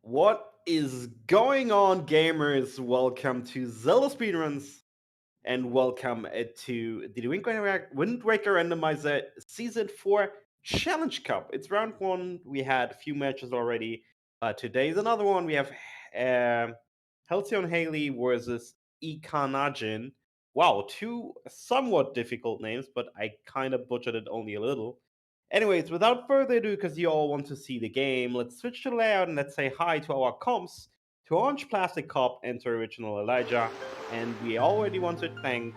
What is going on, gamers? Welcome to ZeldaSpeedRuns, and welcome to the Wind Waker Randomizer Season 4 Challenge Cup. It's round 1. We had a few matches already. Today's another one. We have HalcyonHaley versus ikanajin. Wow, two somewhat difficult names, but I kind of butchered it only a little. Anyways, without further ado, because you all want to see the game, let's switch to layout and let's say hi to our comps, to Orange Plastic Cop and to Original Elijah. And we already want to thank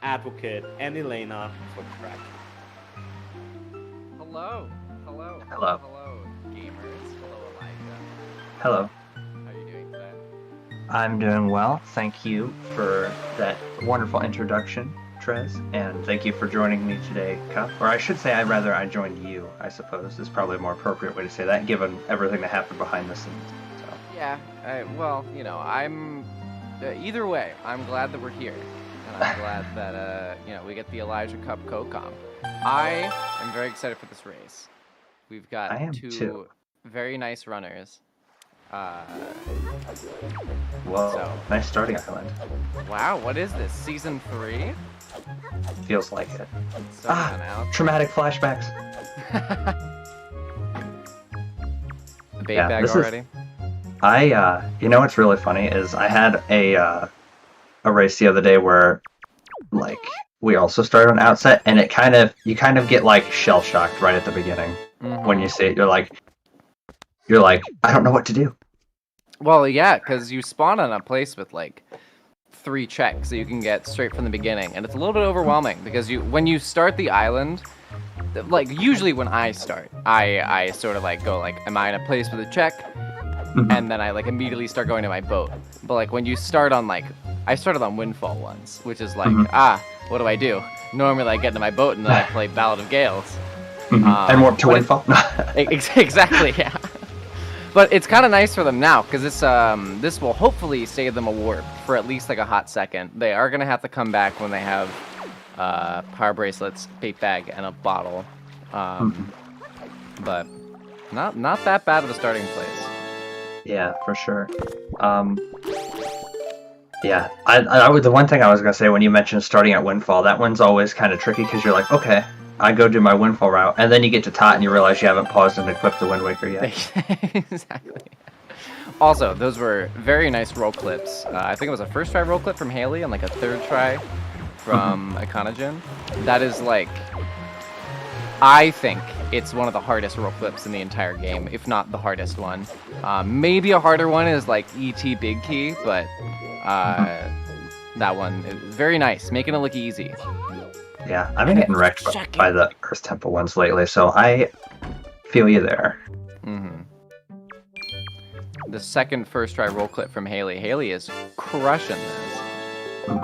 Advocate and Elena for the track. Hello, Hello. gamers. Hello, Elijah. Hello. How are you doing today? I'm doing well. Thank you for that wonderful introduction, Trez, and thank you for joining me today, Cup. Or I should say, I joined you, I suppose, is probably a more appropriate way to say that, given everything that happened behind the scenes. So. Yeah, I'm... either way, I'm glad that we're here. And I'm glad that, we get the Elijah Cup co-com. I am very excited for this race. We've got two very nice runners. Whoa, so, nice starting island. Wow, what is this? Season 3? Feels like it. So out. Traumatic flashbacks. The bait bag already? You know what's really funny is I had a race the other day where, like, we also started on outset, and you kind of get like shell shocked right at the beginning. When you see it. You're like, I don't know what to do. Well, yeah, because you spawn on a place with like 3 checks that you can get straight from the beginning, and it's a little bit overwhelming because when you start the island, like usually when I start, I sort of like go like, am I in a place with a check? And then I like immediately start going to my boat. But like when you start on like, I started on Windfall once, which is like, what do I do? Normally I get into my boat and then I play Ballad of Gales. And warp to Windfall. Exactly, yeah. But it's kind of nice for them now, because this will hopefully save them a warp for at least like a hot second. They are going to have to come back when they have power bracelets, bait bag, and a bottle. But not that bad of a starting place. Yeah, for sure. Yeah, the one thing I was going to say when you mentioned starting at Windfall, that one's always kind of tricky, because you're like, okay, I go do my Windfall route, and then you get to Tot and you realize you haven't paused and equipped the Wind Waker yet. Exactly. Also, those were very nice roll clips. I think it was a first try roll clip from Haley and like a third try from ikanajin. That is like, I think it's one of the hardest roll clips in the entire game, if not the hardest one. Maybe a harder one is like ET Big Key, but that one is very nice, making it look easy. Yeah, I've been getting wrecked by the Earth Temple ones lately, so I feel you there. The second first try roll clip from Haley. Haley is crushing this.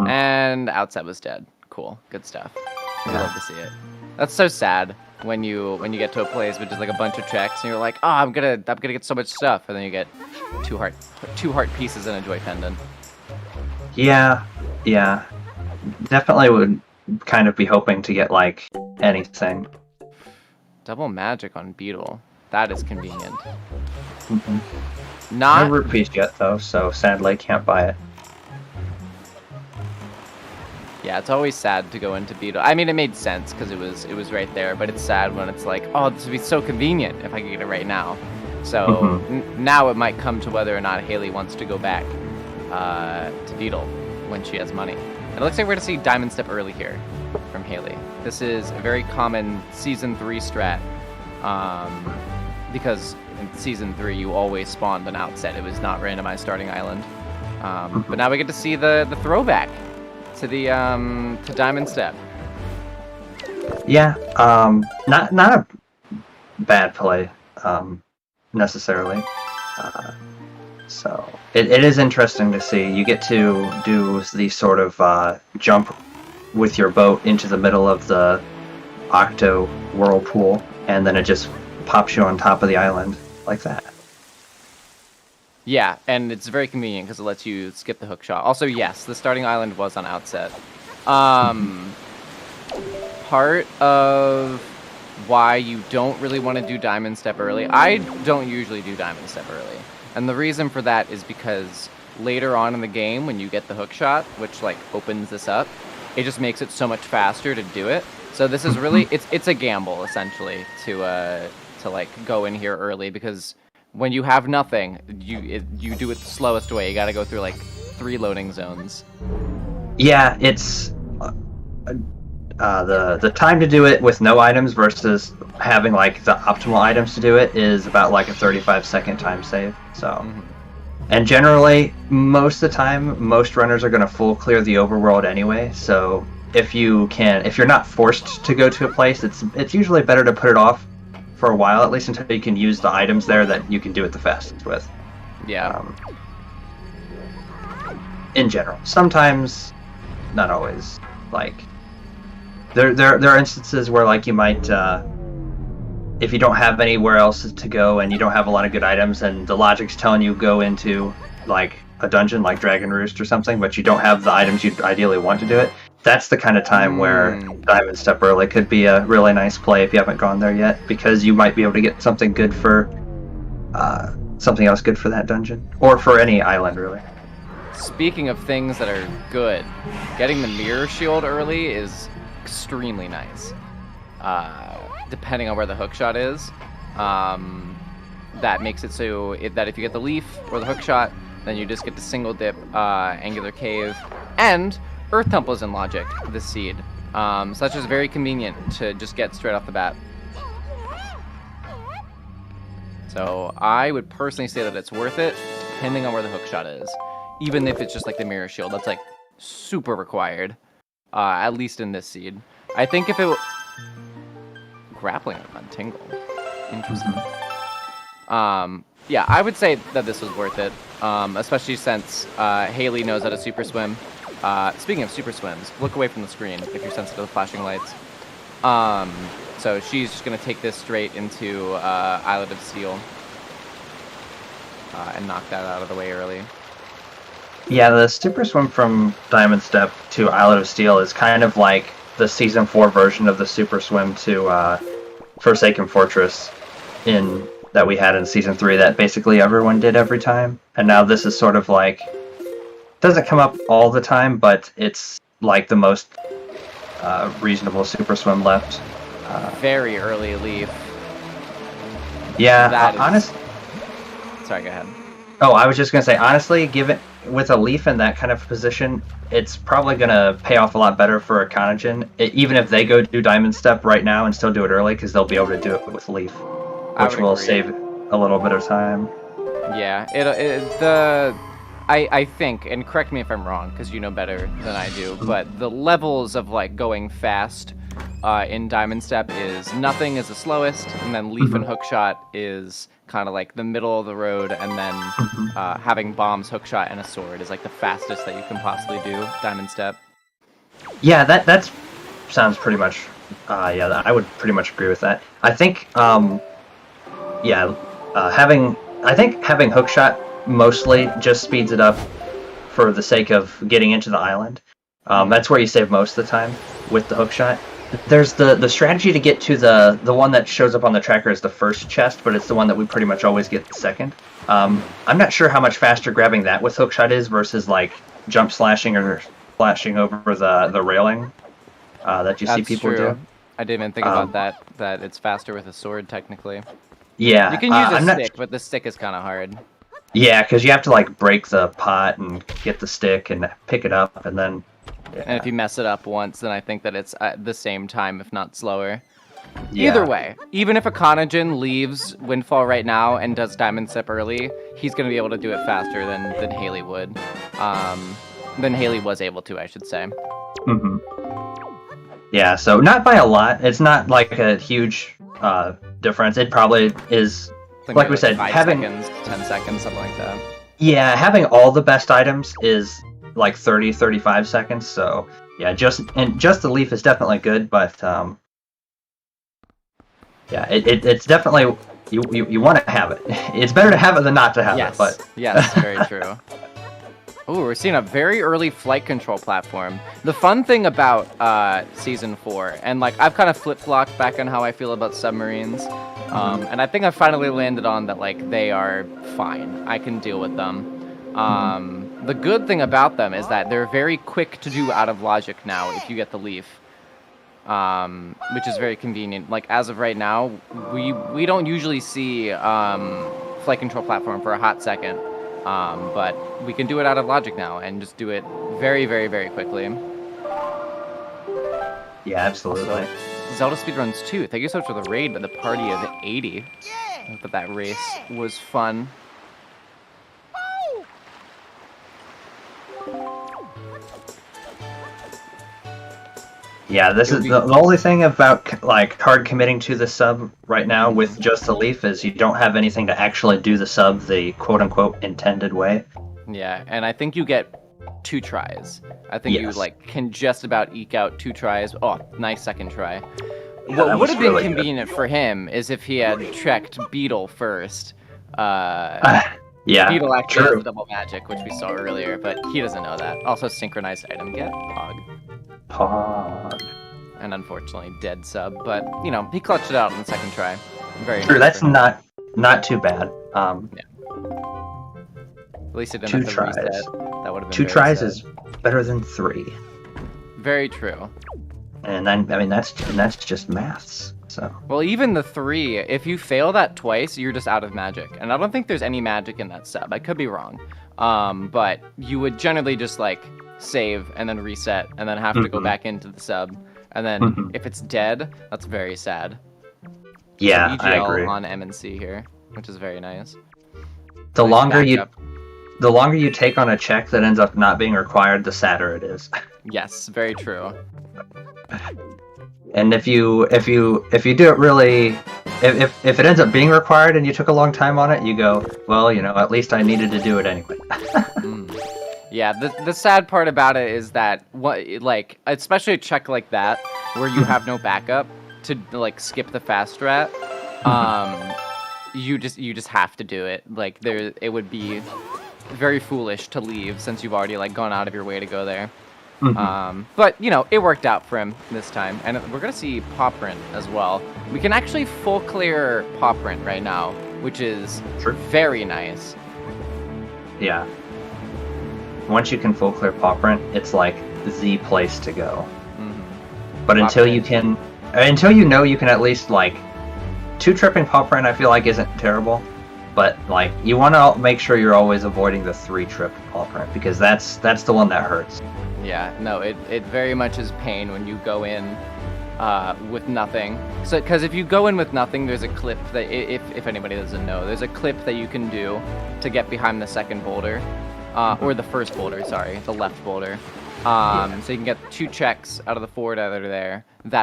And Outset was dead. Cool, good stuff. I love to see it. That's so sad when you get to a place with just like a bunch of checks and you're like, oh, I'm gonna get so much stuff, and then you get two heart pieces and a joy pendant. Yeah, definitely would kind of be hoping to get like anything. Double magic on Beetle. That is convenient. No root piece yet though, so sadly can't buy it. Yeah, it's always sad to go into Beetle. I mean, it made sense because it was right there, but it's sad when it's like, oh, this would be so convenient if I could get it right now. So now it might come to whether or not Haley wants to go back to Beetle when she has money. And it looks like we're going to see Diamond Step early here from Haley. This is a very common Season 3 strat, because in Season 3 you always spawned an outset. It was not randomized starting island. But now we get to see the throwback to the to Diamond Step. Yeah, not a bad play necessarily. So it is interesting to see. You get to do the sort of jump with your boat into the middle of the Octo whirlpool, and then it just pops you on top of the island like that. Yeah, and it's very convenient because it lets you skip the hook shot. Also, yes, the starting island was on outset. Part of why you don't really want to do Diamond Step early. I don't usually do Diamond Step early. And the reason for that is because later on in the game, when you get the hook shot, which like opens this up, it just makes it so much faster to do it. So this is really, it's a gamble essentially to like go in here early, because when you have nothing, you do it the slowest way. You got to go through like 3 loading zones. Yeah, it's the time to do it with no items versus having like the optimal items to do it is about like a 35-second time save. So, and generally, most of the time, most runners are going to full clear the overworld anyway. So if you're not forced to go to a place, it's usually better to put it off for a while, at least until you can use the items there that you can do it the fastest with. Yeah. In general, sometimes, not always. Like there are instances where like you might, if you don't have anywhere else to go and you don't have a lot of good items, and the logic's telling you go into like a dungeon like Dragon Roost or something, but you don't have the items you'd ideally want to do it. That's the kind of time where Diamond Step early could be a really nice play if you haven't gone there yet, because you might be able to get something good for something else good for that dungeon, or for any island really. Speaking of things that are good, getting the mirror shield early is extremely nice. Depending on where the hookshot is, that makes it so that if you get the leaf or the hookshot, then you just get the single dip angular cave, and Earth Temples in logic, the seed. So that's just very convenient to just get straight off the bat. So I would personally say that it's worth it, depending on where the hookshot is. Even if it's just like the mirror shield, that's like super required, at least in this seed. I think if it grappling on Tingle, interesting. Yeah, I would say that this was worth it, especially since Haley knows how to super swim. Speaking of super swims, look away from the screen if you're sensitive to flashing lights. So she's just gonna take this straight into Islet of Steel and knock that out of the way early. Yeah, the super swim from Diamond Step to Islet of Steel is kind of like the Season 4 version of the super swim to Forsaken Fortress that we had in Season 3 that basically everyone did every time. And now this is sort of like, doesn't come up all the time, but it's like the most reasonable super swim left. Very early leaf. Yeah, honest. Sorry, go ahead. Oh, I was just gonna say, honestly, with a leaf in that kind of position, it's probably gonna pay off a lot better for ikanajin, even if they go do Diamond Step right now and still do it early, because they'll be able to do it with leaf, which will save a little bit of time. Yeah, I think, and correct me if I'm wrong, because you know better than I do, but the levels of like going fast in Diamond Step is nothing is the slowest, and then leaf and hookshot is kind of like the middle of the road, and then having bombs, hookshot, and a sword is like the fastest that you can possibly do Diamond Step. Yeah, that sounds pretty much. Yeah, I would pretty much agree with that. I think, having hookshot mostly just speeds it up for the sake of getting into the island. That's where you save most of the time with the hookshot. There's the strategy to get to the one that shows up on the tracker as the first chest, but it's the one that we pretty much always get second. I'm not sure how much faster grabbing that with hookshot is versus like jump slashing or flashing over the railing that you see people do. I didn't even think about that it's faster with a sword technically. Yeah. You can use a stick, but the stick is kind of hard. Yeah, because you have to like break the pot and get the stick and pick it up, and then. Yeah. And if you mess it up once, then I think that it's at the same time, if not slower. Yeah. Either way, even if ikanajin leaves Windfall right now and does Diamond Step early, he's going to be able to do it faster than Haley would. Than Haley was able to, I should say. Mm-hmm. Yeah, so not by a lot. It's not like a huge difference. It probably is, like we said, 5 seconds, 10 seconds, something like that. Yeah, having all the best items is like 30-35 seconds, so yeah, just the leaf is definitely good, but yeah, it's definitely you want to have it. It's better to have it than not to have it, but yes, very true. Ooh, we're seeing a very early flight control platform. The fun thing about Season 4, and like I've kind of flip-flopped back on how I feel about submarines, and I think I finally landed on that like they are fine. I can deal with them. The good thing about them is that they're very quick to do out of logic now if you get the leaf, which is very convenient. Like as of right now, we don't usually see flight control platform for a hot second. But we can do it out of logic now and just do it very, very, very quickly. Yeah, absolutely. Zelda Speedruns 2, thank you so much for the raid to the party of 80. I hope that race was fun. Yeah, this is the only thing about like hard committing to the sub right now with just the leaf is you don't have anything to actually do the sub the quote-unquote intended way. Yeah, and I think you get 2 tries. I think you like can just about eke out 2 tries. Oh, nice second try. Yeah, what would have been really convenient for him is if he had checked Beetle first. Yeah, Beetle actually true. has double magic, which we saw earlier, but he doesn't know that. Also, synchronized item get Pog. Pog. And unfortunately, dead sub. But you know, he clutched it out in the second try. Very True. nice That's not too bad. At least it didn't 2 have to tries. reset. That would have been 2 very tries sad. is better than 3. Very true. And then, I mean, that's just maths. So. Well, even the 3, if you fail that twice, you're just out of magic. And I don't think there's any magic in that sub. I could be wrong. But you would generally just like save and then reset and then have to go back into the sub. And then if it's dead, that's very sad. Yeah, so I agree. on MNC here, which is very nice. The Nice longer backup. the longer you take on a check that ends up not being required, the sadder it is. Yes, very true. And if you do it really, if it ends up being required and you took a long time on it, you go, well, you know, at least I needed to do it anyway. Yeah, the sad part about it is that like especially a check like that where you have no backup to like skip the fast strat, you just have to do it. Like it would be very foolish to leave since you've already like gone out of your way to go there. But you know, it worked out for him this time, and we're gonna see paw print as well. We can actually full clear paw print right now, which is very nice. Yeah. Once you can full clear paw print, it's like the place to go. But until you know you can at least like 2 tripping paw print, I feel like isn't terrible. But like you want to make sure you're always avoiding the 3 trip paw print because that's the one that hurts. Yeah, no, it very much is pain when you go in with nothing. So, because if you go in with nothing, there's a clip that, if anybody doesn't know, there's a clip that you can do to get behind the second boulder, or the first boulder, sorry, the left boulder. So you can get 2 checks out of the 4 that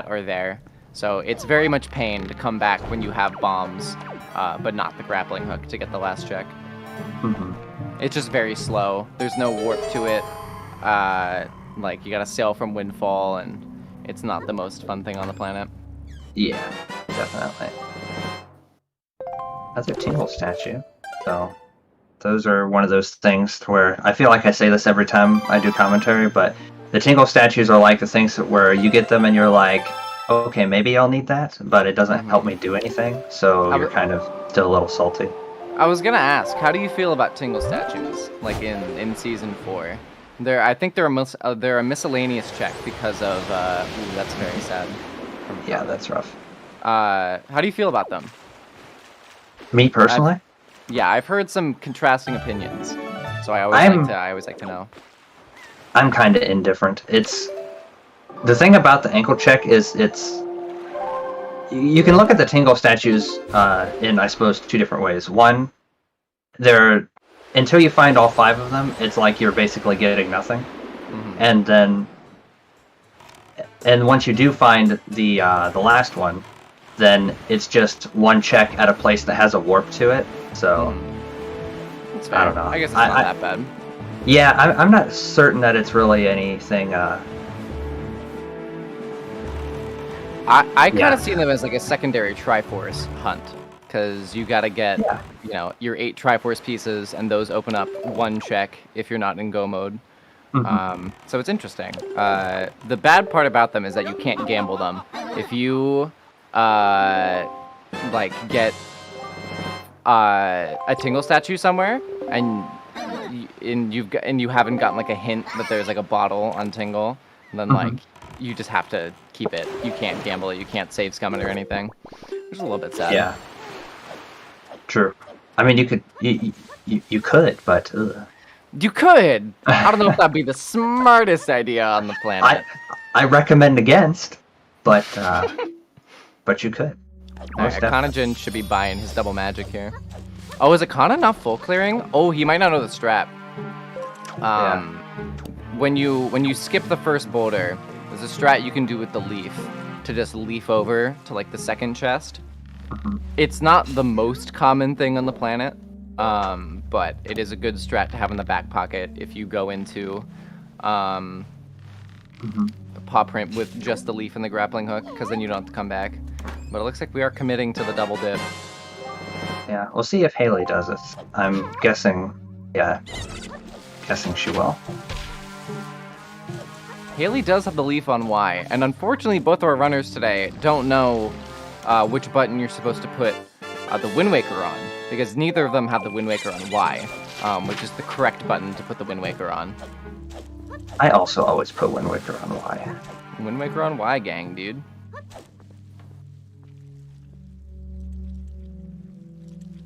are there. So it's very much pain to come back when you have bombs, but not the grappling hook to get the last check. It's just very slow. There's no warp to it. Like you gotta sail from Windfall, and it's not the most fun thing on the planet. Yeah, definitely. That's a Tingle statue. So those are one of those things where I feel like I say this every time I do commentary, but the Tingle statues are like the things where you get them and you're like, okay, maybe I'll need that, but it doesn't help me do anything, so you're kind of still a little salty. I was gonna ask, how do you feel about Tingle statues, like in Season 4? I think they're a miscellaneous check because of, ooh, that's very sad. Yeah, that's rough. How do you feel about them? Me personally? I've heard some contrasting opinions, so I always like to know. I'm kind of indifferent. The thing about the ankle check is you can look at the Tingle statues in, I suppose, 2 different ways. One, until you find all 5 of them, it's like you're basically getting nothing. And once you do find the last one, then it's just 1 check at a place that has a warp to it. So That's fair. I don't know. I guess it's not that bad. Yeah, I'm not certain that it's really anything. I kind of see them as like a secondary Triforce hunt. because you gotta get you know, your 8 Triforce pieces, and those open up 1 check if you're not in go mode. So it's interesting. The bad part about them is that you can't gamble them. If you like get a Tingle statue somewhere, and you haven't gotten like a hint that there's like a bottle on Tingle, then like you just have to keep it. You can't gamble it. You can't save scum it or anything. Which is a little bit sad. Yeah. True. I mean, you could, but. You could. I don't know if that'd be the smartest idea on the planet. I recommend against, but you could. Alright, ikanajin should be buying his double magic here. Oh, is Ikana not full clearing? Oh, he might not know the strat. When you skip the first boulder, there's a strat you can do with the leaf to just leaf over to like the second chest. It's not the most common thing on the planet, but it is a good strat to have in the back pocket if you go into paw print with just the leaf and the grappling hook, because then you don't have to come back. But it looks like we are committing to the double dip. Yeah, we'll see if Haley does it. I'm guessing, guessing she will. Haley does have the leaf on Y, and unfortunately both of our runners today don't know which button you're supposed to put the Wind Waker on, because neither of them have the Wind Waker on Y, which is the correct button to put the Wind Waker on. I also always put Wind Waker on Y. Wind Waker on Y, gang, dude.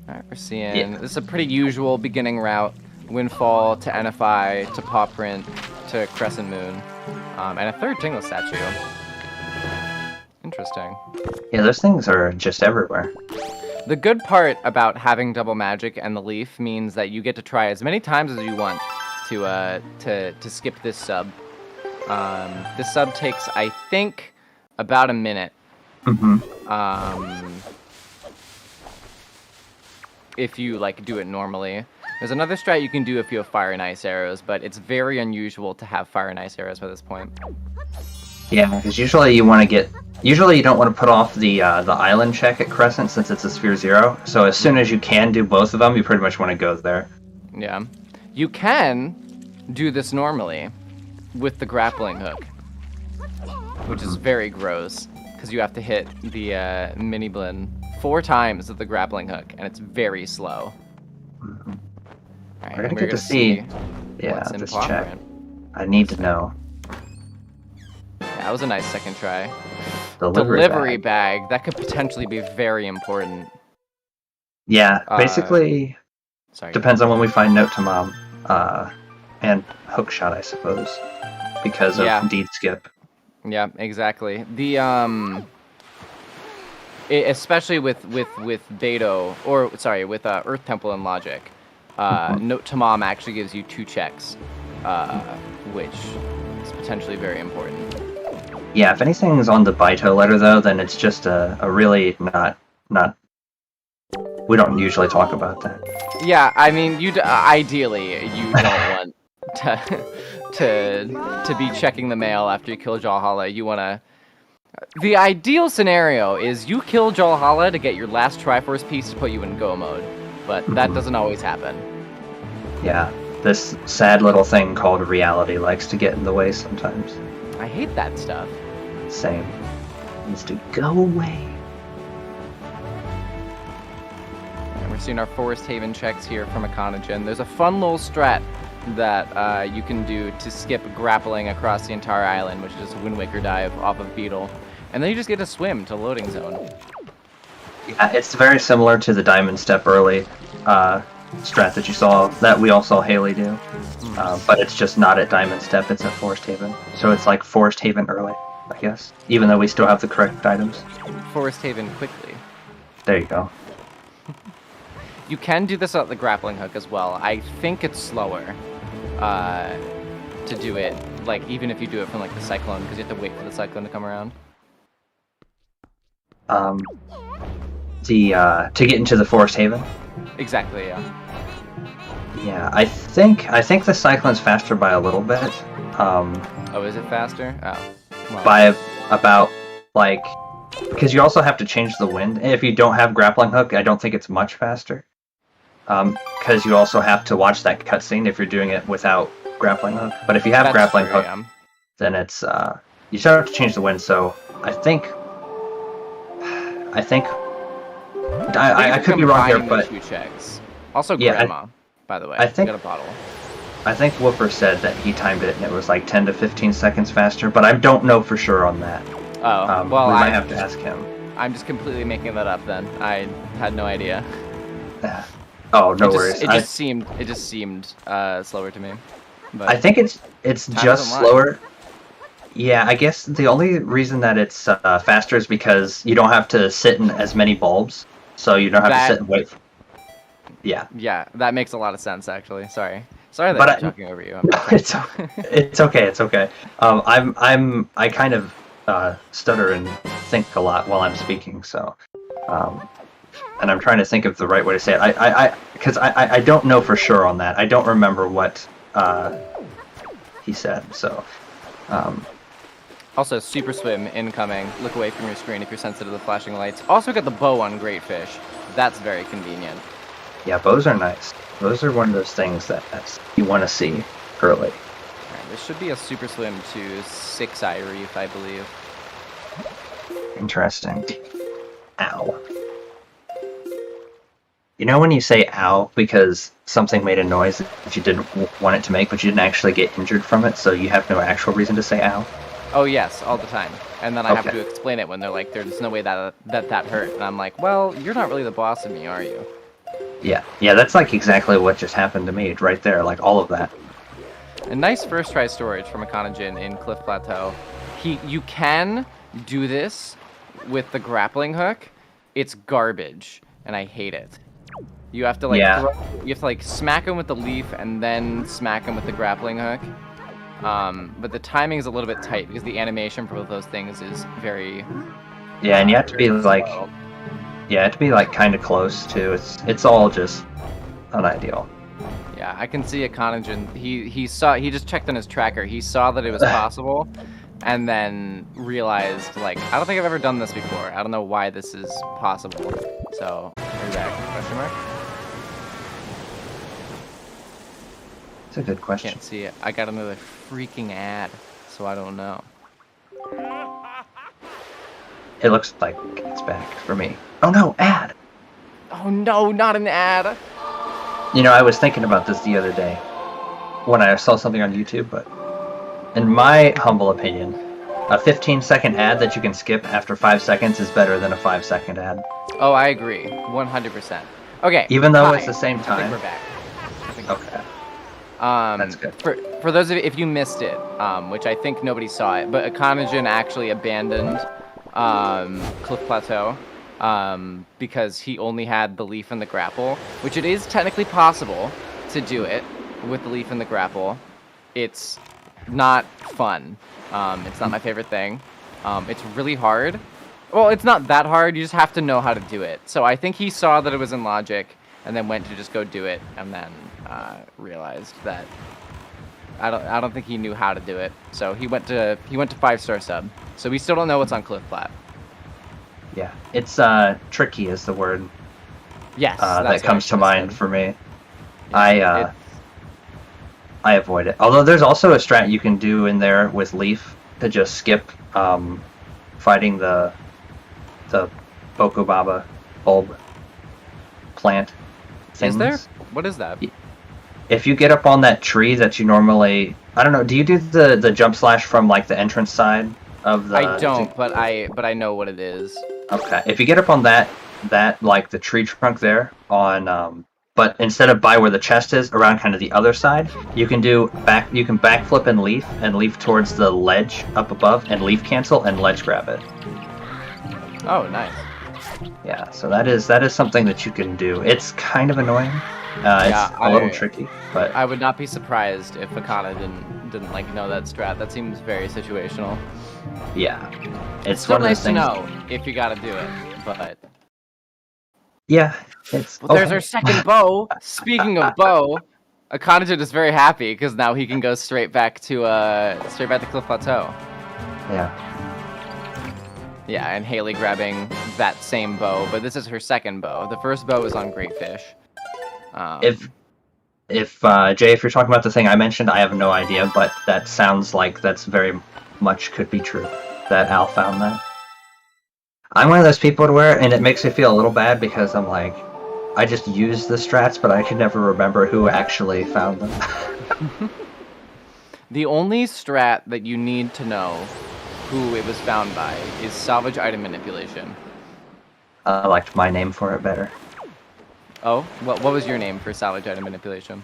Alright, we're seeing... This is a pretty usual beginning route. Windfall to NFI to Paw Print to Crescent Moon. And a third Tingle statue. Interesting. Yeah, those things are just everywhere. The good part about having double magic and the leaf means that you get to try as many times as you want to skip this sub. This sub takes, I think, about a minute. If you like do it normally. There's another strat you can do if you have fire and ice arrows, but it's very unusual to have fire and ice arrows by this point. Yeah, because usually you don't want to put off the island check at Crescent since it's a Sphere 0. So as soon as you can do both of them, you pretty much want to go there. Yeah. You can do this normally with the grappling hook, which is very gross, because you have to hit the mini blend 4 times with the grappling hook, and it's very slow. Alright, we're gonna get to see this check. I need to know. That was a nice second try. Delivery bag. That could potentially be very important. Yeah, basically, sorry. Depends on when we find Note to Mom. And hook shot, I suppose, because of deed skip. Yeah, exactly. The especially with Beto, or sorry, with Earth Temple and Logic, Note to Mom actually gives you 2 checks, which is potentially very important. Yeah, if anything's on the Baito letter though, then it's just a really not. We don't usually talk about that. Yeah, I mean, ideally you don't want to be checking the mail after you kill Jalhala. You wanna. The ideal scenario is you kill Jalhala to get your last Triforce piece to put you in go mode, but that doesn't always happen. Yeah, this sad little thing called reality likes to get in the way sometimes. I hate that stuff. Same. It needs to go away. We're seeing our Forest Haven checks here from ikanajin. There's a fun little strat that you can do to skip grappling across the entire island, which is a Wind Waker dive off of Beetle. And then you just get to swim to loading zone. Yeah, it's very similar to the Diamond Step early strat that you saw, that we all saw Haley do. But it's just not at Diamond Step, it's at Forest Haven. So it's like Forest Haven early, I guess. Even though we still have the correct items. Forest Haven quickly. There you go. You can do this at the grappling hook as well. I think it's slower to do it, like even if you do it from like the Cyclone, because you have to wait for the Cyclone to come around. To get into the Forest Haven? Exactly, yeah. Yeah, I think the Cyclone's faster by a little bit. Oh, is it faster? Oh. Well. By about like because you also have to change the wind. And if you don't have grappling hook, I don't think it's much faster. Because you also have to watch that cutscene if you're doing it without grappling hook. But if you have grappling hook, then it's you still have to change the wind. So I think I could be wrong here, but two checks. Also, yeah, Grandma, by the way, I think got a bottle. I think Whooper said that he timed it and it was like 10 to 15 seconds faster, but I don't know for sure on that. Oh, well, we might have to ask him. I'm just completely making that up then. I had no idea. Oh, no worries. It just seemed slower to me. But I think it's just slower. Yeah, I guess the only reason that it's faster is because you don't have to sit in as many bulbs, so you don't have to sit and wait. Yeah. Yeah, that makes a lot of sense actually. Sorry that I'm talking over you. It's okay. It's okay. I kind of stutter and think a lot while I'm speaking, so and I'm trying to think of the right way to say it. Because I don't know for sure on that. I don't remember what he said. So. Also, Super Swim incoming. Look away from your screen if you're sensitive to the flashing lights. Also got the bow on Great Fish. That's very convenient. Yeah, bows are nice. Those are one of those things that you want to see early. Alright, this should be a Super Swim to 6-Eye Reef, I believe. Interesting. Ow. You know when you say ow because something made a noise that you didn't want it to make, but you didn't actually get injured from it, so you have no actual reason to say ow? Oh yes, all the time. And then I have to explain it when they're like, there's no way that hurt. And I'm like, well, you're not really the boss of me, are you? Yeah, that's like exactly what just happened to me right there, like all of that. A nice first try storage from ikanajin in Cliff Plateau. You can do this with the grappling hook. It's garbage, and I hate it. You have to like smack him with the leaf and then smack him with the grappling hook. But the timing is a little bit tight because the animation for both those things is very. Yeah, and you have to be like. Yeah, it have to be like kind of close too. It's all just unideal. Yeah, I can see ikanajin. He just checked on his tracker. He saw that it was possible, and then realized like I don't think I've ever done this before. I don't know why this is possible. So are you back? Question mark? It's a good question. Can't see it. I got another freaking ad, so I don't know. It looks like it's back for me. Oh no, ad! Oh no, not an ad! You know, I was thinking about this the other day when I saw something on YouTube, but in my humble opinion, a 15-second ad that you can skip after 5 seconds is better than a 5-second ad. Oh, I agree. 100%. Okay. Even though it's the same time. I think we're back. Okay. That's good. For those of you, if you missed it, which I think nobody saw it, but ikanajin actually abandoned Cliff Plateau because he only had the leaf and the grapple, which it is technically possible to do it with the leaf and the grapple. It's not fun. It's not my favorite thing. It's really hard. Well, it's not that hard. You just have to know how to do it. So I think he saw that it was in logic and then went to just go do it and then realized that I don't think he knew how to do it. So he went to 5-star sub. So we still don't know what's on Cliff Plat. Yeah, it's tricky is the word. Yes, that comes to mind for me. Yeah, I avoid it. Although there's also a strat you can do in there with Leaf to just skip fighting the Bokobaba bulb plant things. Is there? What is that? If you get up on that tree that you normally, I don't know, do you do the jump slash from like the entrance side of the? I don't, but I know what it is. Okay, if you get up on that like the tree trunk there on but instead of by where the chest is, around kind of the other side, you can backflip and leaf towards the ledge up above and leaf cancel and ledge grab it. Oh, nice. Yeah, so that is something that you can do. It's kind of annoying. It's a little tricky, but I would not be surprised if Akana didn't like know that strat. That seems very situational. Yeah, it's still one of nice those things. To know if you got to do it, but yeah, it's. Well, there's our second bow. Speaking of bow, Akana is very happy because now he can go straight back to Cliff Plateau. Yeah. Yeah, and Haley grabbing that same bow, but this is her second bow. The first bow is on Great Fish. If Jay, if you're talking about the thing I mentioned, I have no idea, but that sounds like that's very much could be true. That Al found that. I'm one of those people to where, and it makes me feel a little bad because I'm like, I just use the strats, but I can never remember who actually found them. The only strat that you need to know who it was found by is salvage item manipulation. I liked my name for it better. Oh, what was your name for salvage item manipulation?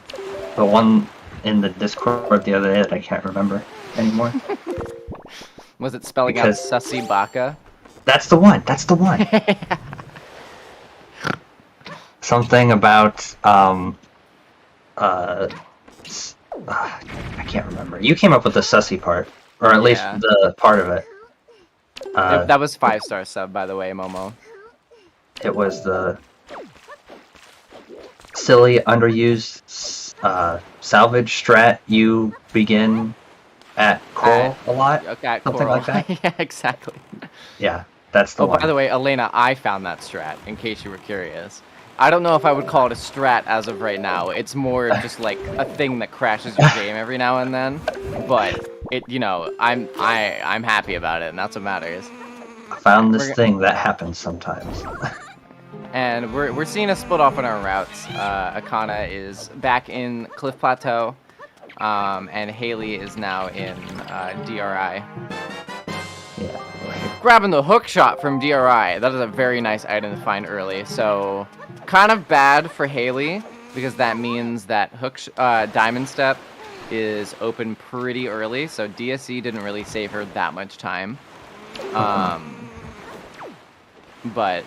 The one in the Discord the other day that I can't remember anymore. Was it spelling Because- out Sussy Baka? That's the one. That's the one. Something about I can't remember. You came up with the sussy part, or at least Yeah. the part of it. That was 5-star sub, by the way, Momo. It was the silly, underused salvage strat. You begin at coral a lot. Okay, Something Coral. like that? Yeah, exactly. Yeah, that's the Oh, one. by the way, Elena, I found that strat, in case you were curious. I don't know if I would call it a strat as of right now. It's more just like a thing that crashes your game every now and then. But it, I'm happy about it, and that's what matters. I found this thing that happens sometimes. And we're seeing a split off on our routes. Akana is back in Cliff Plateau, and Haley is now in DRI. Yeah. Grabbing the hook shot from DRI. That is a very nice item to find early. So kind of bad for Haley because that means that Diamond Step is open pretty early. So DSC didn't really save her that much time. But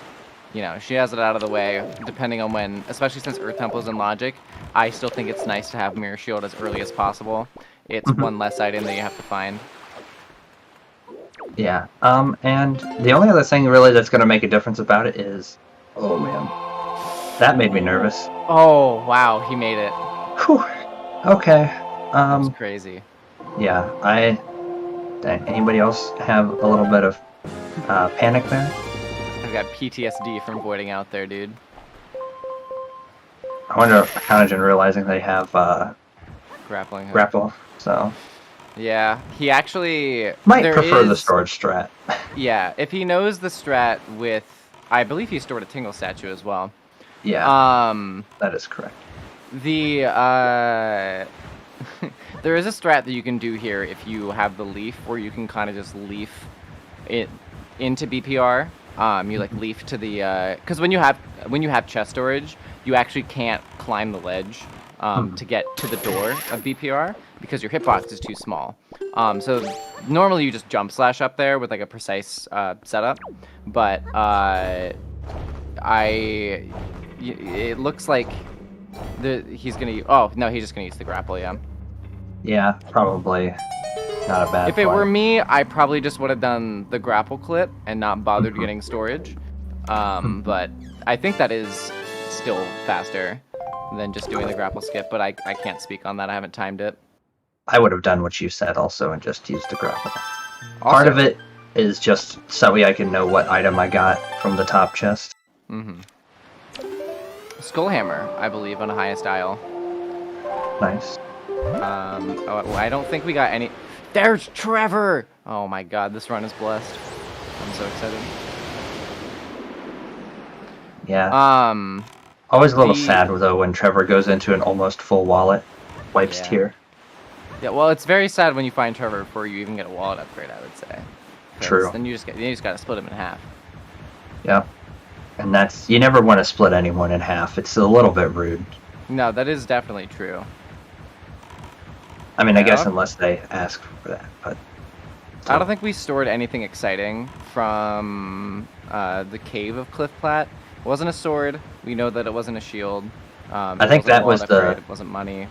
she has it out of the way depending on when, especially since Earth Temple's in Logic. I still think it's nice to have Mirror Shield as early as possible. It's one less item that you have to find. Yeah. And the only other thing really that's going to make a difference about it is, oh man, that made me nervous. Oh wow, he made it. Whew. Okay. That's crazy. Yeah. Anybody else have a little bit of panic there? I've got PTSD from voiding out there, dude. I wonder if ikanajin realizing they have Grappling hook. grapple, so Yeah, he actually might prefer the storage strat. Yeah, if he knows the strat with, I believe he stored a Tingle statue as well. Yeah. That is correct. The there is a strat that you can do here if you have the leaf, where you can kind of just leaf it into BPR. You like leaf to the because when you have chest storage, you actually can't climb the ledge to get to the door of BPR because your hitbox is too small. So normally you just jump slash up there with like a precise setup, but it looks like he's gonna. Oh no, he's just gonna use the grapple. Yeah. Yeah, probably not a bad. If it were me, I probably just would have done the grapple clip and not bothered getting storage. But I think that is still faster than just doing the grapple skip, but I can't speak on that. I haven't timed it. I would have done what you said also and just used the grapple. Also, Part of it is just so I can know what item I got from the top chest. Skullhammer, I believe, on the highest aisle. Nice. I don't think we got any. There's Trevor! Oh my god, this run is blessed. I'm so excited. Yeah. Always a little sad though when Trevor goes into an almost full wallet, wipes tier. Yeah, well, it's very sad when you find Trevor before you even get a wallet upgrade, I would say. True. Then you just gotta split him in half. Yeah. And that's, you never want to split anyone in half. It's a little bit rude. No, that is definitely true. I mean, I guess unless they ask for that, but... I don't think we stored anything exciting from the cave of Cliff Plat. It wasn't a sword. We know that it wasn't a shield. I think that was upgrade. It wasn't money.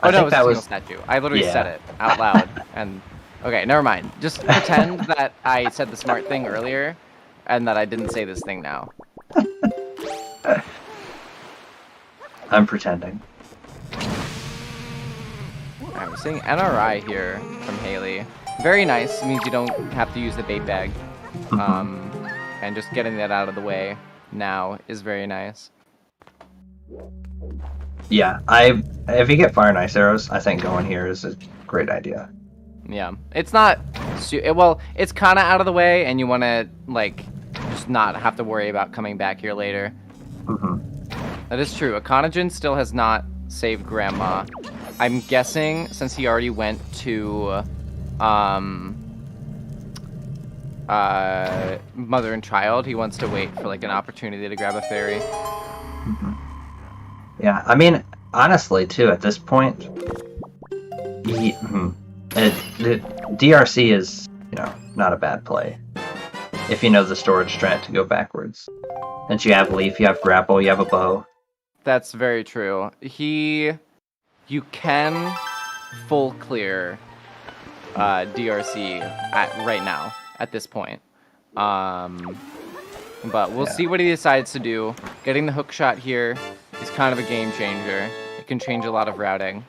Oh no, it was a single statue. I literally said it out loud. And okay, never mind. Just pretend that I said the smart thing earlier, and that I didn't say this thing now. I'm pretending. Alright, we're seeing NRI here from Haley. Very nice. It means you don't have to use the bait bag. And just getting that out of the way now is very nice. Yeah, if you get fire and ice arrows, I think going here is a great idea. Yeah, it's not. Well, it's kind of out of the way, and you want to like just not have to worry about coming back here later. That is true. Ikanajin still has not saved Grandma. I'm guessing since he already went to Mother and Child, he wants to wait for like an opportunity to grab a fairy. Yeah, I mean, honestly, too, at this point, the DRC is, not a bad play. If you know the storage strat to go backwards. Since you have Leaf, you have Grapple, you have a bow. That's very true. You can full clear DRC right now, at this point. But we'll see what he decides to do. Getting the hook shot here is kind of a game changer. It can change a lot of routing.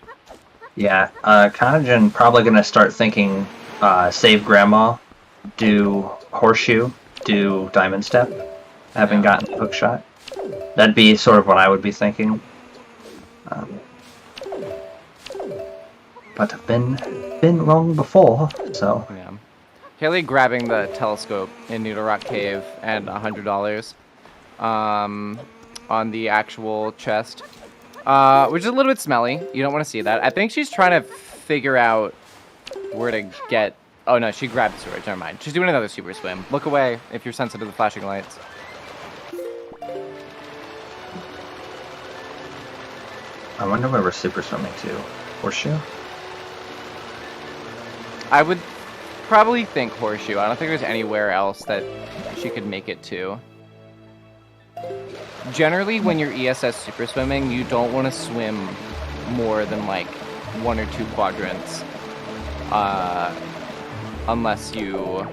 Yeah, Ikanajin probably going to start thinking save Grandma, do Horseshoe, do Diamond Step, having gotten the hook shot. That'd be sort of what I would be thinking. But I've been wrong before, so... Yeah. Haley grabbing the telescope in Noodle Rock Cave and $100 on the actual chest, which is a little bit smelly. You don't want to see that. I think she's trying to figure out where to get... Oh, no, she grabbed the storage. Never mind. She's doing another super swim. Look away if you're sensitive to flashing lights. I wonder where we're super swimming to. Horseshoe? I would probably think Horseshoe. I don't think there's anywhere else that she could make it to. Generally, when you're ESS super swimming, you don't want to swim more than like 1 or 2 quadrants. Unless you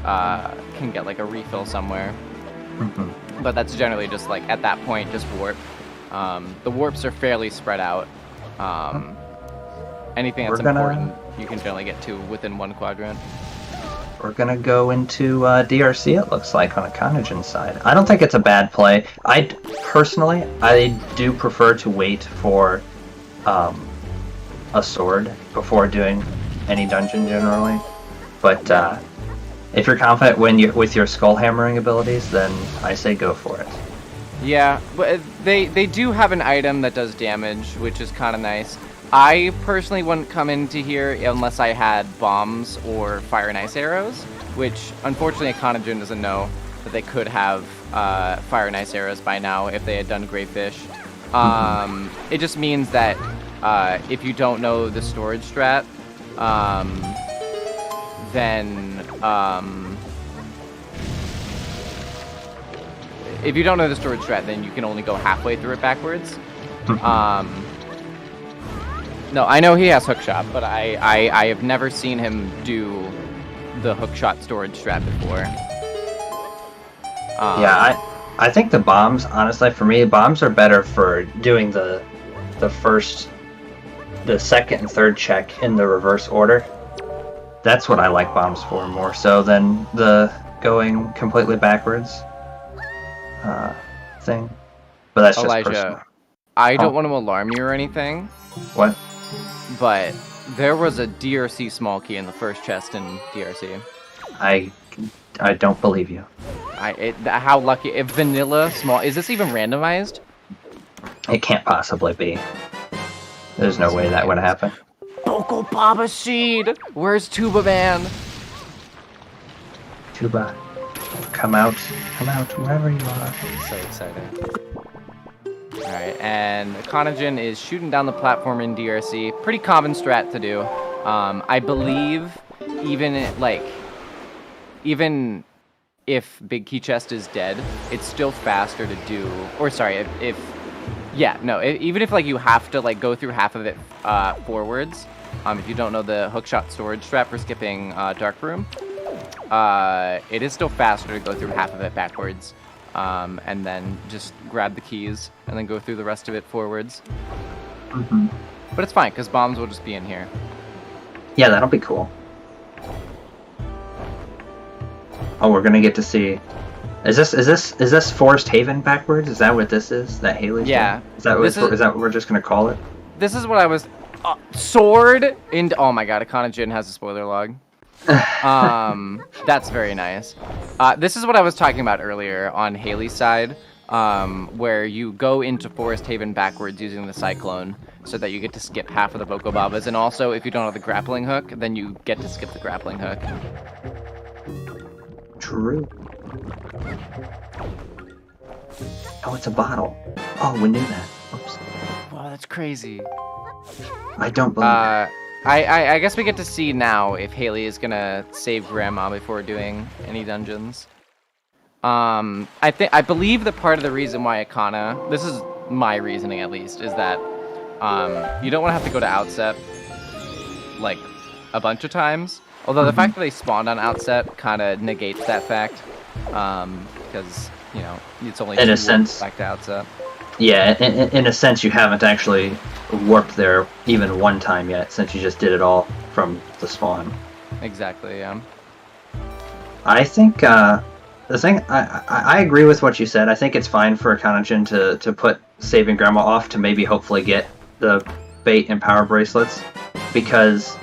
can get like a refill somewhere. But that's generally just like, at that point, just warp. The warps are fairly spread out. Anything that's important, you can generally get to within 1 quadrant. We're gonna go into DRC, it looks like, on Ikanajin's side. I don't think it's a bad play. Personally, I do prefer to wait for a sword before doing any dungeon, generally. But if you're confident with your skull hammering abilities, then I say go for it. Yeah, but they do have an item that does damage, which is kind of nice. I personally wouldn't come into here unless I had bombs or fire and ice arrows, which unfortunately Ikanajin doesn't know that they could have fire and ice arrows by now if they had done Greyfish. It just means that if you don't know the storage strat, then if you don't know the storage strat, then you can only go halfway through it backwards. No, I know he has hookshot, but I have never seen him do the hookshot storage strat before. Yeah, I think the bombs, honestly, for me, bombs are better for doing the second and third check in the reverse order. That's what I like bombs for more so than the going completely backwards thing. But that's just Elijah, personal. I don't want to alarm you or anything. What? But there was a DRC small key in the first chest in DRC. I don't believe you. How lucky? If vanilla small, is this even randomized? It can't possibly be. There's no way that would happen. Boko Baba Seed! Where's Tuba Man? Tuba, come out, wherever you are. So excited. Alright, and Ikanajin is shooting down the platform in DRC. Pretty common strat to do. I believe even if Big Key Chest is dead, it's still faster to do. Or sorry, even if like you have to like go through half of it forwards. If you don't know the hookshot storage strat for skipping Dark Room, it is still faster to go through half of it backwards. And then just grab the keys and then go through the rest of it forwards. But it's fine, because bombs will just be in here. Yeah, that'll be cool. Oh, we're gonna get to see. Is this Forest Haven backwards? Is that what this is? That Haley's? Yeah. Is that what we're just gonna call it? This is what I was. Sword into. Oh my god, ikanajin has a spoiler log. That's very nice. This is what I was talking about earlier on Haley's side, where you go into Forest Haven backwards using the Cyclone, so that you get to skip half of the Bokobabas, and also if you don't have the grappling hook, then you get to skip the grappling hook. True. Oh, it's a bottle. Oh, we knew that. Oops. Wow, that's crazy. I don't believe it. I guess we get to see now if Haley is gonna save Grandma before doing any dungeons. I believe that part of the reason why Akana, this is my reasoning at least, is that you don't want to have to go to Outset like a bunch of times. Although the fact that they spawned on Outset kind of negates that fact, because you know it's only in a warps sense back to Outset. Yeah, in a sense, you haven't actually warped there even one time yet, since you just did it all from the spawn. Exactly. Yeah. I think the thing I agree with what you said. I think it's fine for ikanajin to put saving Grandma off to maybe hopefully get the bait and power bracelets, because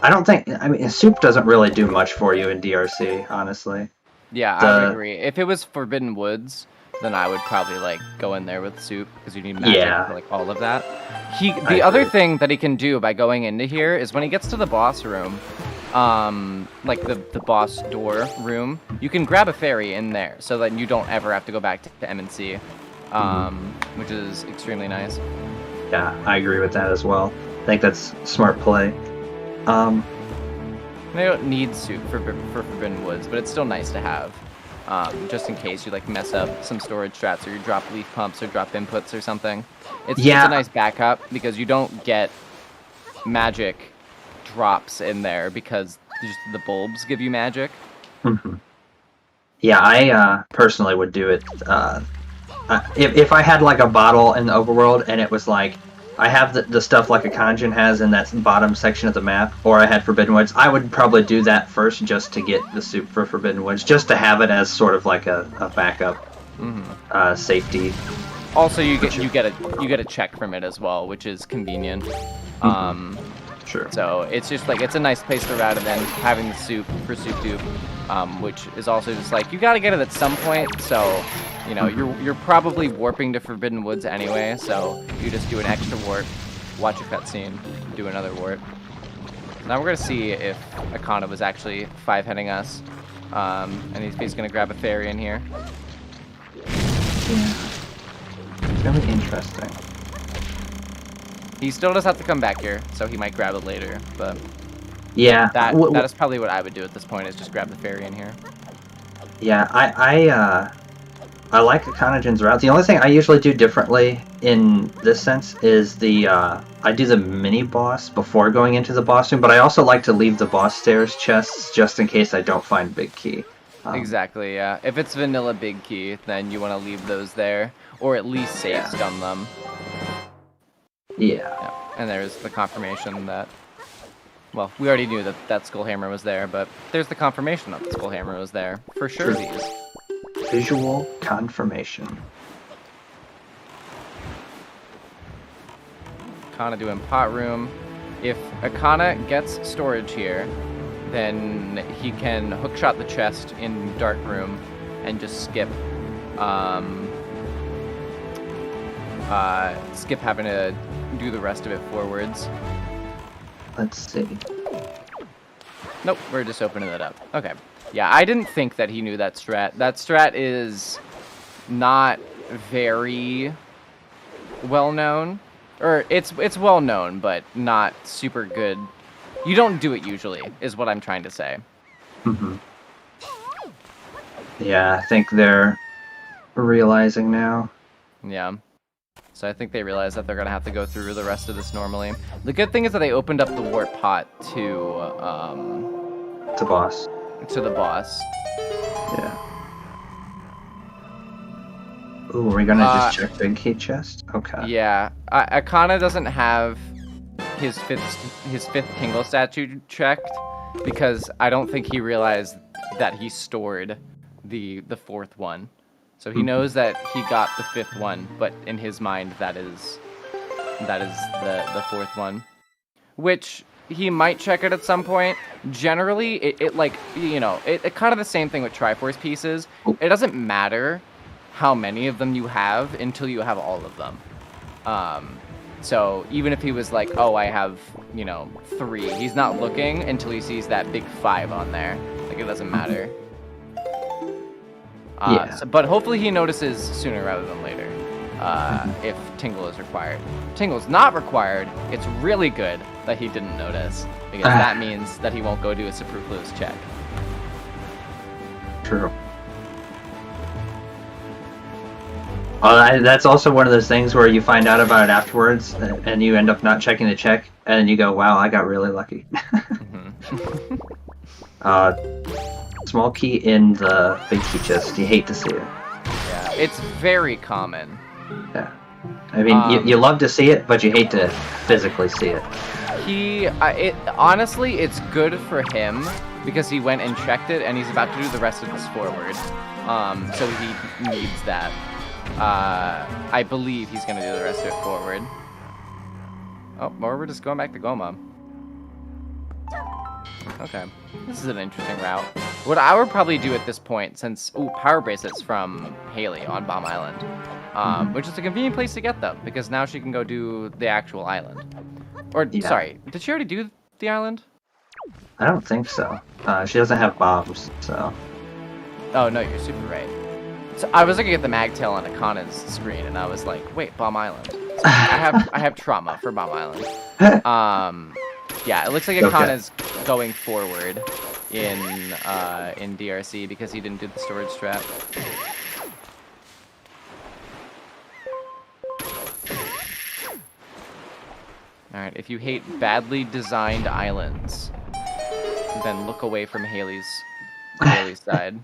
I don't think soup doesn't really do much for you in DRC, honestly. Yeah, I would agree. If it was Forbidden Woods, then I would probably like go in there with soup because you need magic for like all of that. The other thing that he can do by going into here is when he gets to the boss room, like the boss door room, you can grab a fairy in there so that you don't ever have to go back to M&C, which is extremely nice. Yeah, I agree with that as well. I think that's smart play. They don't need soup for Forbidden Woods, but it's still nice to have. Just in case you like mess up some storage strats or you drop leaf pumps or drop inputs or something. It's a nice backup because you don't get magic drops in there because just the bulbs give you magic. Yeah, I personally would do it. If I had like a bottle in the overworld and it was like, I have the stuff like ikanajin has in that bottom section of the map, or I had Forbidden Woods, I would probably do that first just to get the soup for Forbidden Woods, just to have it as sort of like a backup safety. Also, you get a check from it as well, which is convenient. Sure. So it's just like it's a nice place to route it in, having the soup for soup dupe, which is also just like you got to get it at some point. So you know you're probably warping to Forbidden Woods anyway, so you just do an extra warp, watch a cutscene, do another warp. Now we're gonna see if Akana was actually 5-heading us, and he's gonna grab a fairy in here. Yeah. It's really interesting. He still does have to come back here, so he might grab it later, but yeah, that is probably what I would do at this point, is just grab the fairy in here. Yeah, I like ikanajin's route. The only thing I usually do differently in this sense is I do the mini boss before going into the boss room, but I also like to leave the boss stairs chests just in case I don't find big key. Exactly, yeah. If it's vanilla big key, then you want to leave those there, or at least save stun them. Yeah. And there's the confirmation that, well, we already knew that Skullhammer was there, but there's the confirmation that the Skullhammer was there. For sure. Visual confirmation. Akana doing pot room. If Akana gets storage here, then he can hookshot the chest in dark room and just skip having to do the rest of it forwards. Let's see. Nope, we're just opening it up. Okay. Yeah, I didn't think that he knew that strat. That strat is not very well known. Or it's well known, but not super good. You don't do it usually, is what I'm trying to say. Yeah, I think they're realizing now. Yeah. So I think they realize that they're going to have to go through the rest of this normally. The good thing is that they opened up the warp pot to the boss. To the boss. Yeah. Ooh, are we gonna just check big key chest? Okay. Yeah. Akana doesn't have his fifth tingle statue checked, because I don't think he realized that he stored the fourth one. So he knows that he got the fifth one, but in his mind that is the fourth one, which he might check it at some point. Generally, it like, you know, it kind of the same thing with Triforce pieces. It doesn't matter how many of them you have until you have all of them. So even if he was like, oh, I have, you know, 3, he's not looking until he sees that big 5 on there. Like, it doesn't matter. But hopefully he notices sooner rather than later, if Tingle is required. Tingle's not required. It's really good that he didn't notice, because that means that he won't go do a superfluous check. True. That's also one of those things where you find out about it afterwards, and you end up not checking the check, and then you go, wow, I got really lucky. Small key in the big key chest. You hate to see it. Yeah, it's very common. Yeah. I mean, you love to see it, but you hate to physically see it. Honestly, it's good for him, because he went and checked it, and he's about to do the rest of this forward. So he needs that. I believe he's gonna do the rest of it forward. Oh, or we're just going back to Goma. Okay, this is an interesting route. What I would probably do at this point, since power bracelets from Haley on Bomb Island, which is a convenient place to get them, because now she can go do the actual island. Or sorry, did she already do the island? I don't think so. She doesn't have bombs, so. Oh no, you're super right. So I was looking at the magtail on Akana's screen, and I was like, wait, Bomb Island. So I have trauma for Bomb Island. Yeah, it looks like Akana's going forward in DRC because he didn't do the storage strat. Alright, if you hate badly designed islands, then look away from Haley's side.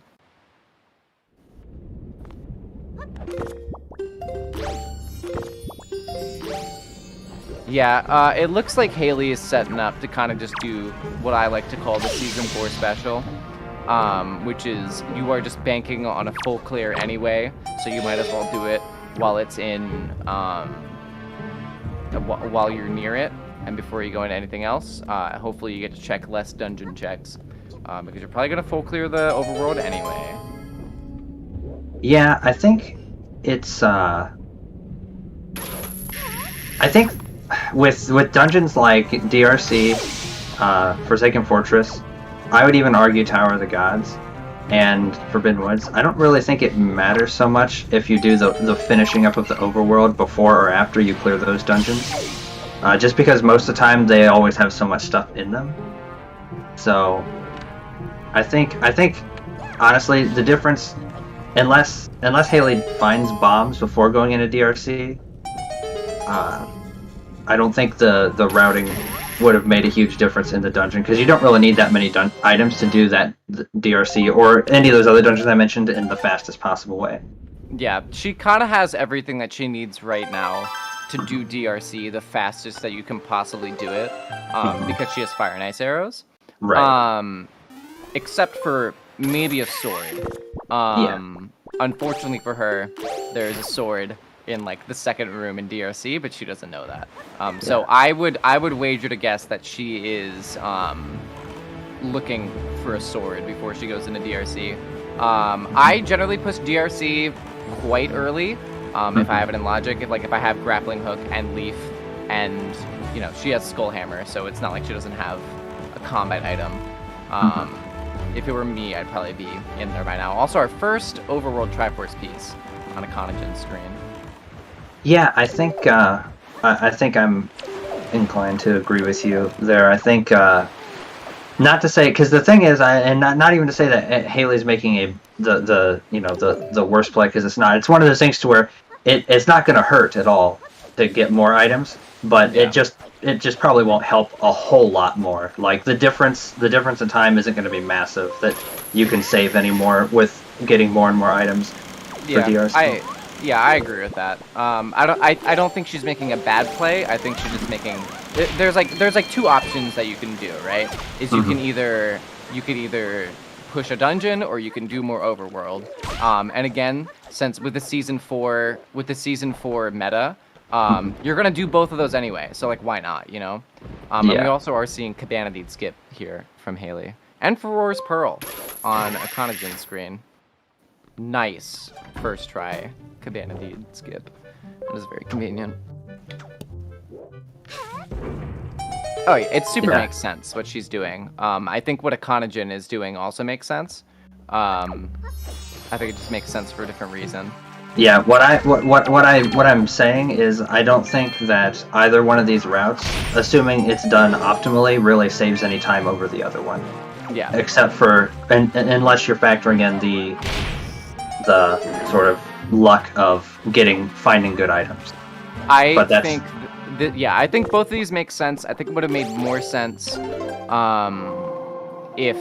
Yeah, it looks like Haley is setting up to kind of just do what I like to call the Season 4 special, which is you are just banking on a full clear anyway, so you might as well do it while it's in, while you're near it, and before you go into anything else. Hopefully you get to check less dungeon checks, because you're probably going to full clear the overworld anyway. Yeah, I think it's, I think with dungeons like DRC, Forsaken Fortress, I would even argue Tower of the Gods and Forbidden Woods, I don't really think it matters so much if you do the finishing up of the overworld before or after you clear those dungeons. Just because most of the time they always have so much stuff in them. So I think honestly the difference, unless Haley finds bombs before going into DRC, I don't think the routing would have made a huge difference in the dungeon, because you don't really need that many items to do that DRC or any of those other dungeons I mentioned in the fastest possible way. Yeah, she kind of has everything that she needs right now to do DRC the fastest that you can possibly do it, because she has Fire and Ice arrows. Right. Except for maybe a sword. Unfortunately for her, there's a sword in like the second room in DRC, but she doesn't know that. So I would wager to guess that she is looking for a sword before she goes into DRC. I generally push DRC quite early if I have it in logic. If I have grappling hook and leaf, and you know she has skull hammer, so it's not like she doesn't have a combat item. If it were me, I'd probably be in there by now. Also, our first overworld Triforce piece on ikanajin's screen. Yeah, I think I'm inclined to agree with you there. I think not to say, because the thing is, and not even to say that Haley's making the worst play, because it's not. It's one of those things to where it's not going to hurt at all to get more items, but it just probably won't help a whole lot more. Like the difference in time isn't going to be massive that you can save anymore with getting more and more items for DRC. Yeah, I agree with that. I don't think she's making a bad play. I think she's just making. There's like two options that you can do, right? Is you can either push a dungeon or you can do more overworld. And again, since with the season 4 meta, you're gonna do both of those anyway. So like, why not? You know. And we also are seeing Cabana Deed skip here from Haley and Furor's Pearl on ikanajin screen. Nice first try Cabana Deed skip. That is very convenient. Oh, yeah, it super makes sense what she's doing. I think what ikanajin is doing also makes sense. I think it just makes sense for a different reason. Yeah, what I'm saying is I don't think that either one of these routes, assuming it's done optimally, really saves any time over the other one. Yeah. Except for unless you're factoring in the sort of luck of finding good items. I think both of these make sense. I think it would have made more sense if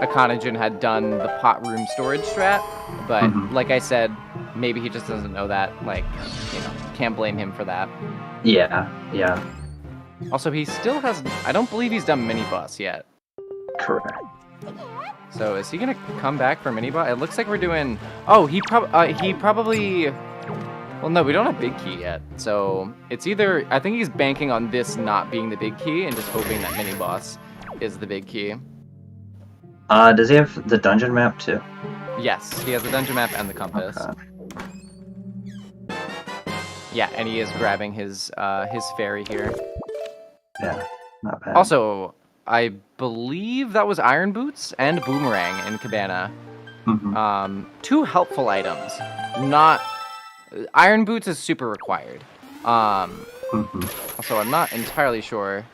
ikanajin had done the pot room storage strat, but like I said, maybe he just doesn't know that. Like, you know, can't blame him for that. Yeah. Also, he still has. I don't believe he's done mini boss yet. Correct. So is he gonna come back for mini boss? It looks like we're doing. Oh, he probably. Well, no, we don't have big key yet. So it's either. I think he's banking on this not being the big key and just hoping that mini boss is the big key. Does he have the dungeon map too? Yes, he has the dungeon map and the compass. Okay. Yeah, and he is grabbing his fairy here. Yeah, not bad. Also, I believe that was Iron Boots and Boomerang in Cabana. Two helpful items. Not Iron Boots is super required. Also, I'm not entirely sure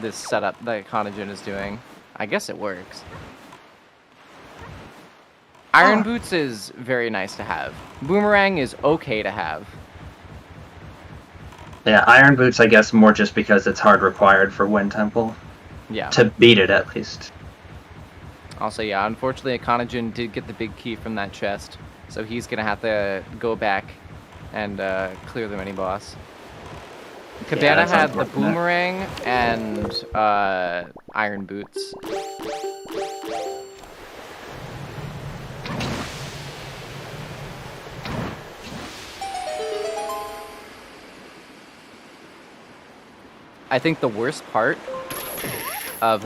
this setup that ikanajin is doing. I guess it works. Iron Boots is very nice to have. Boomerang is okay to have. Yeah, Iron Boots, I guess, more just because it's hard required for Wind Temple. Yeah. To beat it, at least. Also, yeah, unfortunately, ikanajin did get the big key from that chest, so he's gonna have to go back and clear the mini boss. Cabana had the Boomerang and Iron Boots. I think the worst part of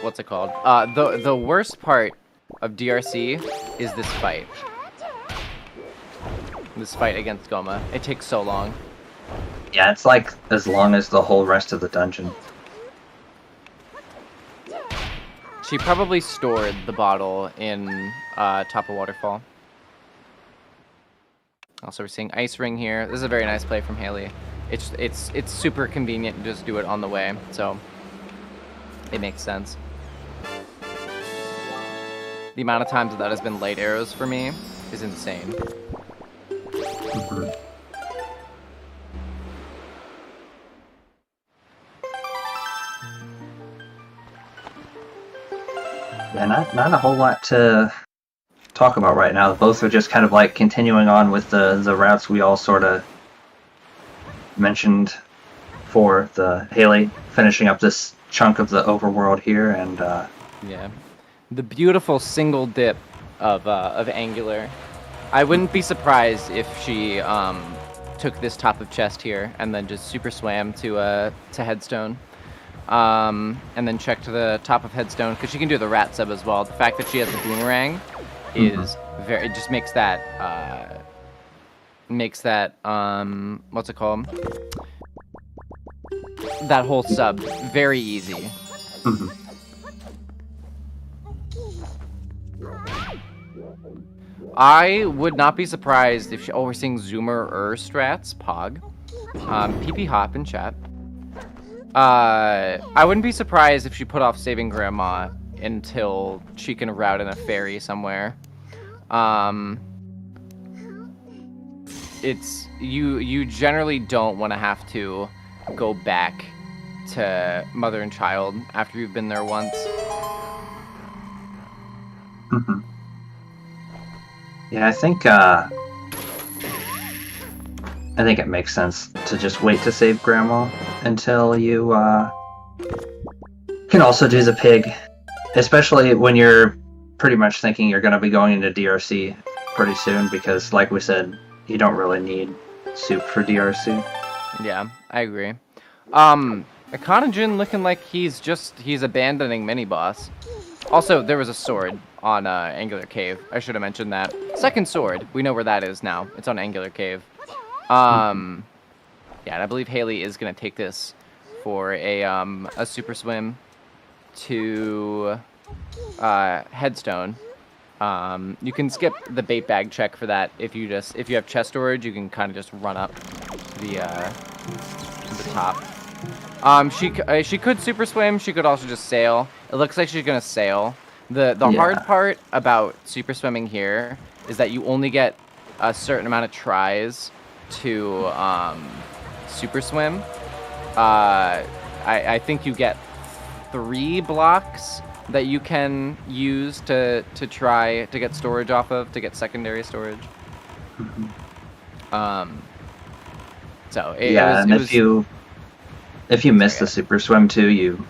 what's it called? The worst part of DRC is this fight. This fight against Goma. It takes so long. Yeah, it's like as long as the whole rest of the dungeon. She probably stored the bottle in top of waterfall. Also, we're seeing Ice Ring here. This is a very nice play from Haley. It's super convenient to just do it on the way, so it makes sense. The amount of times that has been light arrows for me is insane. Yeah, not a whole lot to talk about right now. Both are just kind of like continuing on with the routes we all sort of mentioned for the Haley finishing up this chunk of the overworld here, and yeah, the beautiful single dip of Angular. I wouldn't be surprised if she took this top of chest here and then just super swam to Headstone. And then check to the top of Headstone, because she can do the rat sub as well. The fact that she has the Boomerang is very, it just makes that what's it called? That whole sub very easy. I would not be surprised if she, we're seeing Zoomer strats, Pog. PP Hop in chat. I wouldn't be surprised if she put off saving Grandma until she can route in a ferry somewhere. It's you generally don't want to have to go back to Mother and Child after you've been there once. Yeah, I think it makes sense to just wait to save Grandma until you can also do the pig, especially when you're pretty much thinking you're going to be going into DRC pretty soon, because like we said, you don't really need soup for DRC. Yeah, I agree. Ikanajin looking like he's abandoning mini-boss. Also, there was a sword on Angular Cave. I should have mentioned that. Second sword. We know where that is now. It's on Angular Cave. Yeah, and I believe Haley is going to take this for a super swim to Headstone. You can skip the bait bag check for that if you have chest storage. You can kind of just run up to the top. She could super swim. She could also just sail. It looks like she's gonna sail. The hard part about super swimming here is that you only get a certain amount of tries to super swim. I think you get 3 blocks that you can use to try to get storage off of, to get secondary storage. So if you miss the super swim too, you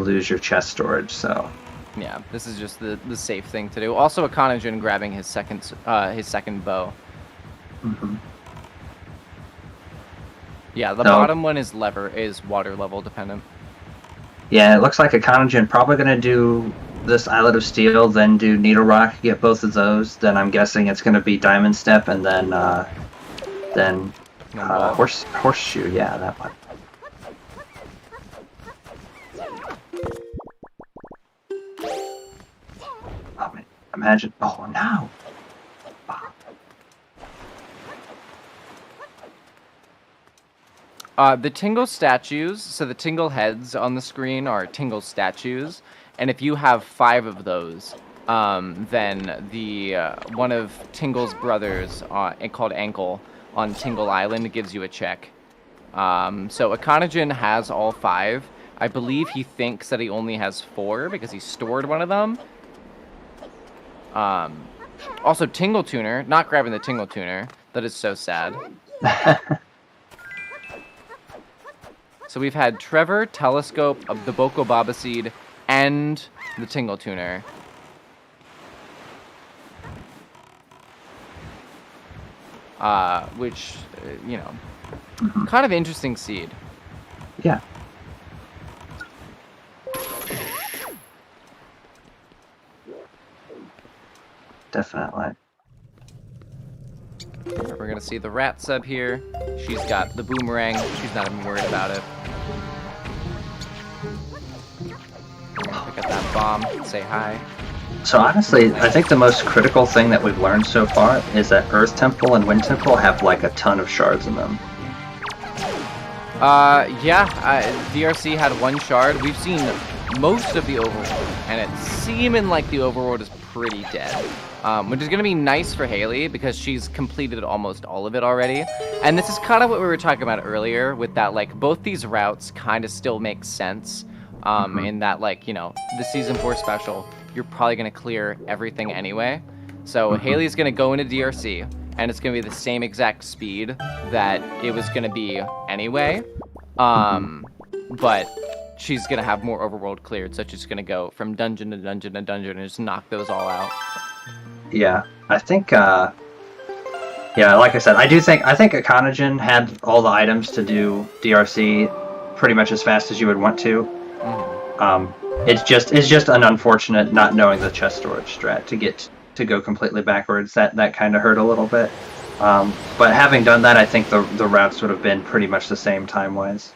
lose your chest storage. So yeah, this is just the safe thing to do. Also, Ikanajin grabbing his second bow. Yeah, the bottom one is water level dependent. Yeah, it looks like Ikanajin probably going to do this Islet of Steel, then do Needle Rock, get both of those. Then I'm guessing it's going to be Diamond Step, and then Horseshoe. Yeah, that one. Oh, man, imagine. Oh, no. The Tingle statues, so the Tingle heads on the screen are Tingle statues, and if you have 5 of those, then the one of Tingle's brothers, called Ankle, on Tingle Island gives you a check. So Ikanajin has all 5. I believe he thinks that he only has 4 because he stored one of them. Also, Tingle Tuner, not grabbing the Tingle Tuner. That is so sad. So we've had Trevor, Telescope, the Boko Baba Seed, and the Tingle Tuner. Which, kind of interesting seed. Yeah. Definitely. We're going to see the rat sub here. She's got the boomerang. She's not even worried about it. Pick up that bomb. Say hi. So honestly, I think the most critical thing that we've learned so far is that Earth Temple and Wind Temple have like a ton of shards in them. DRC had 1 shard. We've seen most of the overworld, and it's seeming like the overworld is pretty dead. Which is going to be nice for Haley because she's completed almost all of it already. And this is kind of what we were talking about earlier with that, like, both these routes kind of still make sense. In that, like, the Season 4 special, you're probably going to clear everything anyway. So Haley's going to go into DRC, and it's going to be the same exact speed that it was going to be anyway. But she's going to have more overworld cleared, so she's going to go from dungeon to dungeon to dungeon and just knock those all out. Yeah, I think, like I said, I think Ikanajin had all the items to do DRC pretty much as fast as you would want to. It's just an unfortunate not knowing the chest storage strat to go completely backwards. That kind of hurt a little bit. But having done that, I think the routes would have been pretty much the same time-wise.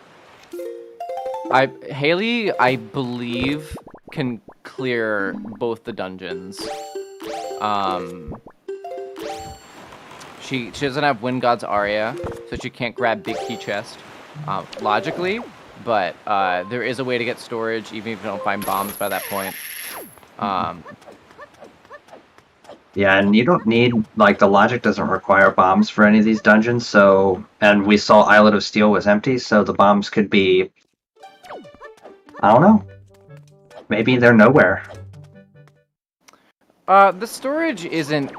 Haley, I believe, can clear both the dungeons. She doesn't have Wind God's Aria, so she can't grab Big Key Chest, logically, but there is a way to get storage, even if you don't find bombs by that point. Yeah, and you don't need, like, the logic doesn't require bombs for any of these dungeons, so, and we saw Islet of Steel was empty, so the bombs could be, I don't know, maybe they're nowhere. The storage isn't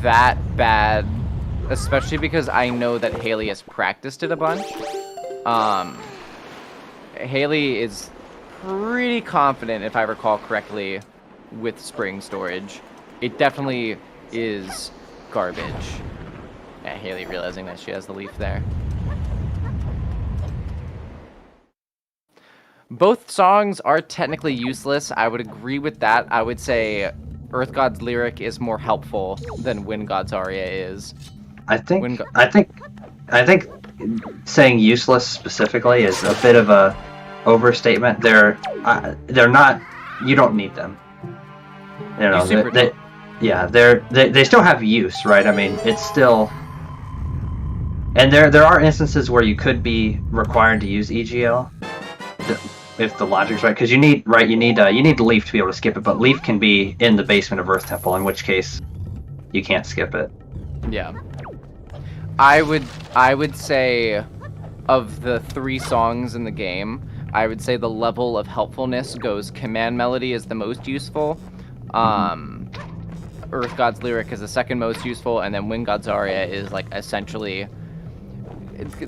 that bad, especially because I know that Haley has practiced it a bunch. Haley is pretty confident, if I recall correctly, with spring storage. It definitely is garbage. Yeah, Haley realizing that she has the leaf there. Both songs are technically useless. I would agree with that. I would say Earth God's Lyric is more helpful than Wind God's Aria is. I think saying useless specifically is a bit of a overstatement. They're not. You don't need them. You know, they still have use, right? I mean, it's still. And there are instances where you could be required to use EGL if the logic's right, because you need Leaf to be able to skip it, but Leaf can be in the basement of Earth Temple, in which case you can't skip it. Yeah. I would say of the 3 songs in the game, I would say the level of helpfulness goes Command Melody is the most useful, Earth God's Lyric is the second most useful, and then Wind God's Aria is like essentially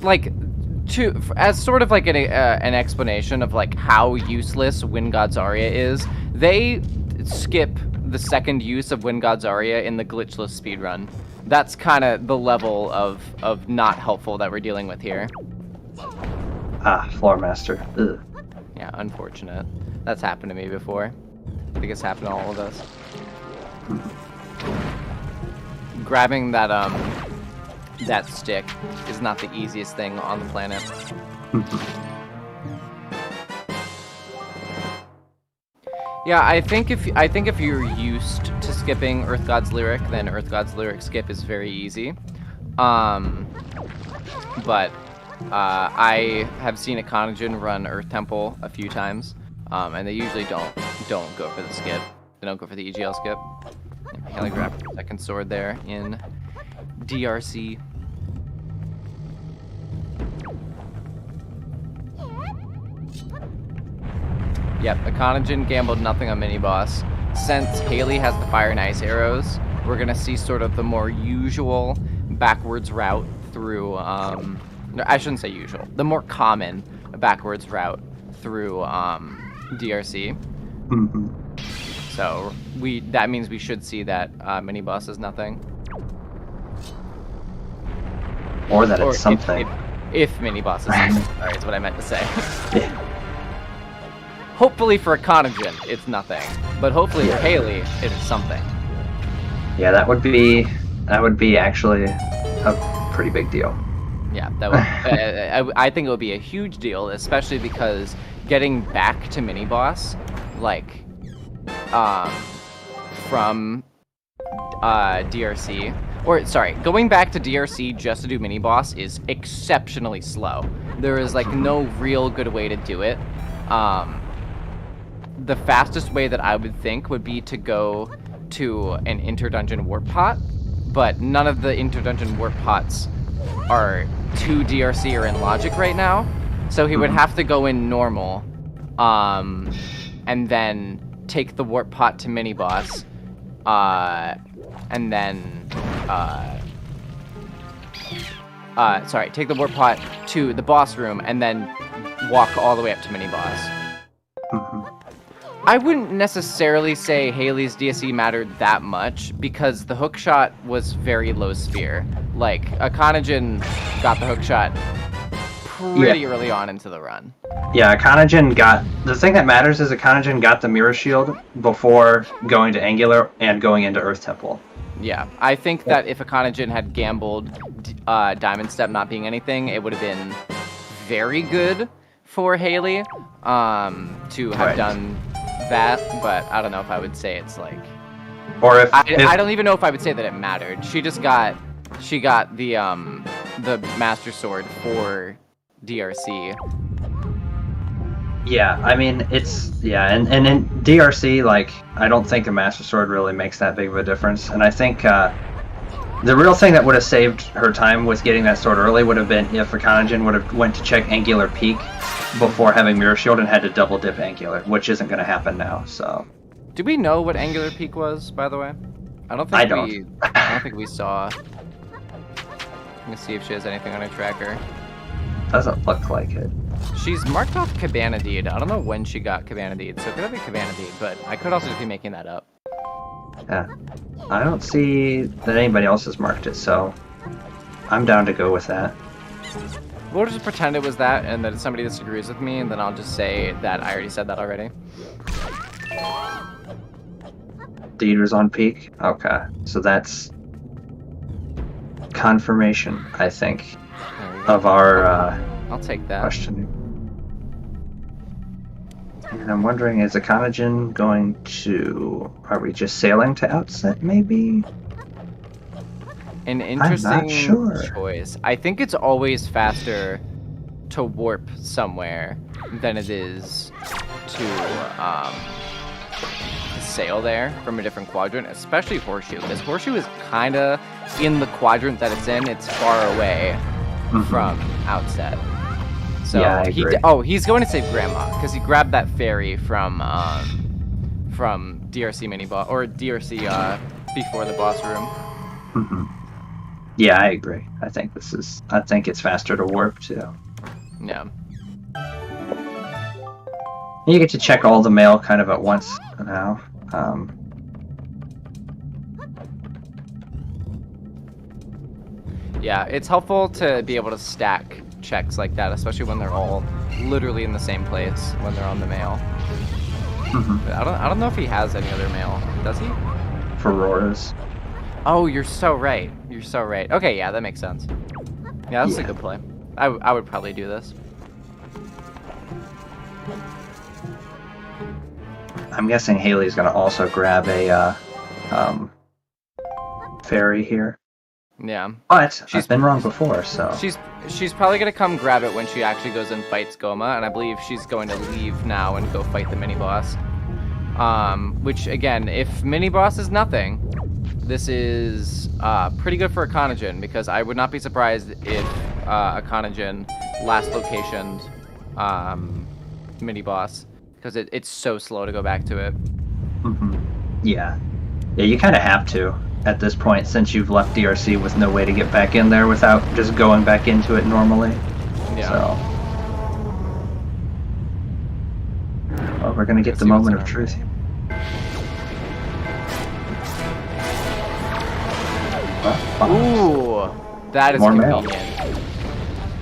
like as sort of like an explanation of like how useless Wind God's Aria is. They skip the second use of Wind God's Aria in the glitchless speedrun. That's kind of the level of not helpful that we're dealing with here. Floor Master. Ugh. Yeah, unfortunate. That's happened to me before. I think it's happened to all of us. Grabbing that stick is not the easiest thing on the planet. Yeah, I think if you're used to skipping Earth God's Lyric, then Earth God's Lyric skip is very easy. But I have seen ikanajin run Earth Temple a few times, and they usually don't go for the skip. They don't go for the EGL skip. Haley grabbed the second sword there in DRC. Yep, ikanajin gambled nothing on mini-boss. Since Haley has the fire and ice arrows, we're gonna see sort of the more usual backwards route through, no, I shouldn't say usual, the more common backwards route through DRC. So that means we should see that mini-boss is nothing. Or that it's something. If mini-boss is something, sorry, is what I meant to say. Hopefully for ikanajin, it's nothing. But hopefully for Haley, it is something. Yeah, that would be actually a pretty big deal. Yeah, that would. I think it would be a huge deal, especially because getting back to mini boss, like, from DRC, or sorry, going back to DRC just to do mini boss is exceptionally slow. There is like no real good way to do it. The fastest way that I would think would be to go to an inter-dungeon warp pot, but none of the inter-dungeon warp pots are to DRC or in logic right now, so he would have to go in normal, and then take the warp pot to mini-boss, and then, sorry, take the warp pot to the boss room, and then walk all the way up to mini-boss. I wouldn't necessarily say Haley's DSE mattered that much, because the hookshot was very low sphere. Like, ikanajin got the hookshot pretty early on into the run. Yeah, ikanajin got... The thing that matters is ikanajin got the mirror shield before going to Angular and going into Earth Temple. Yeah, I think that if ikanajin had gambled Diamond Step not being anything, it would have been very good for Haley to have done that, but I don't know if I would say it's like... Or if I don't even know if I would say that it mattered. She got the Master Sword for DRC. Yeah, I mean, it's... Yeah, and in DRC, like, I don't think a Master Sword really makes that big of a difference, and I think the real thing that would have saved her time with getting that sword early would have been if ikanajin would have went to check Angular Peak before having Mirror Shield and had to double dip Angular, which isn't going to happen now, so... Do we know what Angular Peak was, by the way? I don't think I don't think we saw. Let me see if she has anything on her tracker. Doesn't look like it. She's marked off Cabana Deed. I don't know when she got Cabana Deed, so it could be Cabana Deed, but I could also just be making that up. Yeah. I don't see that anybody else has marked it, so I'm down to go with that. We'll just pretend it was that, and that somebody disagrees with me, and then I'll just say that I already said that already. Deed was on peak? Okay. So that's confirmation, I think, of our I'll take that. questioning. And I'm wondering, is ikanajin going to... Are we just sailing to outset, maybe? An interesting sure. choice. I think it's always faster to warp somewhere than it is to sail there from a different quadrant, especially Horseshoe, because Horseshoe is kind of in the quadrant that it's in. It's far away from outset. So yeah, I agree. he's going to save Grandma because he grabbed that ferry from DRC mini boss or DRC before the boss room. Yeah, I agree. I think it's faster to warp too. Yeah. You get to check all the mail kind of at once now. Yeah, it's helpful to be able to stack checks like that, especially when they're all literally in the same place when they're on the mail. But I don't know if he has any other mail. Does he? For Rora's. Oh, you're so right. You're so right. Okay, yeah, that makes sense. Yeah, that's a good play. I would probably do this. I'm guessing Haley's gonna also grab a ferry here. Yeah. But I've been wrong before, so she's probably gonna come grab it when she actually goes and fights Goma, and I believe she's going to leave now and go fight the mini boss. Which again, if mini boss is nothing, this is pretty good for ikanajin, because I would not be surprised if ikanajin last locationed mini boss, because it's so slow to go back to it. Yeah, you kind of have to at this point, since you've left DRC with no way to get back in there without just going back into it normally. Yeah. So, well, we're gonna get the moment of truth. Ooh, that is more convenient. mail.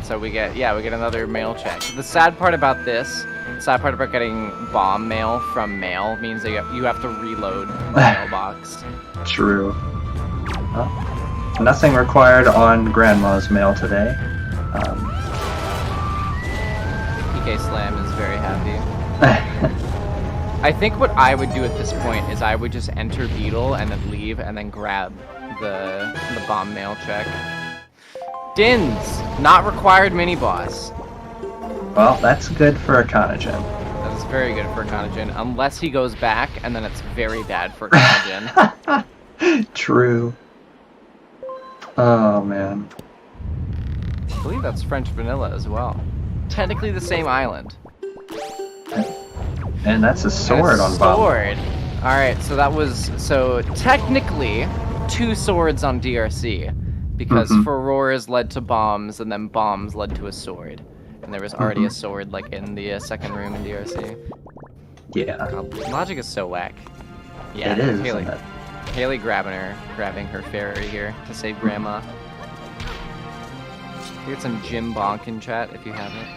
So we get another mail check. The sad part about getting bomb mail from mail means that you have to reload the mailbox. True. Well, nothing required on Grandma's mail today. PK Slam is very happy. I think what I would do at this point is I would just enter Beetle and then leave and then grab the bomb mail check. Dins, not required mini boss. Well, that's good for ikanajin. That is very good for ikanajin, unless he goes back, and then it's very bad for ikanajin. True. Oh man. I believe that's French vanilla as well. Technically the same island. And that's a sword on Bob. Sword. Alright, so technically 2 swords on DRC. Because Furores led to bombs, and then bombs led to a sword. And there was already a sword like in the second room in DRC. Yeah. Logic is so whack. Yeah, it is, Haley. isn't it? Haley grabbing her ferry here to save Grandma. We get some Jim Bonk in chat if you haven't.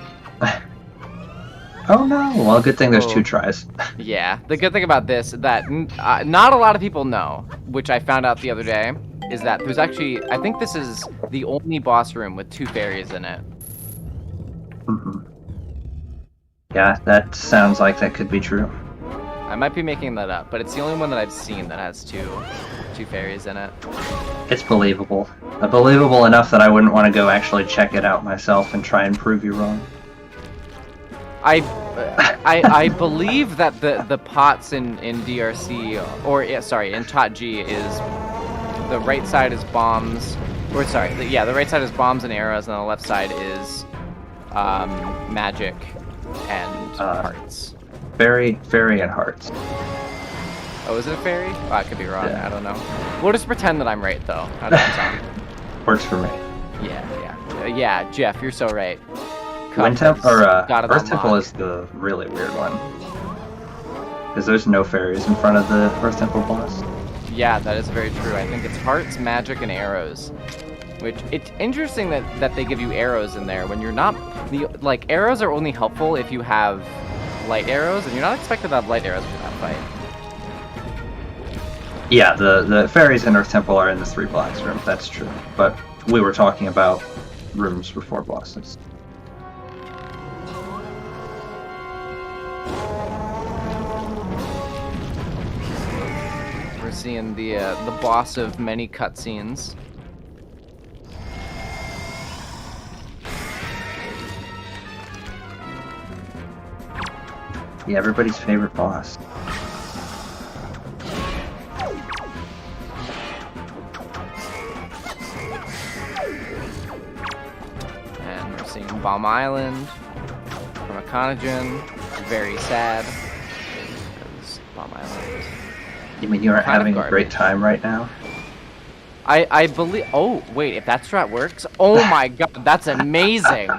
Oh no! Well, good thing there's 2 tries. Yeah, the good thing about this that not a lot of people know, which I found out the other day, is that there's actually, I think this is the only boss room with 2 fairies in it. Yeah, that sounds like that could be true. I might be making that up, but it's the only one that I've seen that has two fairies in it. It's believable. Believable enough that I wouldn't want to go actually check it out myself and try and prove you wrong. I believe that the pots in DRC, or yeah, sorry, in Tot G is the right side is bombs, or sorry, the right side is bombs and arrows, and the left side is magic and hearts. Fairy and hearts. Oh, is it a fairy? Oh, I could be wrong. Yeah. I don't know. We'll just pretend that I'm right, though. How does that sound? Works for me. Yeah, Jeff, you're so right. Wind Temple Got it Earth Temple unlocked. is the really weird one. Because there's no fairies in front of the Earth Temple boss. Yeah, that is very true. I think it's hearts, magic, and arrows. Which, it's interesting that they give you arrows in there when you're not... Like, arrows are only helpful if you have light arrows, and you're not expected to have light arrows for that fight. Yeah, the fairies in Earth Temple are in the 3 blocks room, that's true. But we were talking about rooms before bosses. We're seeing the boss of many cutscenes. Yeah, everybody's favorite boss. And we're seeing Bomb Island from ikanajin. Very sad. Because Bomb Island. You mean you aren't Kind of having a great garbage. time right now? I believe... Oh, wait, if that strat works? Oh my god, that's amazing!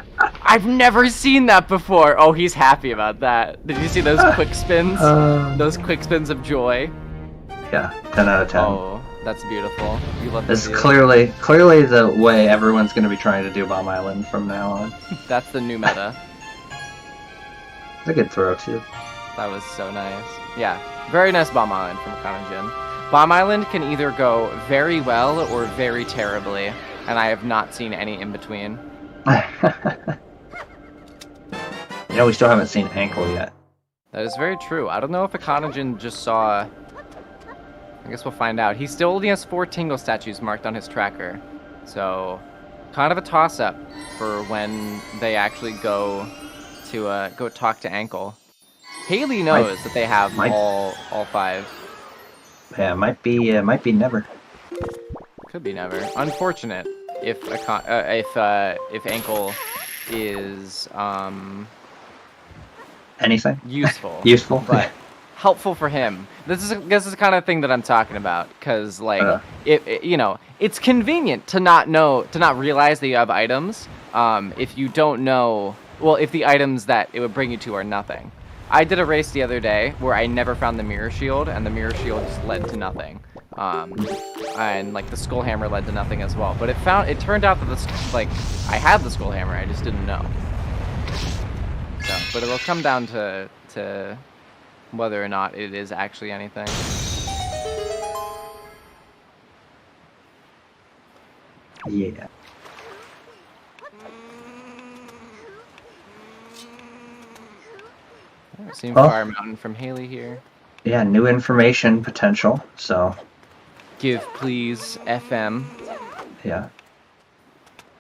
I've never seen that before! Oh, he's happy about that. Did you see those quick spins? Those quick spins of joy? Yeah, 10 out of 10. Oh, that's beautiful. You love This is to see clearly the way everyone's going to be trying to do Bomb Island from now on. it. That's the new meta. It's a good throw, too. That was so nice. Yeah, very nice Bomb Island from ikanajin. Bomb Island can either go very well or very terribly, and I have not seen any in between. You know, we still haven't seen Ankle yet. That is very true. I don't know if ikanajin just saw... I guess we'll find out. He still only has 4 Tingle statues marked on his tracker. So, kind of a toss-up for when they actually go to go talk to Ankle. Haley knows that they have all 5. Yeah, might be never. Could be never. Unfortunate if Ankle is Anything? useful. Useful? But helpful for him. This is the kind of thing that I'm talking about, because like you know, it's convenient to not realize that you have items if you don't know. Well, if the items that it would bring you to are nothing. I did a race the other day where I never found the mirror shield, and the mirror shield just led to nothing. And like the skull hammer led to nothing as well. But it turned out that I had the skull hammer, I just didn't know. So, but it'll come down to whether or not it is actually anything. Yeah. Seeing Fire Mountain from Haley here. Yeah, new information potential, so... Give please FM. Yeah.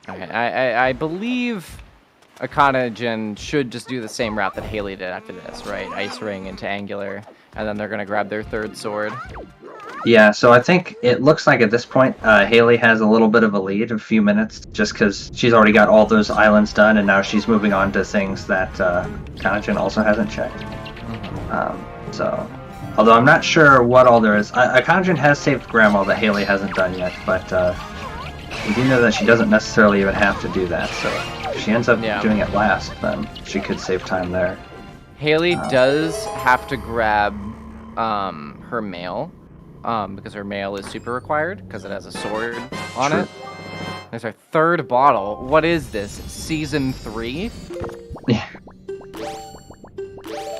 Okay, I believe ikanajin should just do the same route that Haley did after this, right? Ice Ring into Angular, and then they're gonna grab their 3rd sword. Yeah, so I think it looks like at this point, Haley has a little bit of a lead, a few minutes, just because she's already got all those islands done, and now she's moving on to things that ikanajin also hasn't checked. So, although I'm not sure what all there is. ikanajin has saved Grandma that Haley hasn't done yet, but we do know that she doesn't necessarily even have to do that, so if she ends up doing it last, then she could save time there. Haley does have to grab her mail. Because her mail is super required, because it has a sword on it. There's our 3rd bottle. What is this? Season 3? Yeah.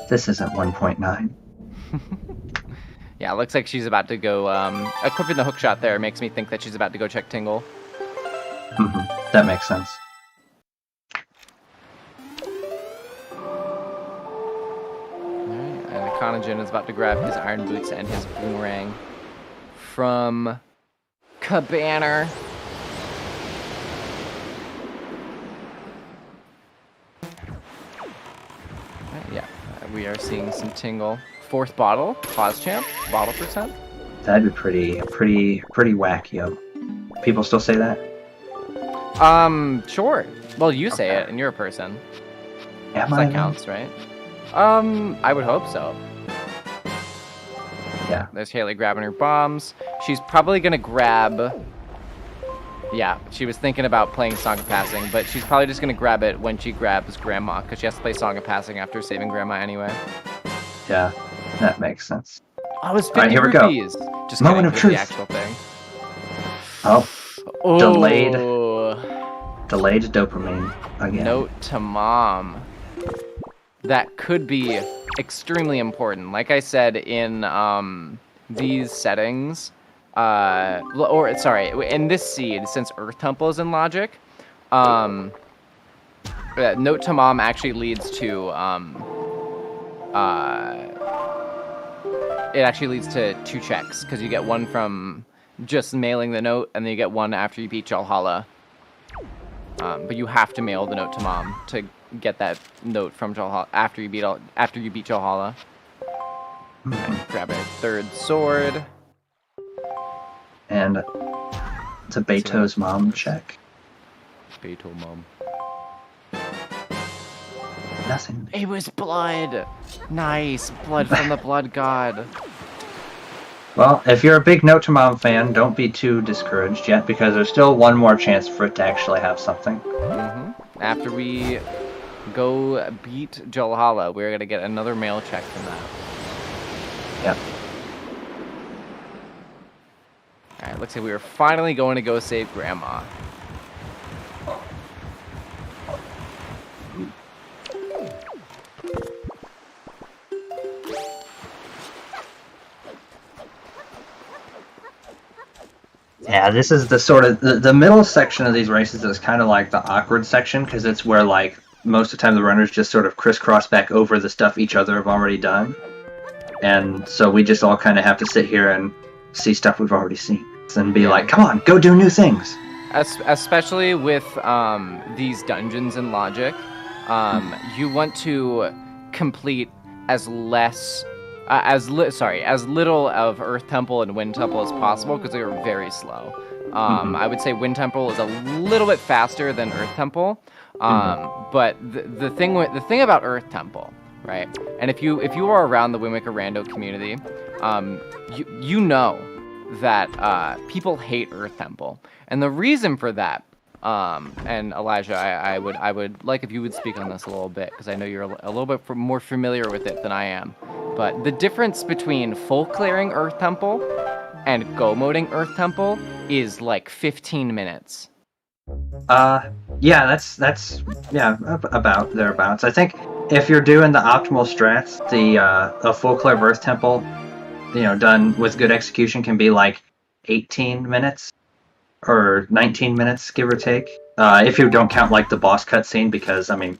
This isn't 1.9. Yeah, it looks like she's about to go, equipping the hookshot there makes me think that she's about to go check Tingle. That makes sense. Alright, and ikanajin is about to grab his iron boots and his boomerang from Cabanner. Yeah, we are seeing some Tingle. 4th bottle, pause champ, bottle percent. That'd be pretty wacky. People still say that? Sure. Well, you say it, and you're a person. Am So I? that counts, right? I would hope so. Yeah. There's Haley grabbing her bombs. She's probably gonna grab. Yeah, she was thinking about playing Song of Passing, but she's probably just gonna grab it when she grabs Grandma, because she has to play Song of Passing after saving Grandma anyway. Yeah, that makes sense. Oh, it's 50 All right, here we rupees. go. Just Moment of kidding, truth. the actual thing. Oh, Oh. delayed dopamine again. Note to mom. That could be extremely important. Like I said, in these settings, in this seed, since Earth Temple is in logic, note to mom actually leads to it actually leads to 2 checks, because you get one from just mailing the note, and then you get one after you beat Jalhala. But you have to mail the note to mom to get that note from Jalhala after you beat Jalhala. Grab a 3rd sword. And it's a Beto's mom check. Beto mom. Nothing. It was blood. Nice blood from the blood god. Well, if you're a big Note to Mom fan, don't be too discouraged yet, because there's still one more chance for it to actually have something. After we go beat Jalhala, we're gonna get another mail check from that. Yep. Alright, looks like we were finally going to go save Grandma. Yeah, this is the sort of the middle section of these races is kind of like the awkward section, because it's where like most of the time the runners just sort of crisscross back over the stuff each other have already done, and so we just all kind of have to sit here and see stuff we've already seen and be like, come on, go do new things. Especially with these dungeons in logic, you want to complete as little of Earth Temple and Wind Temple as possible, because they are very slow. I would say Wind Temple is a little bit faster than Earth Temple, but the thing about Earth Temple, right? And if you are around the Wind Waker Rando community, you know that people hate Earth Temple, and the reason for that. And Elijah, I would like if you would speak on this a little bit, because I know you're a little bit more familiar with it than I am. But the difference between full clearing Earth Temple and go moding Earth Temple is like 15 minutes. Yeah, that's about thereabouts. I think if you're doing the optimal strats, the full clear of Earth Temple, done with good execution, can be like 18 minutes. Or 19 minutes, give or take. If you don't count like the boss cutscene, because I mean,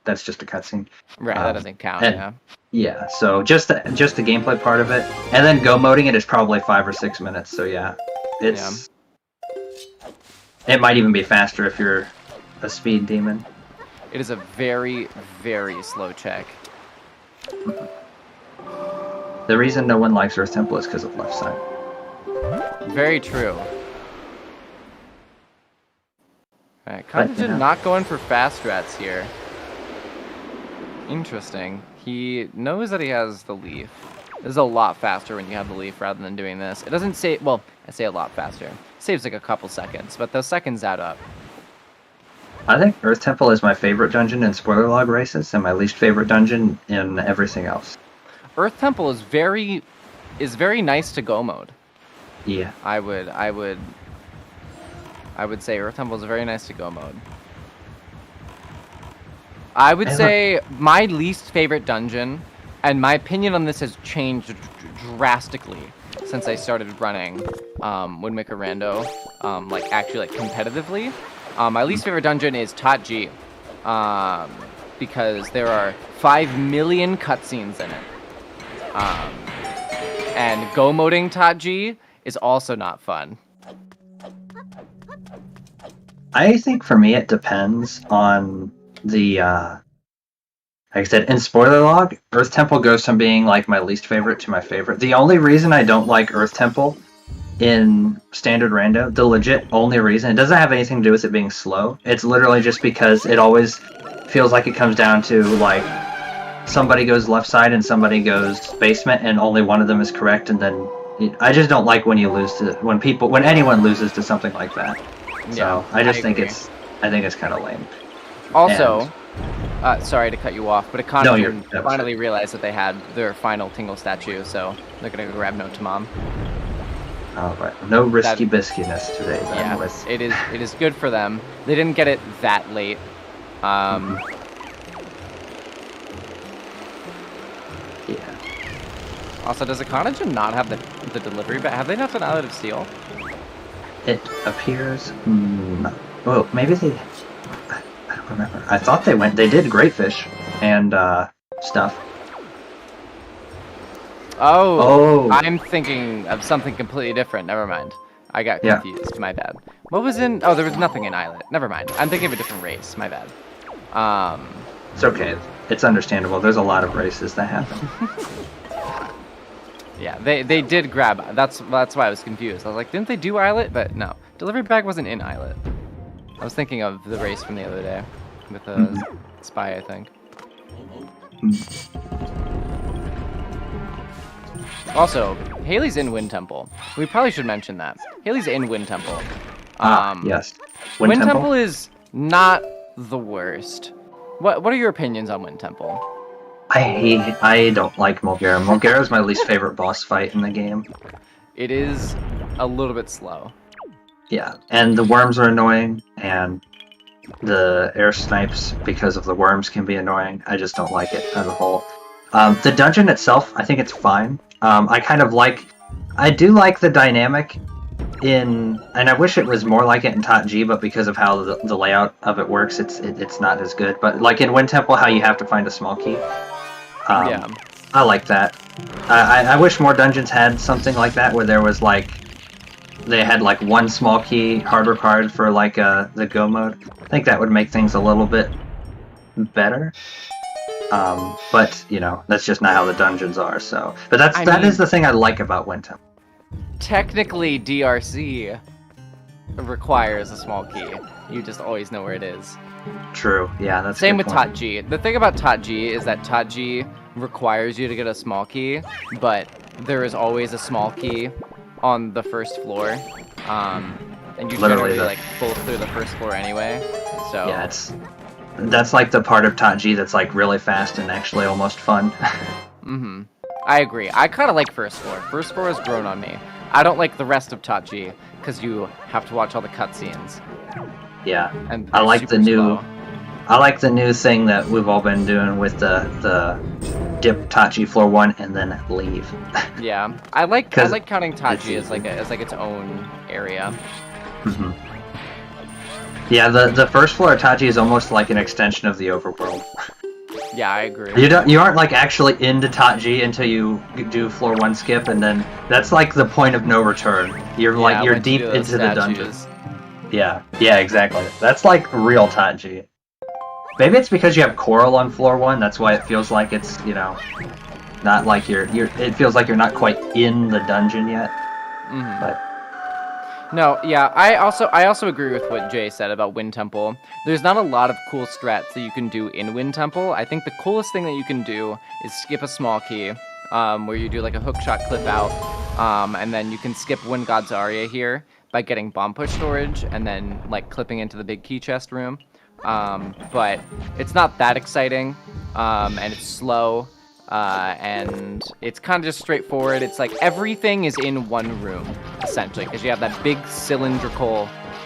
that's just a cutscene. Right, that doesn't count. Yeah. Yeah. So just the gameplay part of it, and then go moding it is probably 5 or 6 minutes. So yeah, it might even be faster if you're a speed demon. It is a very, very slow check. The reason no one likes Earth Temple is because of left side. Very true. Alright, Kanajin not going for fast strats here. Interesting. He knows that he has the leaf. This is a lot faster when you have the leaf rather than doing this. It doesn't say, well, I say a lot faster. It saves like a couple seconds, but those seconds add up. I think Earth Temple is my favorite dungeon in spoiler log races, and my least favorite dungeon in everything else. Earth Temple is very nice to go mode. Yeah. I would say Earth Temple is a very nice to go mode. I would say my least favorite dungeon, and my opinion on this has changed drastically since I started running Wind Waker Rando, actually competitively. My least favorite dungeon is Tot G, because there are 5 million cutscenes in it. And go moding Tot G is also not fun. I think for me it depends on the, like I said, in spoiler log, Earth Temple goes from being like my least favorite to my favorite. The only reason I don't like Earth Temple in standard rando, the legit only reason, it doesn't have anything to do with it being slow. It's literally just because it always feels like it comes down to like somebody goes left side and somebody goes basement, and only one of them is correct, and then I just don't like when you lose to when anyone loses to something like that. So I think agree. it's kind of lame. Also, sorry to cut you off, but you're finally realized that they had their final Tingle statue, so they're gonna go grab Note to Mom. All right, no risky biscuitness today. Yeah, it is good for them. They didn't get it that late. Yeah. Also, does ikanajin not have the delivery bag? Have they not done Islet of Steel? It appears. Oh, maybe they. I don't remember. I thought they did Great Fish and stuff. Oh, I'm thinking of something completely different. Never mind. I got confused. My bad. What was in? Oh, there was nothing in Islet. Never mind. I'm thinking of a different race. My bad. It's okay. It's understandable. There's a lot of races that happen. Yeah, they did grab. That's why I was confused. I was like, didn't they do Islet? But no, delivery bag wasn't in Islet. I was thinking of the race from the other day with a spy, I think. Also, Haley's in Wind Temple. We probably should mention that. Haley's in Wind Temple. Yes. Wind Temple is not the worst. What are your opinions on Wind Temple? I don't like Mulgara. Mulgara is my least favorite boss fight in the game. It is a little bit slow. Yeah, and the worms are annoying, and the air snipes because of the worms can be annoying. I just don't like it as a whole. The dungeon itself, I think it's fine. I do like the dynamic and I wish it was more like it in TOT-G, but because of how the layout of it works, it's not as good. But like in Wind Temple, how you have to find a small key. Yeah. I like that. I wish more dungeons had something like that, where there was they had one small key hardware card for the go mode. I think that would make things a little bit better. But that's just not how the dungeons are. So, but that is the thing I like about Wind Temple. Technically, DRC requires a small key. You just always know where it is. True. Yeah, that's same with point. TOT-G. The thing about TOT-G is that TOT-G requires you to get a small key, but there is always a small key on the first floor, and you generally pull through the first floor anyway. So yeah, that's the part of TOT-G that's really fast and actually almost fun. I agree. I kind of like first floor. First floor has grown on me. I don't like the rest of TOT-G because you have to watch all the cutscenes. Yeah, and I like the new. Slow. I like the new thing that we've all been doing with the dip TOT-G floor 1 and then leave. Yeah, I like counting TOT-G as its own area. Yeah, the first floor of TOT-G is almost like an extension of the overworld. Yeah, I agree. You aren't actually into TOT-G until you do floor 1 skip, and then that's the point of no return. You're deep into the dungeon. Yeah, exactly. That's real TOT-G. Maybe it's because you have Coral on floor 1. That's why it feels like it's not like it feels like you're not quite in the dungeon yet. But no, yeah, I also agree with what Jay said about Wind Temple. There's not a lot of cool strats that you can do in Wind Temple. I think the coolest thing that you can do is skip a small key, where you do a hookshot clip out, and then you can skip Wind God's Aria here by getting bomb push storage and then clipping into the big key chest room. But it's not that exciting, and it's slow, and it's kind of just straightforward. It's everything is in one room, essentially, because you have that big cylindrical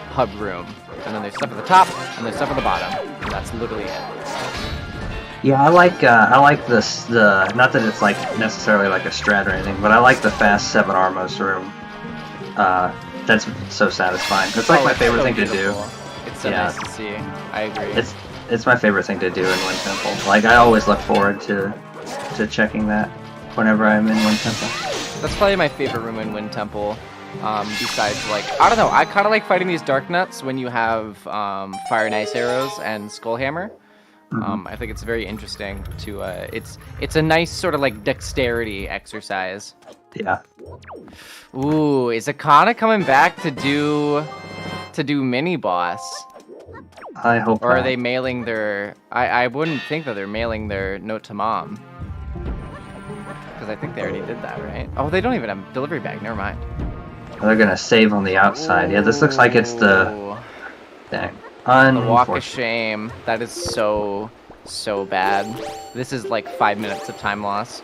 hub room, and then there's stuff at the top, and there's stuff at the bottom, and that's literally it. Yeah, I like this, not that it's necessarily a strat or anything, but I like the fast 7 Armos room. That's so satisfying. It's my favorite thing to do. It's so nice to see. I agree. It's my favorite thing to do in Wind Temple. I always look forward to checking that whenever I'm in Wind Temple. That's probably my favorite room in Wind Temple. Besides, I don't know, I kind of like fighting these Dark Nuts when you have Fire and Ice Arrows and Skullhammer. I think it's very interesting to, it's a nice sort of dexterity exercise. Yeah. Ooh, is Akana coming back to do mini boss? I hope Or are not. they mailing their... I wouldn't think that they're mailing their note to mom. Because I think they already did that, right? Oh, they don't even have a delivery bag. Never mind. They're gonna save on the outside. Yeah, this looks like it's the... Ooh. Dang. The walk of Unfortunate. shame. That is so bad. This is like 5 minutes of time loss.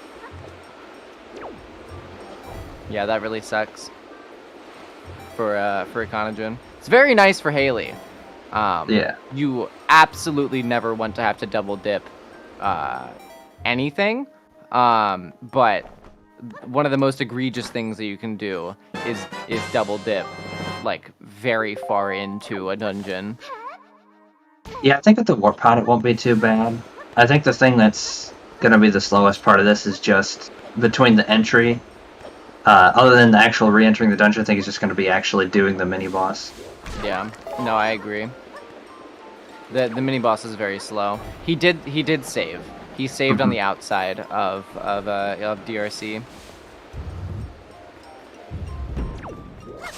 Yeah, that really sucks for ikanajin. It's very nice for Haley. Yeah. You absolutely never want to have to double dip anything. But one of the most egregious things that you can do is double dip like very far into a dungeon. Yeah, I think with the warp pod it won't be too bad. I think the thing that's gonna be the slowest part of this is just between the entry. Other than the actual re-entering the dungeon, I think it's just gonna be actually doing the mini boss. Yeah, no, I agree. The mini boss is very slow. He did save. He saved on the outside of DRC.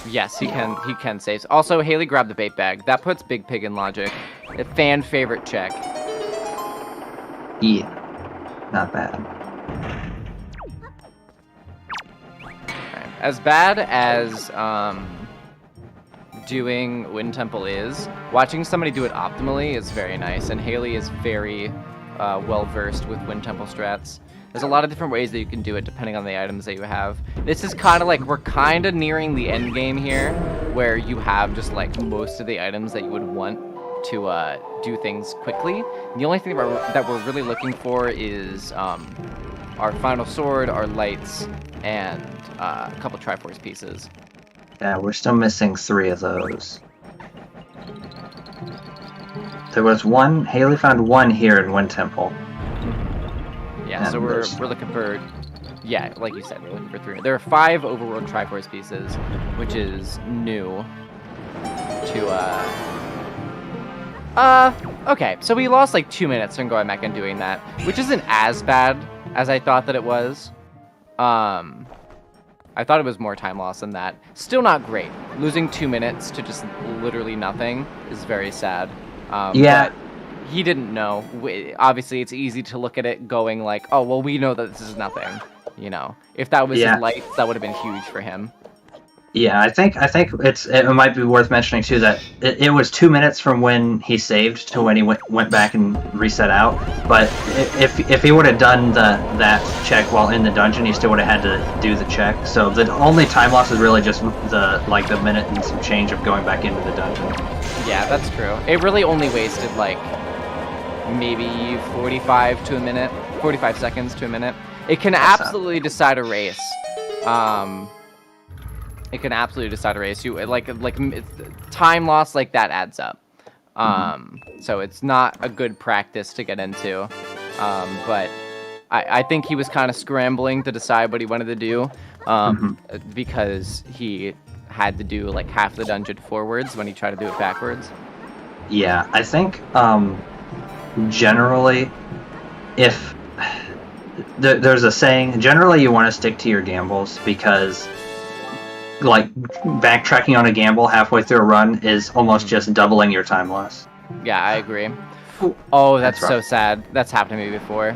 Yes, he can save. Also, Haley grabbed the bait bag. That puts Big Pig in logic. A fan favorite check. Yeah, not bad. Right. As bad as doing Wind Temple is, watching somebody do it optimally is very nice, and Haley is very well versed with Wind Temple strats. There's a lot of different ways that you can do it depending on the items that you have. This is kind of like, we're kind of nearing the end game here, where you have just like most of the items that you would want to do things quickly. And the only thing that we're really looking for is our final sword, our lights, and a couple Triforce pieces. Yeah, we're still missing 3 of those. There was one, Haley found one here in Wind Temple. Yeah, And so we're looking for, yeah, like you said, we're looking for 3. There are 5 overworld Triforce pieces, which is new to, okay, so we lost like 2 minutes from going back and doing that, which isn't as bad as I thought that it was. I thought it was more time loss than that. Still not great. Losing 2 minutes to just literally nothing is very sad. Yeah. But he didn't know. Obviously, it's easy to look at it going like, oh, well, we know that this is nothing. You know, if that was his lights, that would have been huge for him. Yeah, I think it might be worth mentioning too that it was 2 minutes from when he saved to when he went back and reset out. But if he would have done that check while in the dungeon, he still would have had to do the check. So the only time loss is really just the minute and some change of going back into the dungeon. Yeah, that's true. It really only wasted like maybe 45 seconds to a minute. It can absolutely decide a race. It can absolutely decide a race. You like time loss like that adds up. So it's not a good practice to get into. But I think he was kind of scrambling to decide what he wanted to do because he had to do like half the dungeon forwards when he tried to do it backwards. Yeah, I think generally, if there's a saying, generally you want to stick to your gambles because like backtracking on a gamble halfway through a run is almost just doubling your time loss. Yeah, I agree. Oh, that's so rough. sad. That's happened to me before.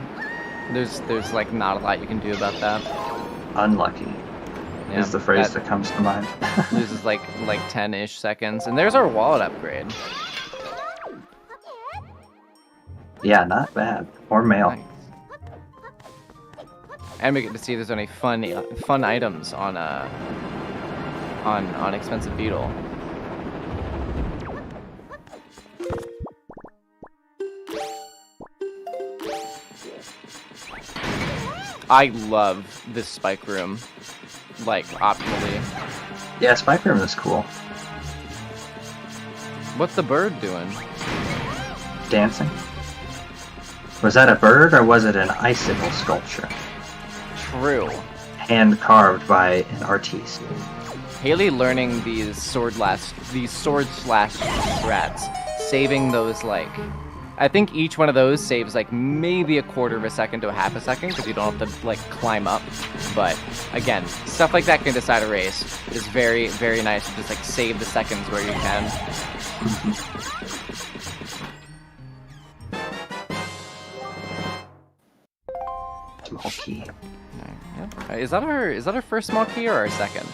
There's like not a lot you can do about that. Unlucky is the phrase that comes to mind. Loses like 10-ish seconds, and there's our wallet upgrade. Yeah, not bad. Or mail. Nice. And we get to see there's any fun items on Expensive Beetle. I love this spike room, like optimally. Yeah, Spike Room is cool. What's the bird doing? Dancing. Was that a bird or was it an icicle sculpture? True. Hand carved by an artiste. Haley learning these sword slash strats, saving those like, I think each one of those saves like maybe a quarter of a second to a half a second because you don't have to like climb up. But again, stuff like that can decide a race. It is very, very nice to just like save the seconds where you can. Yeah. Is that our first small key or our second?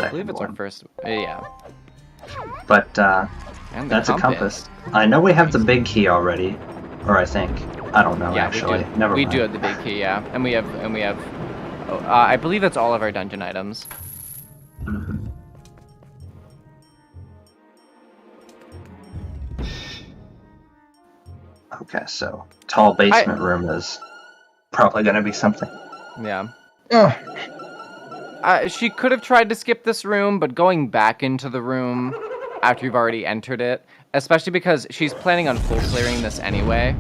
I believe it's our first. Yeah. But And that's a compass. I know we have the big key already, or I think. I don't know actually. We do. Never we mind. do have the big key, yeah, and we have. Oh, I believe that's all of our dungeon items. Mhm. Okay, so tall basement room is probably gonna be something. Yeah. Oh. She could have tried to skip this room, but going back into the room after you've already entered it, especially because she's planning on full clearing this anyway,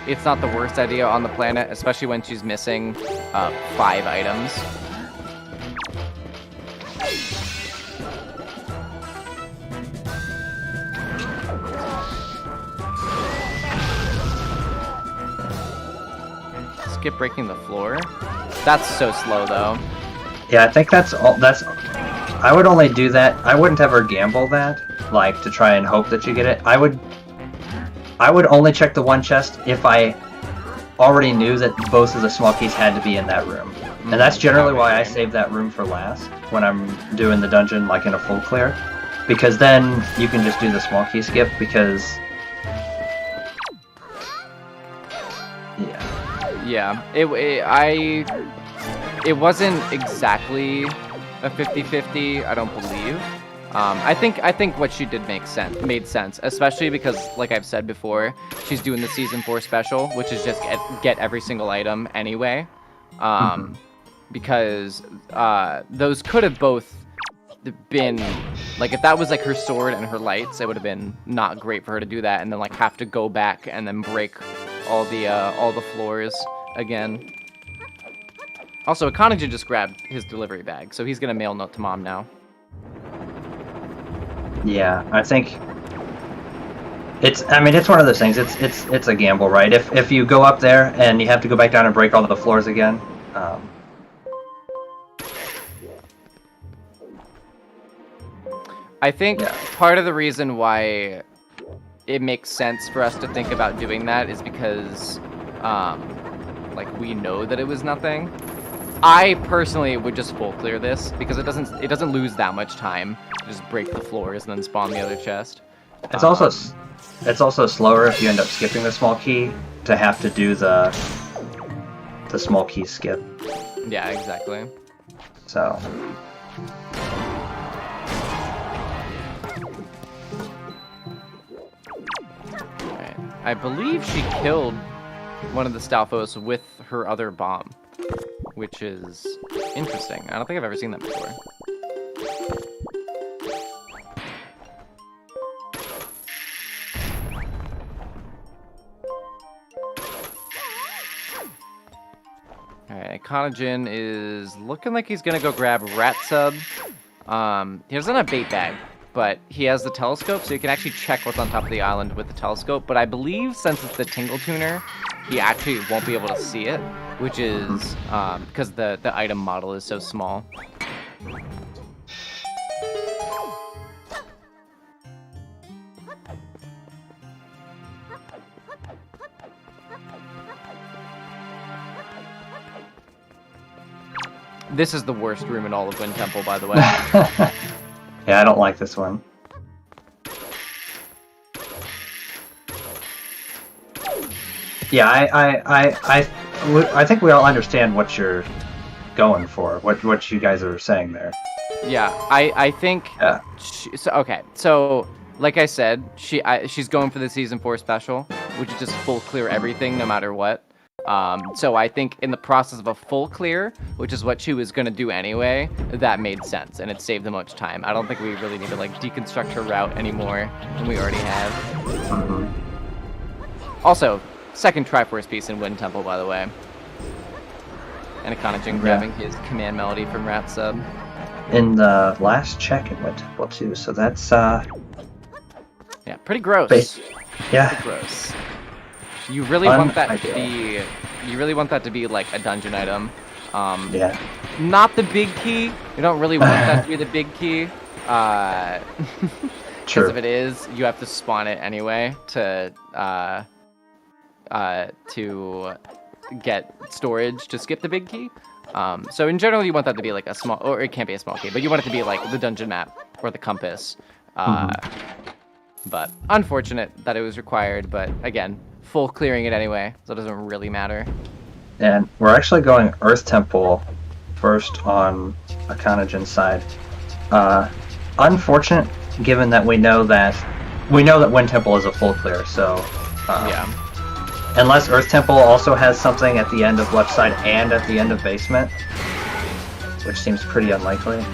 it's not the worst idea on the planet, especially when she's missing 5 items. Skip breaking the floor. That's so slow though. Yeah, I think that's all. I would only do that. I wouldn't ever gamble that, like to try and hope that you get it. I would only check the one chest if I already knew that both of the small keys had to be in that room. And that's generally why I save that room for last when I'm doing the dungeon like in a full clear, because then you can just do the small key skip because yeah, it wasn't exactly a 50-50, I don't believe. I think what she did made sense, especially because, like I've said before, she's doing the Season 4 special, which is just get every single item anyway. Because those could have both been, like, if that was like her sword and her lights, it would have been not great for her to do that and then like have to go back and then break all the floors again. Also, ikanajin just grabbed his delivery bag, so he's gonna mail note to mom now. yeah, I think it's one of those things. It's a gamble, right? If you go up there and you have to go back down and break all the floors again. I think part of the reason why it makes sense for us to think about doing that is because, like, we know that it was nothing. I personally would just full clear this because it doesn't lose that much time to just break the floors and then spawn the other chest. It's also slower if you end up skipping the small key to have to do the small key skip. Yeah, exactly. So. Right. I believe she killed one of the Stalfos with her other bomb, which is interesting. I don't think I've ever seen that before. Alright, ikanajin is looking like he's gonna go grab rat sub. He doesn't have bait bag, but he has the telescope, so you can actually check what's on top of the island with the telescope. But I believe since it's the tingle tuner, he actually won't be able to see it, which is because the item model is so small. This is the worst room in all of Wind Temple, by the way. Yeah, I don't like this one. Yeah, I think we all understand what you're going for, what you guys are saying there. Yeah, I think. Yeah. So like I said, she's going for the Season 4 special, which is just full clear everything, no matter what. So I think in the process of a full clear, which is what she was gonna do anyway, that made sense and it saved them much time. I don't think we really need to like deconstruct her route anymore than we already have. Mm-hmm. Also, second Triforce piece in Wind Temple, by the way. And ikanajin grabbing his command melody from Rat Sub. In the last check in Wind Temple too, so that's yeah, pretty gross. Yeah. Pretty gross. You really want that to be. You really want that to be like a dungeon item. Yeah. Not the big key. You don't really want that to be the big key. Because if it is, you have to spawn it anyway to get storage to skip the big key. So in general, you want that to be like a small, or it can't be a small key, but you want it to be like the dungeon map or the compass. But unfortunate that it was required, but again, full clearing it anyway, so it doesn't really matter. And we're actually going Earth Temple first on ikanajin's side. Unfortunate, given that we know that Wind Temple is a full clear, so Yeah. unless Earth Temple also has something at the end of left side and at the end of basement, which seems pretty unlikely,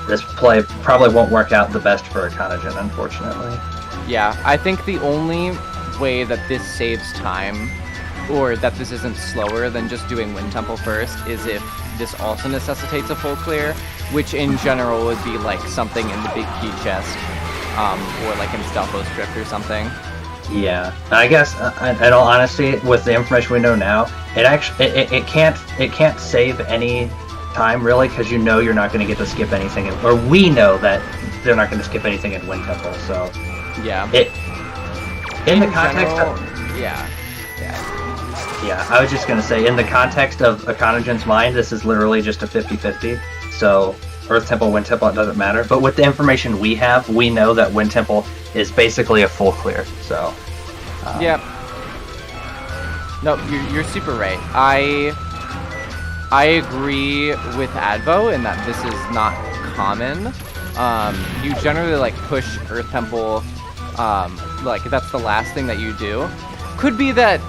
this play probably won't work out the best for ikanajin, unfortunately. Yeah, I think the only way that this saves time, or that this isn't slower than just doing Wind Temple first, is if this also necessitates a full clear, which in general would be like something in the big key chest, or like in Stelphos Drift or something. Yeah, I guess in all honesty, with the information we know now, it can't save any time really, because you know you're not going to get to skip anything, or we know that they're not going to skip anything in Wind Temple. So yeah, in the context general, of yeah, I was just going to say, in the context of ikanajin's mind, this is literally just a 50-50. So Earth Temple, Wind Temple, it doesn't matter. But with the information we have, we know that Wind Temple is basically a full clear. So yeah. No, you're super right. I agree with Advo in that this is not common. You generally like push Earth Temple, like that's the last thing that you do. Could be that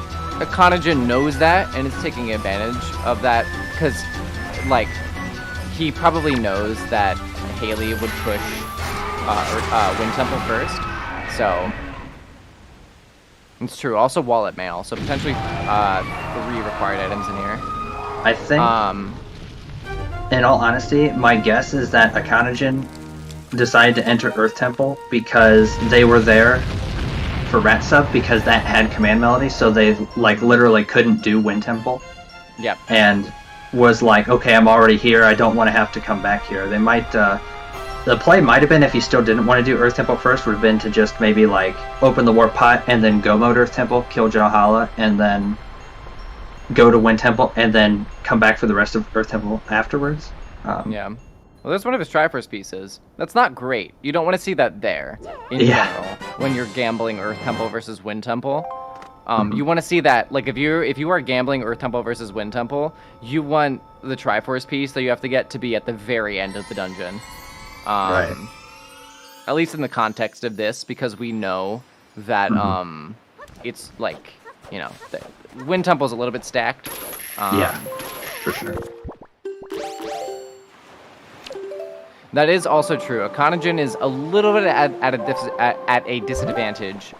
ikanajin knows that and is taking advantage of that, because like he probably knows that Haley would push Wind Temple first, so it's true. Also wallet mail, so potentially 3 required items in here. I think, in all honesty, my guess is that ikanajin decided to enter Earth Temple because they were there for Rat Sub, because that had command melody, so they like literally couldn't do Wind Temple. Yep. And was like, okay, I'm already here, I don't want to have to come back here. They might, the play might have been, if you still didn't want to do Earth Temple first, would have been to just maybe like open the Warp Pot and then go mode Earth Temple, kill Jahala, and then go to Wind Temple, and then come back for the rest of Earth Temple afterwards. Yeah. Well, that's one of his Triforce pieces. That's not great. You don't want to see that there, in general, when you're gambling Earth Temple versus Wind Temple. You want to see that, like, if you are gambling Earth Temple versus Wind Temple, you want the Triforce piece that you have to get to be at the very end of the dungeon. Right. At least in the context of this, because we know that it's like, you know, Wind Temple's a little bit stacked. Yeah, for sure. That is also true. ikanajin is a little bit at a disadvantage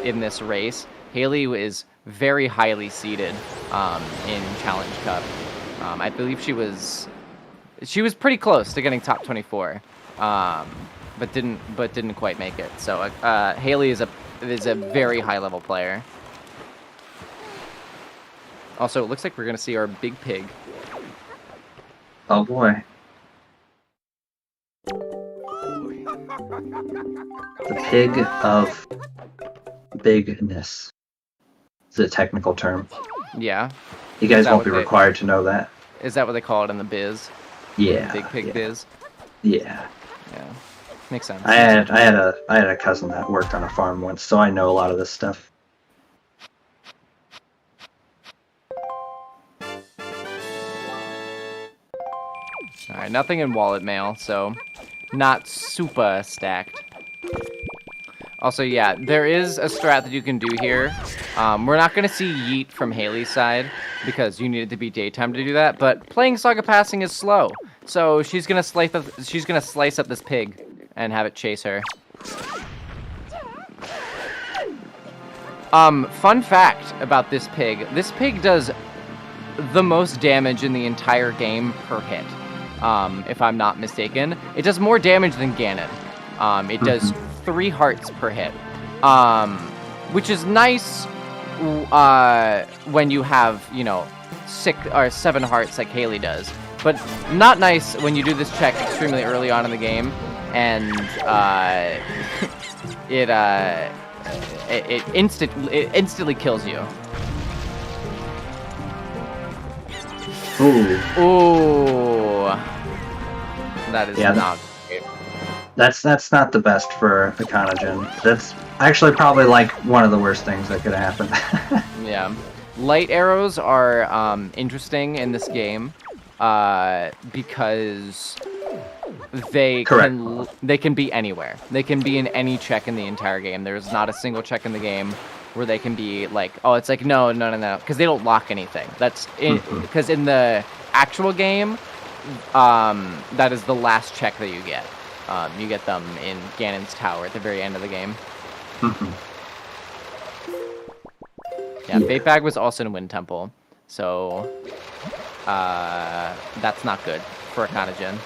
in this race. Haley is very highly seeded in Challenge Cup. I believe she was pretty close to getting top 24, but didn't quite make it. So Haley is a very high level player. Also, it looks like we're gonna see our big pig. Oh boy. The pig of bigness is a technical term. Yeah. You guys won't be required to know that. Is that what they call it in the biz? Yeah. Big pig biz? Yeah. Yeah. Makes sense. I had a cousin that worked on a farm once, so I know a lot of this stuff. Alright, nothing in wallet mail, so not super stacked. Also, yeah, there is a strat that you can do here. We're not going to see Yeet from Haley's side, because you need it to be daytime to do that, but playing Saga Passing is slow, so she's going to slice up this pig and have it chase her. Fun fact about this pig does the most damage in the entire game per hit. If I'm not mistaken. It does more damage than Ganon. It does 3 hearts per hit, which is nice when you have, you know, 6 or 7 hearts like Haley does, but not nice when you do this check extremely early on in the game, and it instantly kills you. Ooh. That is not great. That's not the best for ikanajin. That's actually probably like one of the worst things that could happen. Yeah. Light arrows are interesting in this game because they can be anywhere. They can be in any check in the entire game. There's not a single check in the game where they can be like, oh, it's like no, because they don't lock anything. That's because in the actual game, that is the last check that you get. You get them in Ganon's tower at the very end of the game. Yeah, Bait Bag was also in Wind Temple, so that's not good for ikanajin.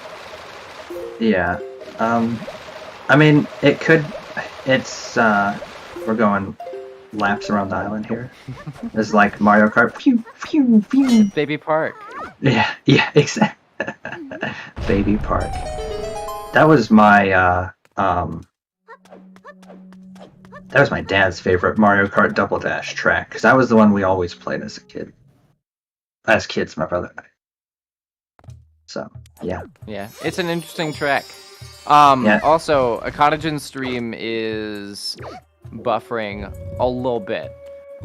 Yeah. I mean, it's, we're going laps around the island here. It's like Mario Kart. Pew, pew, pew. Baby Park. Yeah, exactly. Baby Park. That was my, that was my dad's favorite Mario Kart Double Dash track, because that was the one we always played as a kid. As kids, my brother and I. So, yeah. Yeah, it's an interesting track. Yeah. Also, ikanajin's stream is buffering a little bit.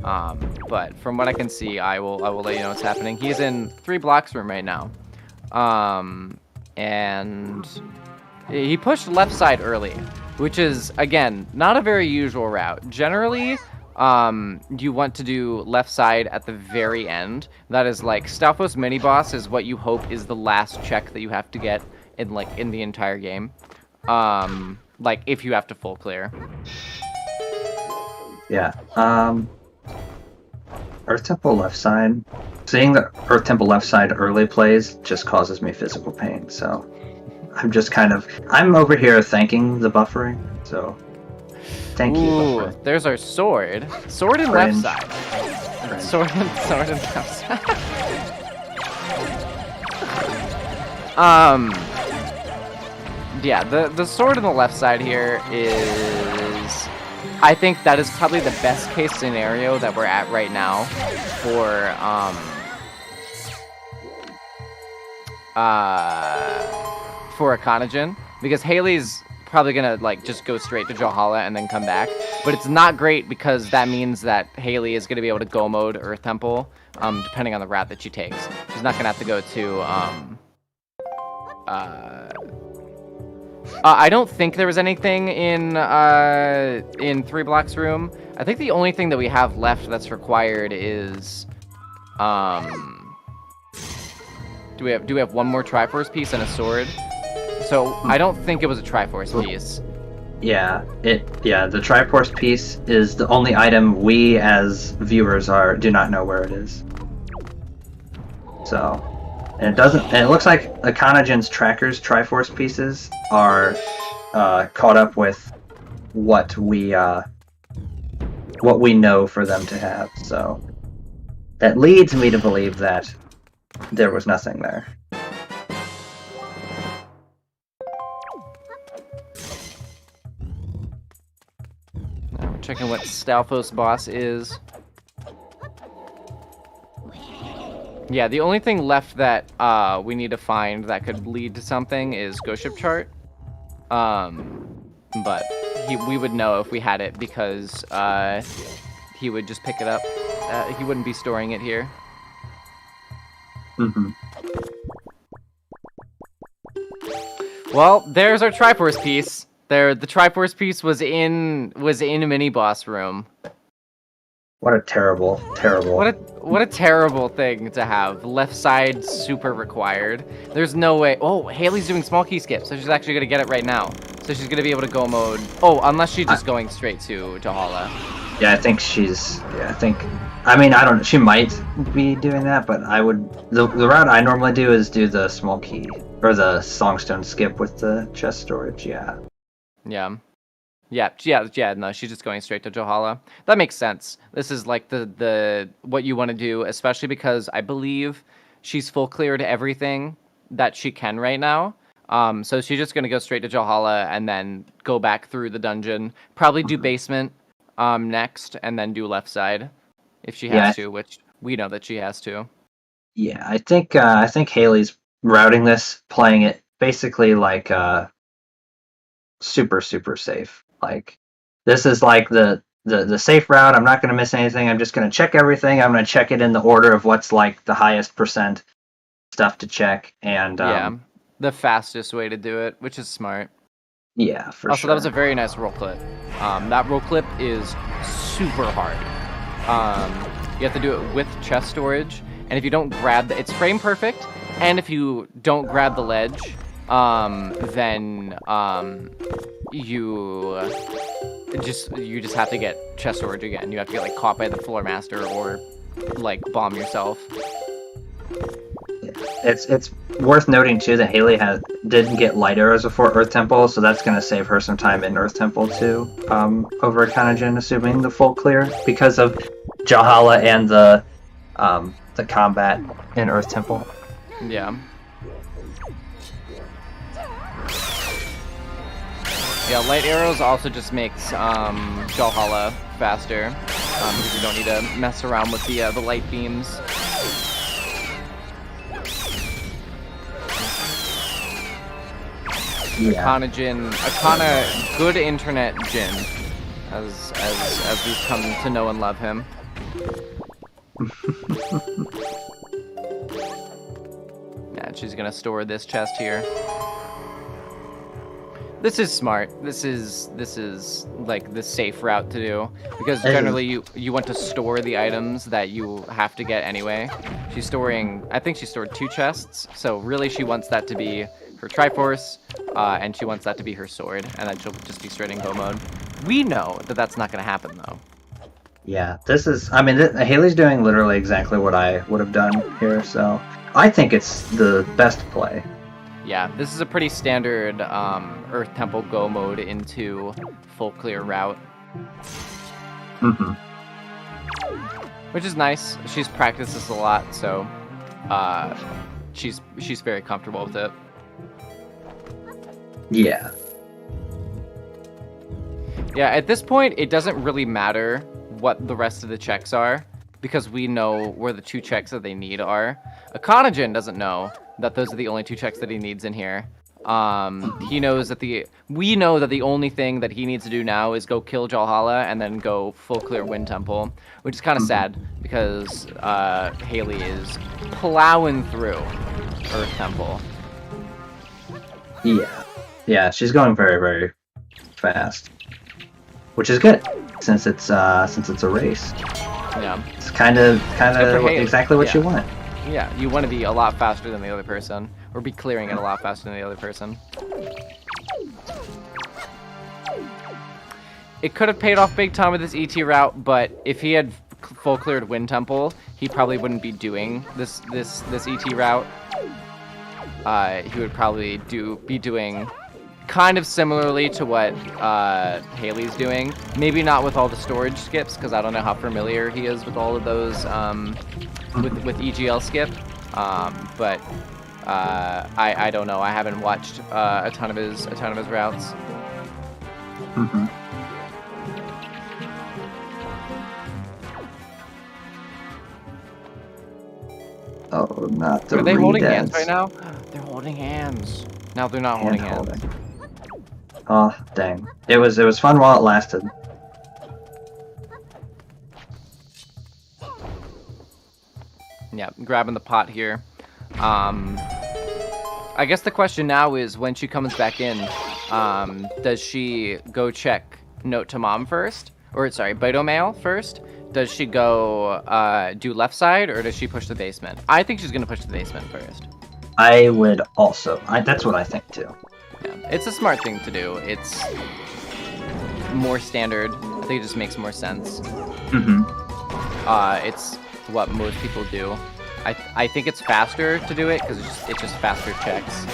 But from what I can see, I will let you know what's happening. He's in 3 blocks room right now. And he pushed left side early, which is, again, not a very usual route. Generally, you want to do left side at the very end. That is like Stalfos mini boss is what you hope is the last check that you have to get in the entire game. Like if you have to full clear. Yeah. Earth Temple left side. Seeing the Earth Temple left side early plays just causes me physical pain, so I'm just I'm over here thanking the buffering, so thank you. Buffering. There's our sword. Sword and left side. Sword and left side. Yeah, the sword on the left side here is, I think that is probably the best case scenario that we're at right now for ikanajin, because Haley's probably gonna just go straight to Valhalla and then come back, but it's not great because that means that Haley is gonna be able to go mode Earth Temple, depending on the route that she takes. She's not gonna have to go to I don't think there was anything in 3 blocks room. I think the only thing that we have left that's required is do we have one more Triforce piece and a sword? So I don't think it was a Triforce piece. Yeah, the Triforce piece is the only item we as viewers do not know where it is. So, and it looks like ikanajin's trackers Triforce pieces are caught up with what we know for them to have. So that leads me to believe that there was nothing there. Now we're checking what Stalfos boss is. Yeah, the only thing left that we need to find that could lead to something is Ghost Ship Chart. But we would know if we had it because he would just pick it up. He wouldn't be storing it here. Well, there's our Triforce piece. The Triforce piece was in a mini boss room. What a terrible. What a terrible thing to have. Left side super required. There's no way. Oh, Haley's doing small key skip, so she's actually gonna get it right now. So she's gonna be able to go mode. Oh, unless she's just going straight to Hala. Yeah, I think she's. Yeah, I think. I mean, I don't. She might be doing that, but I would. The route I normally do is do the small key or the Songstone skip with the chest storage. Yeah. Yeah. No, she's just going straight to Valhalla. That makes sense. This is like the what you want to do, especially because I believe she's full cleared everything that she can right now. So she's just gonna go straight to Valhalla and then go back through the dungeon. Probably do basement. next, and then do left side if she Yeah. has to, which we know that she has to. Yeah, I think Haley's routing this, playing it basically like super safe. Like this is like the safe route. I'm not going to miss anything. I'm just going to check everything. I'm going to check it in the order of what's like the highest percent stuff to check, and the fastest way to do it, which is smart. Yeah, for also, sure. that was a very nice roll clip. That roll clip is super hard. You have to do it with chest storage, and if you don't grab it's frame perfect, and if you don't grab the ledge, then you just have to get chest storage again. You have to get like caught by the floor master or like bomb yourself. It's worth noting too that Haley didn't get light arrows before Earth Temple, so that's going to save her some time in Earth Temple too, over ikanajin, assuming the full clear, because of Jahala and the combat in Earth Temple. Yeah. Yeah, light arrows also just makes Jahala faster, because you don't need to mess around with the light beams. Yeah. Akana, good internet Jin, as we've come to know and love him. Yeah, she's gonna store this chest here. This is smart. This is like the safe route to do, because generally you want to store the items that you have to get anyway. She's storing, I think she stored 2 chests, so really she wants that to be her Triforce, and she wants that to be her sword, and then she'll just be straight in go mode. We know that that's not going to happen, though. Yeah, this is... I mean, Haley's doing literally exactly what I would have done here, so... I think it's the best play. Yeah, this is a pretty standard Earth Temple go mode into full clear route. Mm-hmm. Which is nice. She's practiced this a lot, so she's very comfortable with it. Yeah. Yeah, at this point, it doesn't really matter what the rest of the checks are, because we know where the 2 checks that they need are. ikanajin doesn't know that those are the only 2 checks that he needs in here. He knows that we know that the only thing that he needs to do now is go kill Jahala and then go full clear Wind Temple, which is kind of sad, because Haley is plowing through Earth Temple. Yeah. Yeah, she's going very, very fast, which is good since it's a race. Yeah, it's kind of exactly what you want. Yeah, you want to be a lot faster than the other person, or be clearing it a lot faster than the other person. It could have paid off big time with this ET route, but if he had full cleared Wind Temple, he probably wouldn't be doing this ET route. He would probably be doing kind of similarly to what Haley's doing. Maybe not with all the storage skips, because I don't know how familiar he is with all of those with EGL skip. But I don't know. I haven't watched a ton of his routes. Mm-hmm. Oh, not the Are they holding hands redens. right now? They're holding hands. No, they're not holding hands. Oh, dang. It was fun while it lasted. Yeah, grabbing the pot here. I guess the question now is, when she comes back in, does she go check Note to Mom first? Or, sorry, Baito Mail first? Does she go do left side, or does she push the basement? I think she's going to push the basement first. I would also. That's what I think, too. Yeah, it's a smart thing to do. It's more standard. I think it just makes more sense. Mm-hmm. It's what most people do. I think it's faster to do it because it's just faster checks.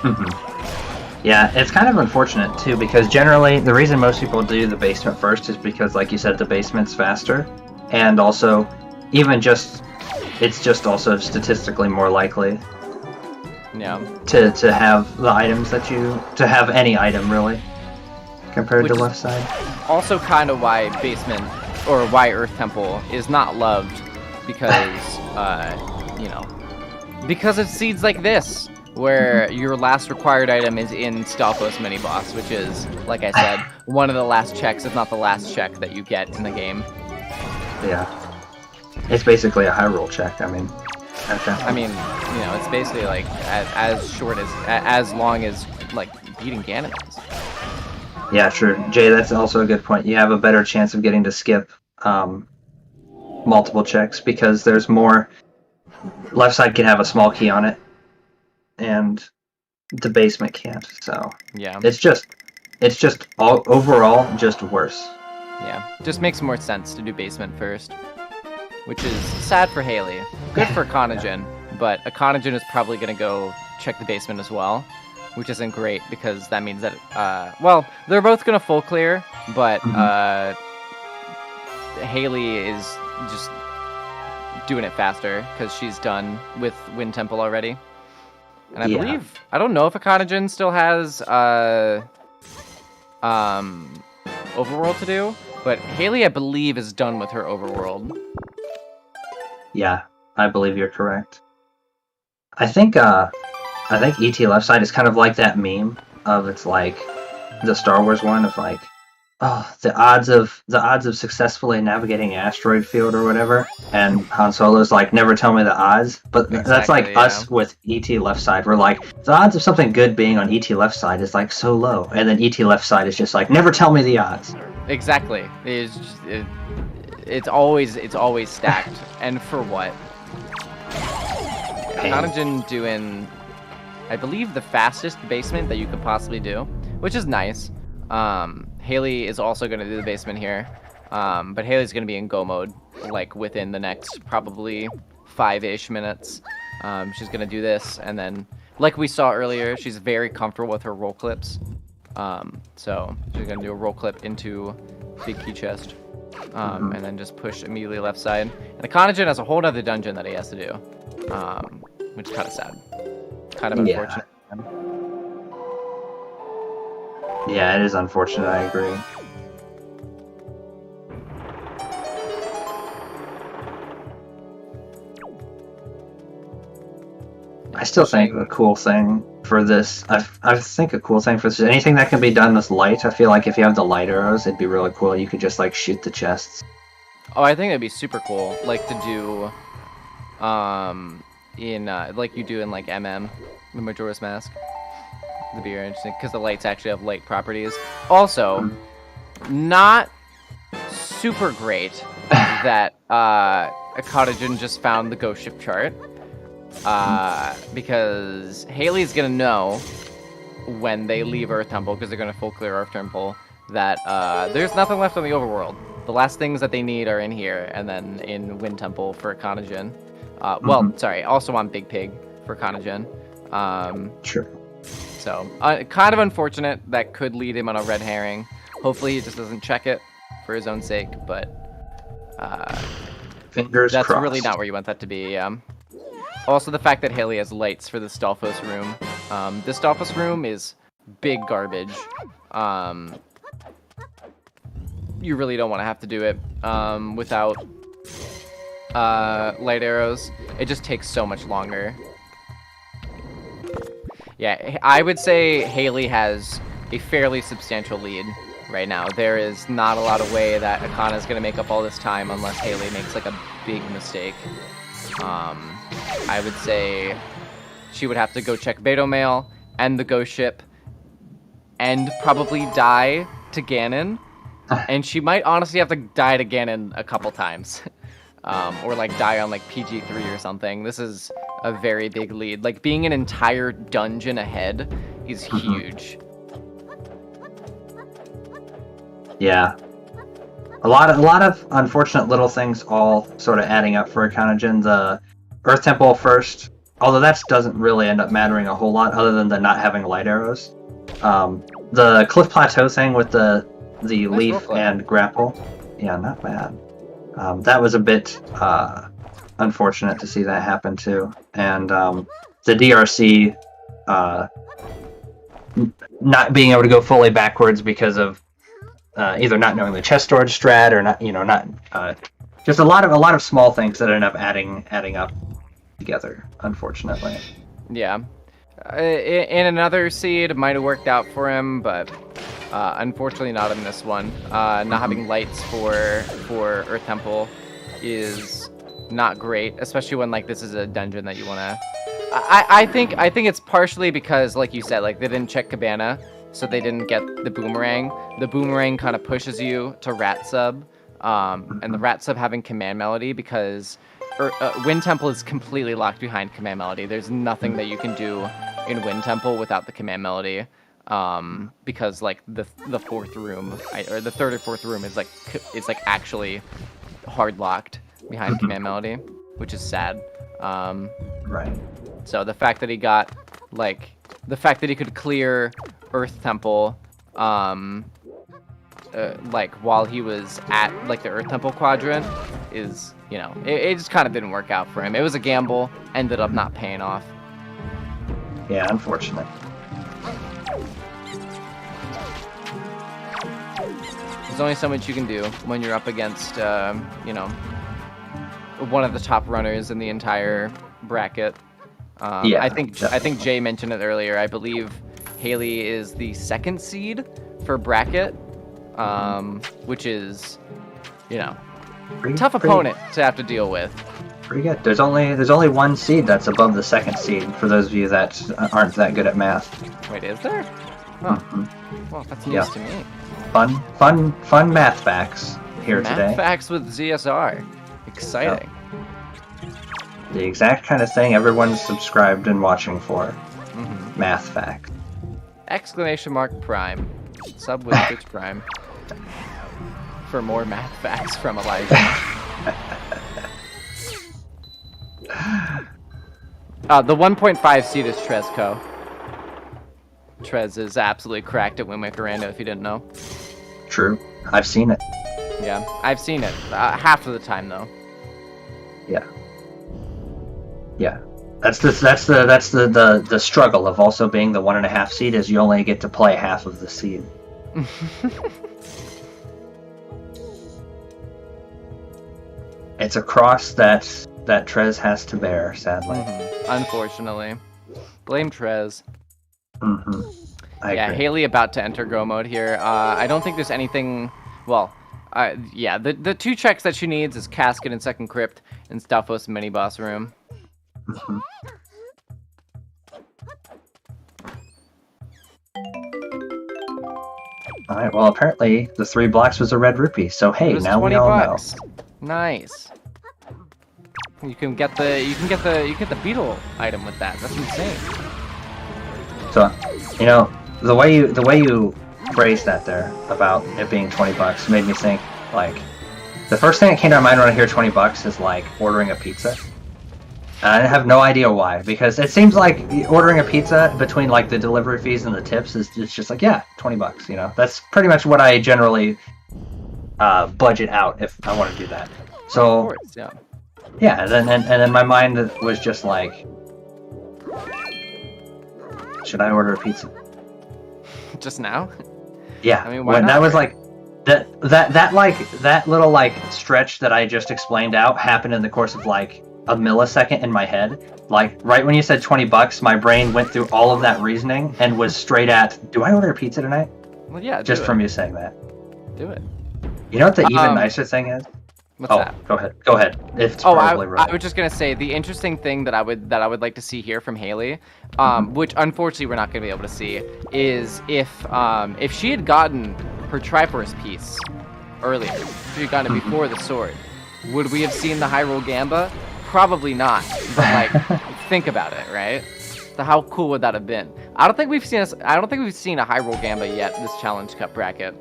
Mm-hmm. Yeah, it's kind of unfortunate too, because generally the reason most people do the basement first is because, like you said, the basement's faster, and also it's just also statistically more likely. Yeah. To have the items to have any item really, compared to left side. also kind of why Basement, or why Earth Temple is not loved, because, you know, because of seeds like this, where your last required item is in Stalfos mini-boss, which is, like I said, one of the last checks, if not the last check that you get in the game. Yeah. It's basically a high roll check, I mean. Okay. I mean, you know, it's basically like as long as like beating Ganon is. Yeah, sure. Jay, that's also a good point. You have a better chance of getting to skip multiple checks because there's more. Left side can have a small key on it, and the basement can't. So yeah, it's just overall just worse. Yeah, just makes more sense to do basement first. Which is sad for Haley. Good for ikanajin, but ikanajin is probably going to go check the basement as well, which isn't great because that means that, well, they're both going to full clear, but Haley is just doing it faster because she's done with Wind Temple already. And I believe, I don't know if ikanajin still has overworld to do, but Haley, I believe, is done with her overworld. Yeah, I believe you're correct. I think ET left side is kind of like that meme of it's like the Star Wars one of like, oh, the odds of successfully navigating an asteroid field or whatever, and Han Solo's like, never tell me the odds. But that's like us with ET left side. We're like, the odds of something good being on ET left side is like so low, and then ET left side is just like, never tell me the odds. Exactly. It's always stacked, and for what? ikanajin doing, I believe, the fastest basement that you could possibly do, which is nice. Haley is also going to do the basement here, but Haley's going to be in go mode, like within the next probably 5-ish minutes. She's going to do this, and then, like we saw earlier, she's very comfortable with her roll clips. So she's going to do a roll clip into big key chest. And then just push immediately left side. And ikanajin has a whole other dungeon that he has to do, which is kind of sad. Kind of unfortunate. Yeah, it is unfortunate, I agree. I still think a cool thing for this, I think a cool thing for this, anything that can be done with light, I feel like if you have the light arrows, it'd be really cool. You could just like shoot the chests. Oh, I think that'd be super cool, like to do, in, like you do in like MM, the Majora's Mask. It'd be very interesting, because the lights actually have light properties. Also, not super great that, ikanajin just found the Ghost Ship chart. Because Haley's gonna know when they leave Earth Temple, because they're gonna full clear Earth Temple, that there's nothing left on the overworld. The last things that they need are in here, and then in Wind Temple for ikanajin. Well, sorry, also on Big Pig for ikanajin. Sure. So, kind of unfortunate. That could lead him on a red herring. Hopefully he just doesn't check it for his own sake, but fingers that's crossed. really not where you want that to be. Also, the fact that Haley has lights for the Stalfos room. This Stalfos room is big garbage. You really don't want to have to do it without light arrows. It just takes so much longer. Yeah, I would say Haley has a fairly substantial lead right now. There is not a lot of way that Akana is going to make up all this time unless Haley makes like a big mistake. I would say she would have to go check Beto Mail and the Ghost Ship and probably die to Ganon. And she might honestly have to die to Ganon a couple times. Or like die on like PG3 or something. This is a very big lead. Like being an entire dungeon ahead is huge. Yeah. A lot of unfortunate little things all sort of adding up for ikanajin. The Earth Temple first, although that doesn't really end up mattering a whole lot other than the not having light arrows. The Cliff Plateau thing with the nice leaf and grapple. Yeah, not bad. That was a bit unfortunate to see that happen too. And the DRC not being able to go fully backwards because of either not knowing the chest storage strat or not just a lot of small things that end up adding up together, unfortunately. Yeah. In another seed, it might have worked out for him, but unfortunately not in this one. Not having lights for Earth Temple is not great, especially when like this is a dungeon that you want to. I think it's partially because, like you said, like they didn't check Cabana, so they didn't get the boomerang. The boomerang kind of pushes you to Rat Sub, and the Rat Sub having Command Melody because Wind Temple is completely locked behind Command Melody. There's nothing that you can do in Wind Temple without the Command Melody, because like the fourth room or the third or fourth room is like actually hard locked behind Command Melody, which is sad. Right. So the fact that he got the fact that he could clear Earth Temple, like while he was at like the Earth Temple quadrant is, it just kind of didn't work out for him. It was a gamble, ended up not paying off. Yeah, unfortunate. There's only so much you can do when you're up against, one of the top runners in the entire bracket. Yeah, I think Jay mentioned it earlier. I believe Haley is the second seed for bracket, which is, tough opponent to have to deal with. Pretty good. There's only one seed that's above the second seed. For those of you that aren't that good at math. Wait, is there? Huh. Well, that's news to me. Fun math facts here today. Math facts with ZSR. Exciting. Yep. The exact kind of thing everyone's subscribed and watching for. Math facts. ! Prime. Sub with Twitch Prime. For more math facts from Elijah. The 1.5 seed is Trezco. Trez is absolutely cracked at Wind Waker Rando, if you didn't know. True. I've seen it. Yeah, I've seen it. Half of the time, though. Yeah. Yeah. That's the struggle of also being the 1.5 seed is you only get to play half of the seed. It's a cross that Trez has to bear, sadly. Unfortunately. Blame Trez. I agree. Haley about to enter Go mode here. I don't think there's anything. Well, the two checks that she needs is Casket and Second Crypt and Stalfos mini boss room. All right. Well, apparently the 3 blocks was a red rupee. So hey, now we all know. Nice. You can get the beetle item with that. That's insane. So, the way you phrased that there about it being $20 made me think like the first thing that came to my mind when I hear $20 is like ordering a pizza. And I have no idea why, because it seems like ordering a pizza between like the delivery fees and the tips is just like, yeah, $20. That's pretty much what I generally budget out if I want to do that. So of course, yeah. Yeah, and then my mind was just like, should I order a pizza? Just now? Yeah. I mean, why when not? that was like that little like stretch that I just explained out happened in the course of like a millisecond in my head. Like right when you said $20, my brain went through all of that reasoning and was straight at, do I order a pizza tonight? Well, yeah. Just from you saying that. Do it. You know what the even nicer thing is? What's that? Go ahead. It's I right. was just gonna say the interesting thing that I would like to see here from Haley, which unfortunately we're not gonna be able to see, is if she had gotten her Triforce piece earlier, if she had gotten it before the sword, would we have seen the Hyrule Gamba? Probably not. But like, think about it, right? So how cool would that have been? I don't think we've seen a Hyrule Gamba yet this Challenge Cup bracket.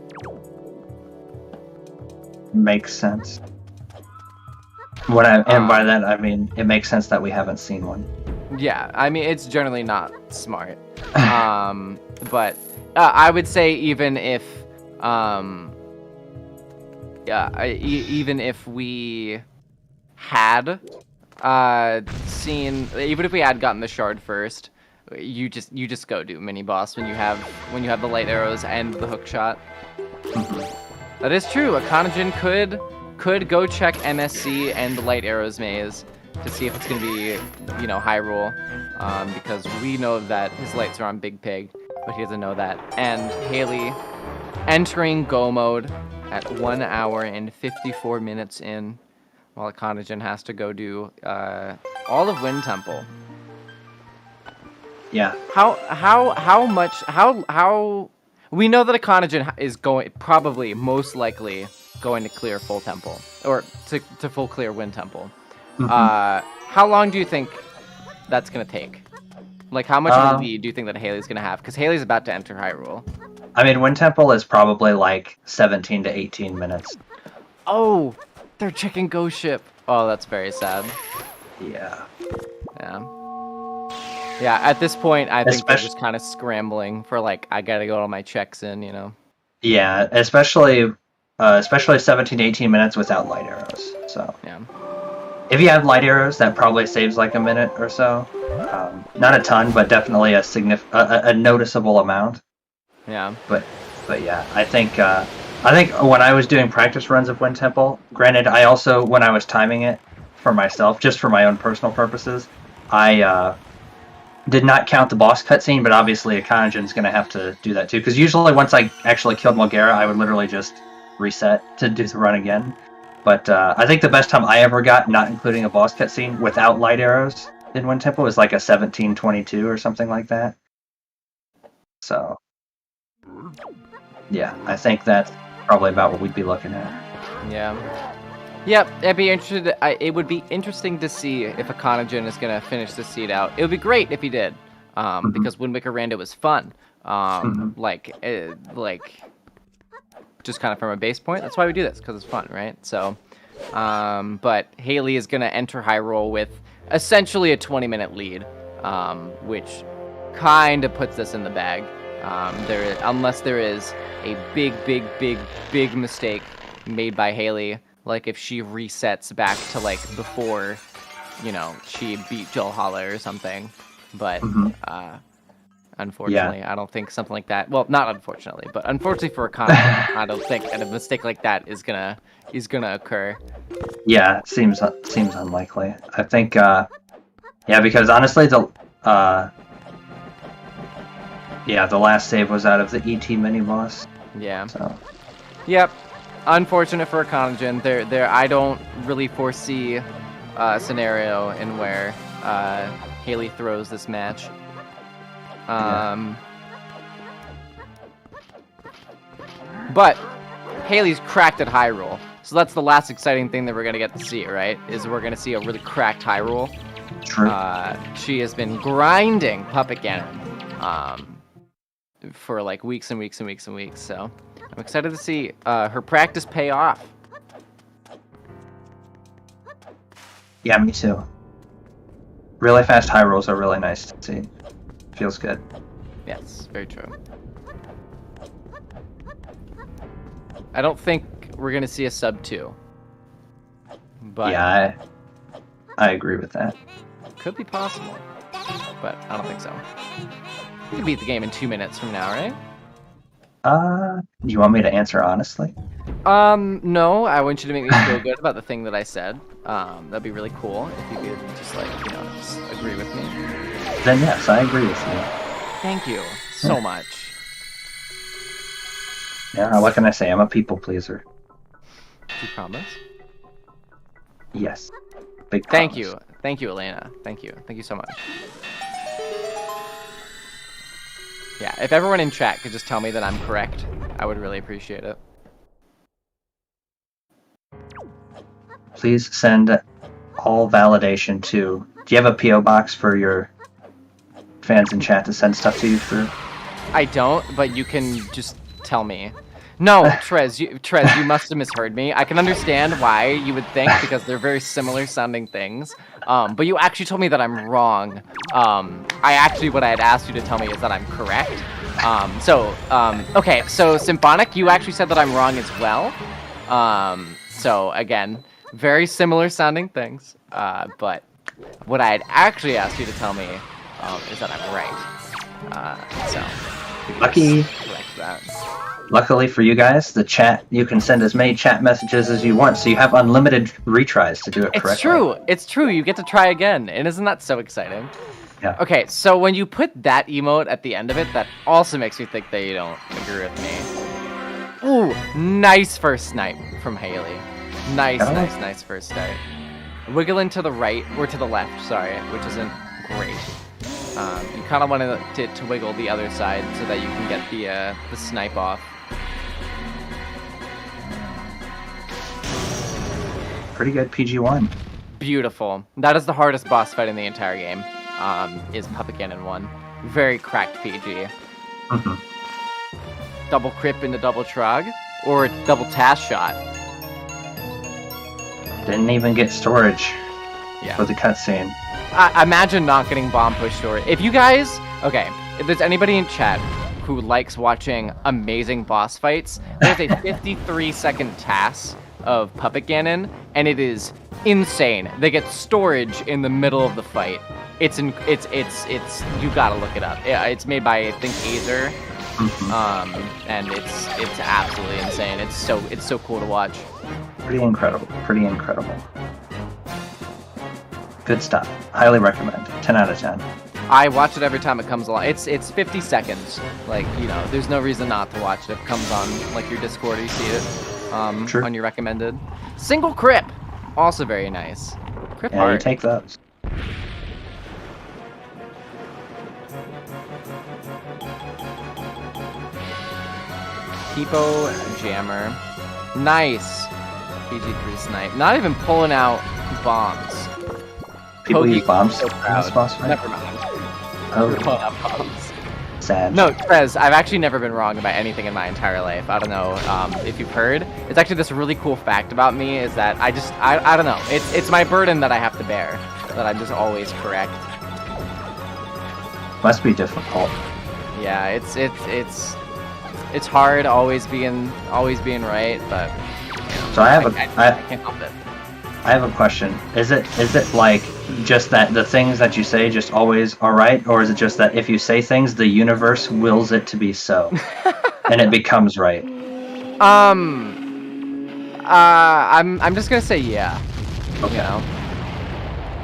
Makes sense. And by that I mean it makes sense that we haven't seen one. Yeah, I mean it's generally not smart. But I would say even if even if we had even if we had gotten the shard first, you just go do mini boss when you have the light arrows and the hook shot. That is true. Ikanajin could go check MSC and the Light Arrows maze to see if it's going to be, Hyrule, because we know that his lights are on Big Pig, but he doesn't know that. And Haley entering Go mode at 1 hour and 54 minutes in, while Ikanajin has to go do all of Wind Temple. Yeah. How we know that Ikanajin is probably most likely going to clear full temple, or to full clear Wind Temple. Mm-hmm. How long do you think that's gonna take? Like, how much of a lead do you think that Haley's gonna have? Because Haley's about to enter Hyrule. I mean, Wind Temple is probably like 17 to 18 minutes. Oh, they're checking Ghost Ship. Oh, that's very sad. Yeah. Yeah, at this point, I think they're just kind of scrambling for, like, I gotta go to my checks in, Yeah, especially 17 to 18 minutes without light arrows. So yeah. If you have light arrows, that probably saves like a minute or so. Not a ton, but definitely a noticeable amount. Yeah. But yeah, I think when I was doing practice runs of Wind Temple, granted, I also, when I was timing it for myself, just for my own personal purposes, I did not count the boss cutscene, but obviously Ikanajin's going to have to do that too. Because usually once I actually killed Mulgara, I would literally just reset to do the run again. But I think the best time I ever got, not including a boss cutscene, without light arrows in Wind Temple was like a 17:22 or something like that. So, yeah, I think that's probably about what we'd be looking at. Yeah. Yep, it would be interesting to see if Ikanajin is going to finish the seed out. It would be great if he did, because Wind Waker Rando was fun. Like, just kind of from a base point. That's why we do this, because it's fun, right? So, but Haley is going to enter Hyrule with essentially a 20-minute lead, which kind of puts us in the bag. Unless there is a big mistake made by Haley, like if she resets back to like before, she beat Valhalla or something. But unfortunately, I don't think something like that. Well, not unfortunately, but unfortunately for Ikanajin, I don't think a mistake like that is gonna occur. Yeah, it seems unlikely. I think, because honestly, the last save was out of the ET mini boss. Yeah. So. Yep. Unfortunate for Ikanajin. There. I don't really foresee a scenario in where Haley throws this match. But Haley's cracked at Hyrule, so that's the last exciting thing that we're gonna get to see, right? Is we're gonna see a really cracked Hyrule. True. She has been grinding Puppet Ganon for like weeks and weeks and weeks and weeks. So I'm excited to see her practice pay off. Yeah, me too. Really fast high rolls are really nice to see. Feels good. Yes, very true. I don't think we're gonna see a sub 2. But yeah, I agree with that. Could be possible, but I don't think so. You can beat the game in 2 minutes from now, right? Do you want me to answer honestly? No, I want you to make me feel good about the thing that I said. That'd be really cool if you could just just agree with me. Then yes, I agree with you. Thank you so much. Yeah, what can I say? I'm a people pleaser. Do you promise? Yes. Big Thank promise. you. Thank you, Elena. Thank you. Thank you so much. Yeah, if everyone in chat could just tell me that I'm correct, I would really appreciate it. Please send all validation to... Do you have a P.O. box for your fans in chat to send stuff to you through? I don't, but you can just tell me. No, Trez, you must have misheard me. I can understand why you would think, because they're very similar sounding things. But you actually told me that I'm wrong. What I had asked you to tell me is that I'm correct. Okay, so Symphonic, you actually said that I'm wrong as well. So again, very similar sounding things. But what I had actually asked you to tell me is that I'm right. Lucky. Correct that. Luckily for you guys, the chat, you can send as many chat messages as you want, so you have unlimited retries to do it correctly. It's true. It's true. You get to try again, and isn't that so exciting? Yeah. Okay, so when you put that emote at the end of it, that also makes me think that you don't agree with me. Ooh, nice first snipe from Haley. Nice first snipe. Wiggling to the right, or to the left, sorry, which isn't great. You kind of want to wiggle the other side so that you can get the snipe off. Pretty good PG-1. Beautiful. That is the hardest boss fight in the entire game, is Puppet Cannon 1. Very cracked PG. Mm-hmm. Double crip into double trog, or double task shot. Didn't even get storage Yeah. for the cutscene. Imagine not getting bomb push storage. If you guys, okay, if there's anybody in chat who likes watching amazing boss fights, there's a 53-second task of Puppet Ganon, and it is insane. They get storage in the middle of the fight. It's you gotta look it up. It's made by, I think, Azer, and it's absolutely insane. It's so cool to watch. Pretty incredible. Pretty incredible. Good stuff. Highly recommend. 10 out of 10. I watch it every time it comes along. It's 50 seconds. Like, you know, there's no reason not to watch it if it comes on, like, your Discord or you see it on your recommended. Single crip. Also very nice. Crip Yeah, art. you take those. Peepo Jammer. Nice. PG3 snipe. Not even pulling out bombs. People Pokey use bombs so in this boss fight? Never mind. Oh, Pulling out bombs. sad. No, Trez, I've actually never been wrong about anything in my entire life. I don't know if you've heard. It's actually this really cool fact about me is that I don't know. It's my burden that I have to bear. That I'm just always correct. Must be difficult. Yeah, it's hard always being right, but you know, So I can't help it. I have a question. Is it like just that the things that you say just always are right, or is it just that if you say things, the universe wills it to be so, and it becomes right? I'm just gonna say yeah. Okay. You know,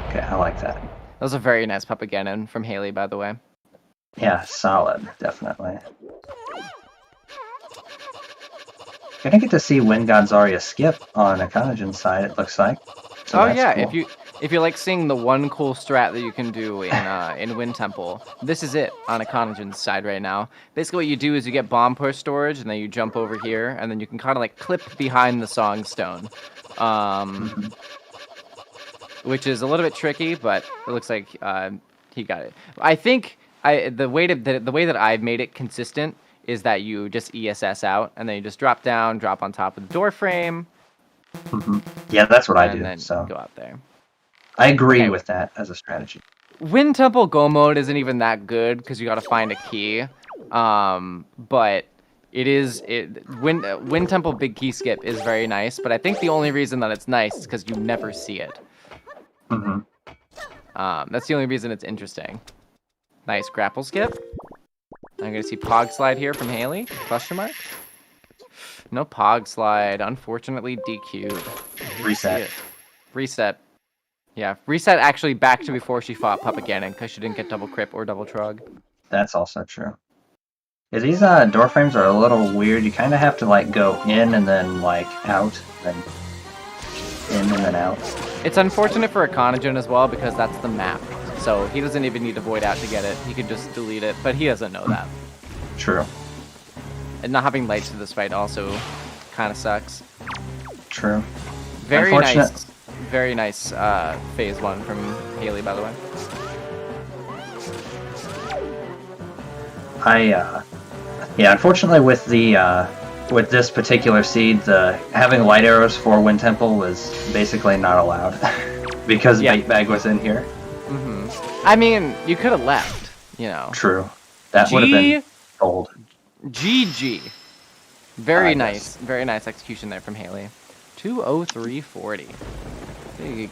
Okay, I like that. that was a very nice Puppet Ganon from Haley, by the way. Yeah, solid, definitely. Gonna get to see Wind God Zarya skip on ikanajin's side, it looks like. So Oh that's yeah, cool. if you like seeing the one cool strat that you can do in Wind Temple, this is it on ikanajin's side right now. Basically, what you do is you get bomb push storage, and then you jump over here, and then you can kind of like clip behind the Song Stone, which is a little bit tricky, but it looks like he got it. I think the way that I've made it consistent is that you just ESS out, and then you just drop down, drop on top of the door frame. Yeah, that's what I and do. then So go out there. I agree Okay. with that as a strategy. Wind Temple Go mode isn't even that good because you got to find a key. But Wind Temple Big Key Skip is very nice. But I think the only reason that it's nice is because you never see it. That's the only reason it's interesting. Nice grapple skip. I'm gonna see Pog Slide here from Haley. Question mark? No Pog Slide. Unfortunately DQ'd. Reset. Reset. Yeah, reset actually back to before she fought Puppet Ganon because she didn't get double crip or double trog. That's also true. Yeah, these door frames are a little weird. You kind of have to like go in and then like out, then in and then out. It's unfortunate for ikanajin as well because that's the map. So he doesn't even need to void out to get it. He could just delete it, but he doesn't know that. True. And not having lights to this fight also kind of sucks. True. Very Unfortunate. nice. Very nice phase 1 from Haley, by the way. Yeah, unfortunately with the with this particular seed, having light arrows for Wind Temple was basically not allowed because Yeah. Bait Bag was in here. I mean, you could have left, you know. True. That would have been gold. GG. Very I nice. Very nice execution there from Haley. 203.40.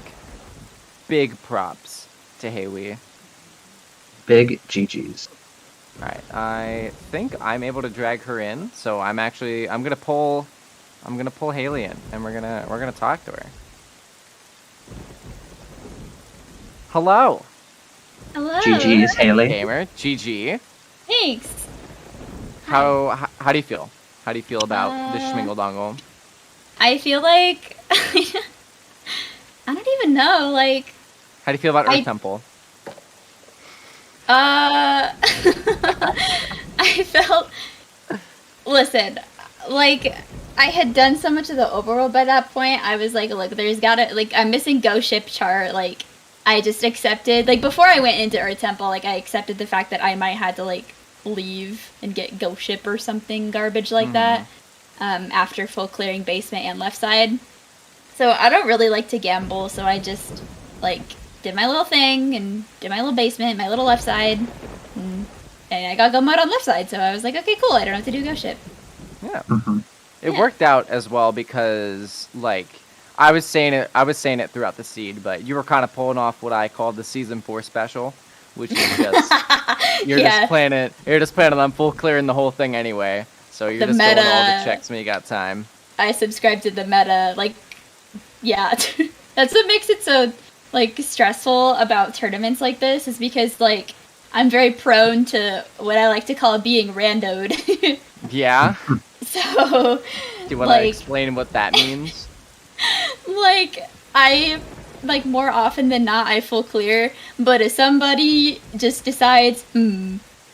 Big props to Haley. Big GG's. Alright, I think I'm able to drag her in, so I'm gonna pull Haley in, and we're gonna talk to her. Hello, Hello. GG's, Haley. gamer. GG. Thanks. How do you feel? How do you feel about the Schmingle dongle? I feel like I don't even know. Like, How do you feel about Earth Temple? I felt. Listen, like I had done so much of the overworld by that point. I was like, look, I'm missing Ghost Ship chart. Like, I just accepted. Like before I went into Earth Temple, like I accepted the fact that I might have to like leave and get Ghost Ship or something garbage like that. After full clearing basement and left side. So I don't really like to gamble, so I just like did my little thing and did my little basement, my little left side, and I got go mode on left side. So I was like, okay, cool. I don't have to do Ghost Ship. Yeah, it worked out as well because like I was saying it throughout the seed, but you were kind of pulling off what I called the season 4 special, which is just you're just planning on full clearing the whole thing anyway. So you're just doing all the checks when you got time. I subscribe to the meta, like, yeah. That's what makes it so, like, stressful about tournaments like this, is because, like, I'm very prone to what I like to call being randoed. Yeah? So, do you want to explain what that means? Like, more often than not, I full clear, but if somebody just decides,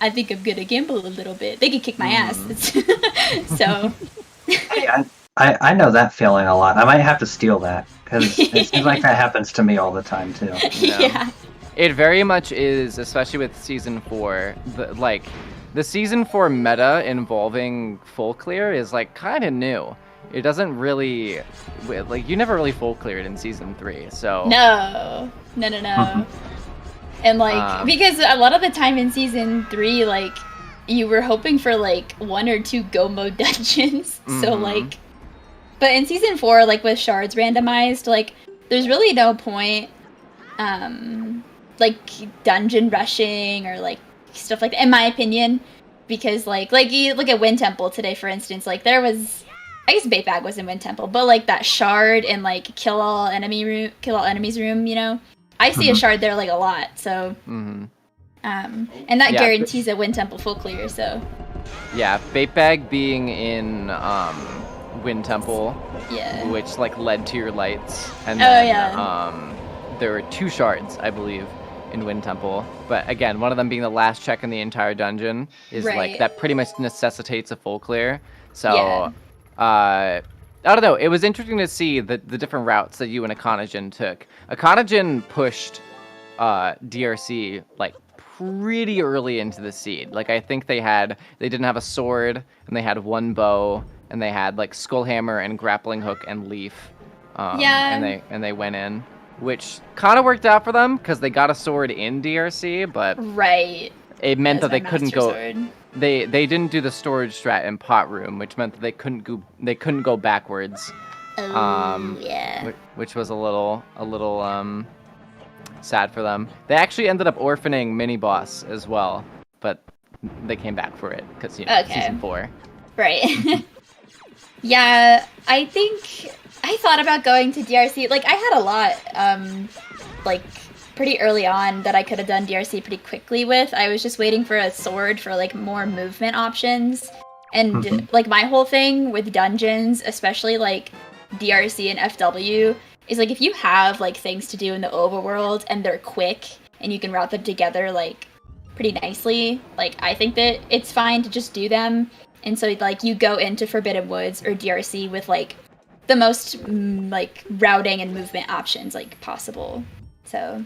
I think I'm gonna gamble a little bit, they can kick my ass. So. Hey, I know that feeling a lot. I might have to steal that, because it seems like that happens to me all the time, too. Yeah. It very much is, especially with Season 4. The Season 4 meta involving full clear is, like, kind of new. It doesn't really... Like, you never really full cleared in Season 3, so... No. And, like, because a lot of the time in Season 3, like, you were hoping for, like, 1 or 2 go mode dungeons. So, like... But in Season 4, like, with shards randomized, like, there's really no point, like, dungeon rushing or, like, stuff like that, in my opinion. Because, like you look at Wind Temple today, for instance, like, there was... I guess Bait Bag was in Wind Temple, but, like, that shard and, like, kill all enemies room, you know? I see a shard there, like, a lot, so... And that guarantees a Wind Temple full clear, so... Yeah, Bait Bag being in, Wind Temple, which, like, led to your lights, and then, there were 2 shards, I believe, in Wind Temple, but again, one of them being the last check in the entire dungeon is, like, that pretty much necessitates a full clear, so... I don't know. It was interesting to see the different routes that you and ikanajin took. ikanajin pushed DRC like pretty early into the seed. Like I think they didn't have a sword and they had 1 bow and they had like skullhammer and grappling hook and leaf. And they went in, which kind of worked out for them because they got a sword in DRC, but it meant that they couldn't go. Sword. They didn't do the storage strat in pot room, which meant that they couldn't go backwards. Which was a little sad for them. They actually ended up orphaning mini boss as well, but they came back for it because Season 4. Right. Yeah, I think I thought about going to DRC. Like I had a lot, like pretty early on that I could have done DRC pretty quickly with. I was just waiting for a sword for like more movement options. And like my whole thing with dungeons, especially like DRC and FW, is like if you have like things to do in the overworld and they're quick and you can route them together like pretty nicely, like I think that it's fine to just do them. And so like you go into Forbidden Woods or DRC with like the most like routing and movement options like possible. So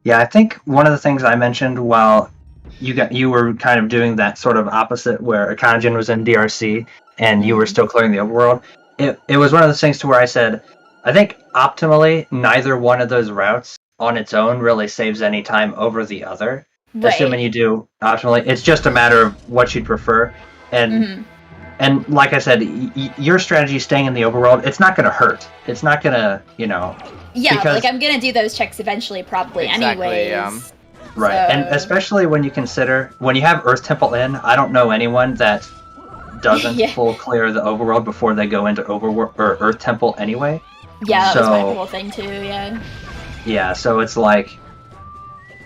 yeah, I think one of the things I mentioned while you were kind of doing that sort of opposite where ikanajin was in DRC and you were still clearing the overworld, it was one of those things to where I said, I think optimally neither one of those routes on its own really saves any time over the other. Right. Assuming you do optimally, it's just a matter of what you'd prefer. And and like I said, your strategy staying in the overworld, it's not going to hurt. It's not going to, Yeah, like I'm going to do those checks eventually probably anyways. Right, and especially when you consider when you have Earth Temple in, I don't know anyone that doesn't full clear the overworld before they go into overworld or Earth Temple anyway. Yeah, that was my whole thing too. Yeah. Yeah, so it's like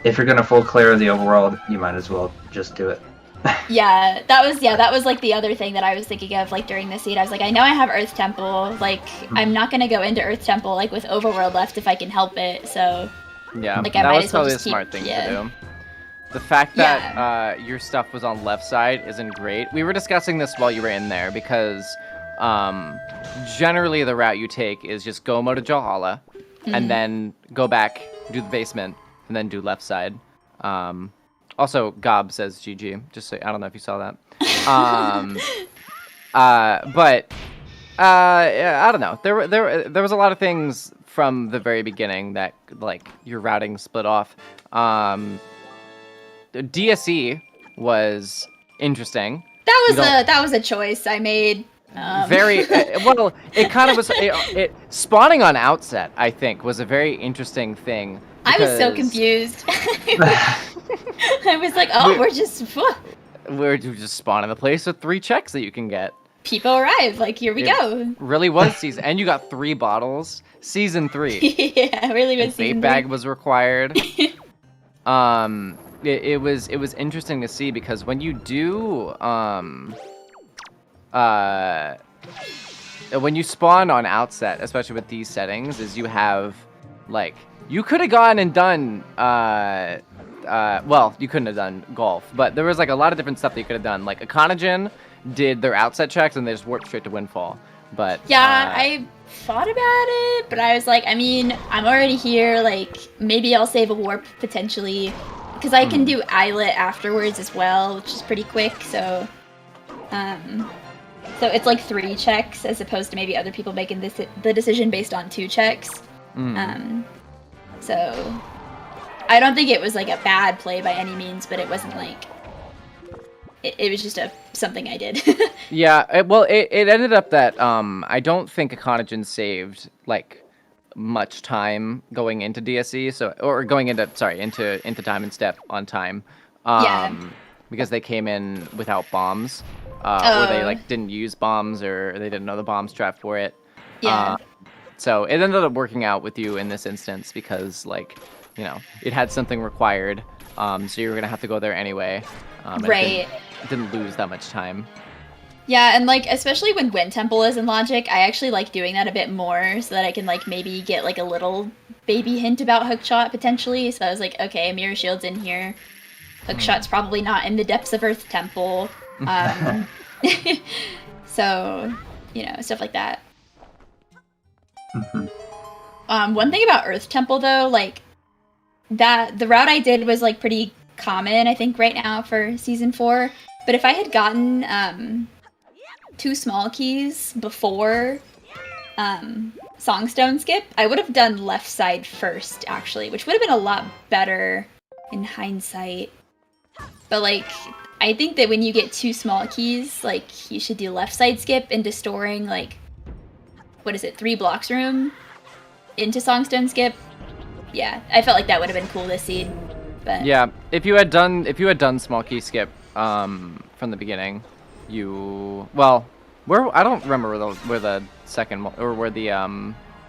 if you're gonna full clear the overworld, you might as well just do it. that was like the other thing that I was thinking of like during this seed. I was like, I know I have Earth Temple. Like, I'm not gonna go into Earth Temple like with overworld left if I can help it. So. Yeah, like, that was probably a smart thing to do. The fact that your stuff was on left side isn't great. We were discussing this while you were in there because generally the route you take is just go to Jahala and then go back, do the basement, and then do left side. Also, Gob says GG. Just so, I don't know if you saw that. But I don't know. There was a lot of things from the very beginning that like your routing split off. DSE was interesting. That was a choice I made. Very well. It kind of was. It spawning on outset, I think, was a very interesting thing. I was so confused. I was like, oh, we're just spawning the place with 3 checks that you can get. People arrive, like, here we go. Really was season, and you got 3 bottles. Season 3. Yeah, really was season 3. Bait bag was required. It was interesting to see because when you do when you spawn on outset, especially with these settings, is you have like you could have gone and done well, you couldn't have done golf, but there was like a lot of different stuff that you could have done. Like ikanajin did their outset checks and they just warped straight to Windfall. But yeah, I thought about it, but I was like, I mean, I'm already here. Like, maybe I'll save a warp potentially, because I can do Islet afterwards as well, which is pretty quick. So it's like 3 checks as opposed to maybe other people making the decision based on 2 checks. So I don't think it was like a bad play by any means, but it wasn't like it was just something I did. Yeah, it ended up that I don't think ikanajin saved like much time going into DSE, or going into Diamond Step on time. Because they came in without bombs, or they like didn't use bombs, or they didn't know the bomb strat for it. Yeah. So it ended up working out with you in this instance because like, you know, it had something required, so you were gonna have to go there anyway. Right. It didn't lose that much time. Yeah, and like especially when Wind Temple is in Logic, I actually like doing that a bit more so that I can like maybe get like a little baby hint about Hookshot potentially. So I was like, okay, Mirror Shield's in here. Hookshot's probably not in the depths of Earth Temple. So, you know, stuff like that. One thing about Earth Temple though, like that the route I did was like pretty common, I think, right now for season 4. But if I had gotten 2 small keys before Songstone skip, I would have done left side first, actually, which would have been a lot better in hindsight. But like, I think that when you get 2 small keys, like you should do left side skip into storing like, what is it, 3 blocks room into Songstone skip. Yeah, I felt like that would have been cool this seed. But yeah, if you had done small key skip from the beginning, I don't remember where the second or where the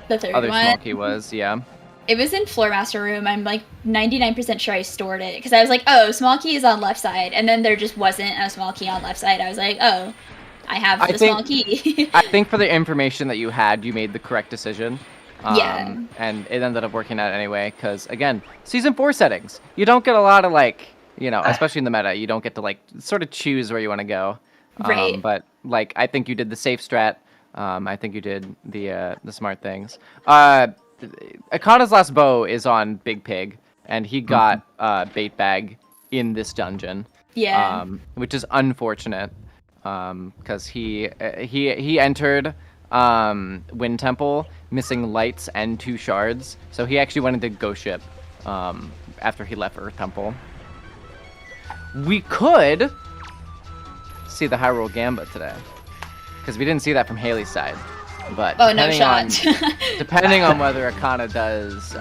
third other one. small key was. Yeah, it was in Floor Master Room. I'm like 99% sure I stored it because I was like, oh, small key is on left side, and then there just wasn't a small key on left side. I was like, oh, I have the small key. I think for the information that you had, you made the correct decision. Yeah. And it ended up working out anyway, because, again, Season 4 settings. You don't get a lot of, like, you know, especially in the meta, you don't get to, like, sort of choose where you want to go. Right. But, like, I think you did the safe strat. I think you did the smart things. Akana's last bow is on Big Pig, and he got Bait Bag in this dungeon. Yeah. Which is unfortunate, because he entered Wind Temple missing lights and 2 shards, so he actually went into Ghost Ship after he left Earth Temple. We could see the Hyrule Gambit today, because we didn't see that from Haley's side. But oh, no shot. Depending on whether Akana does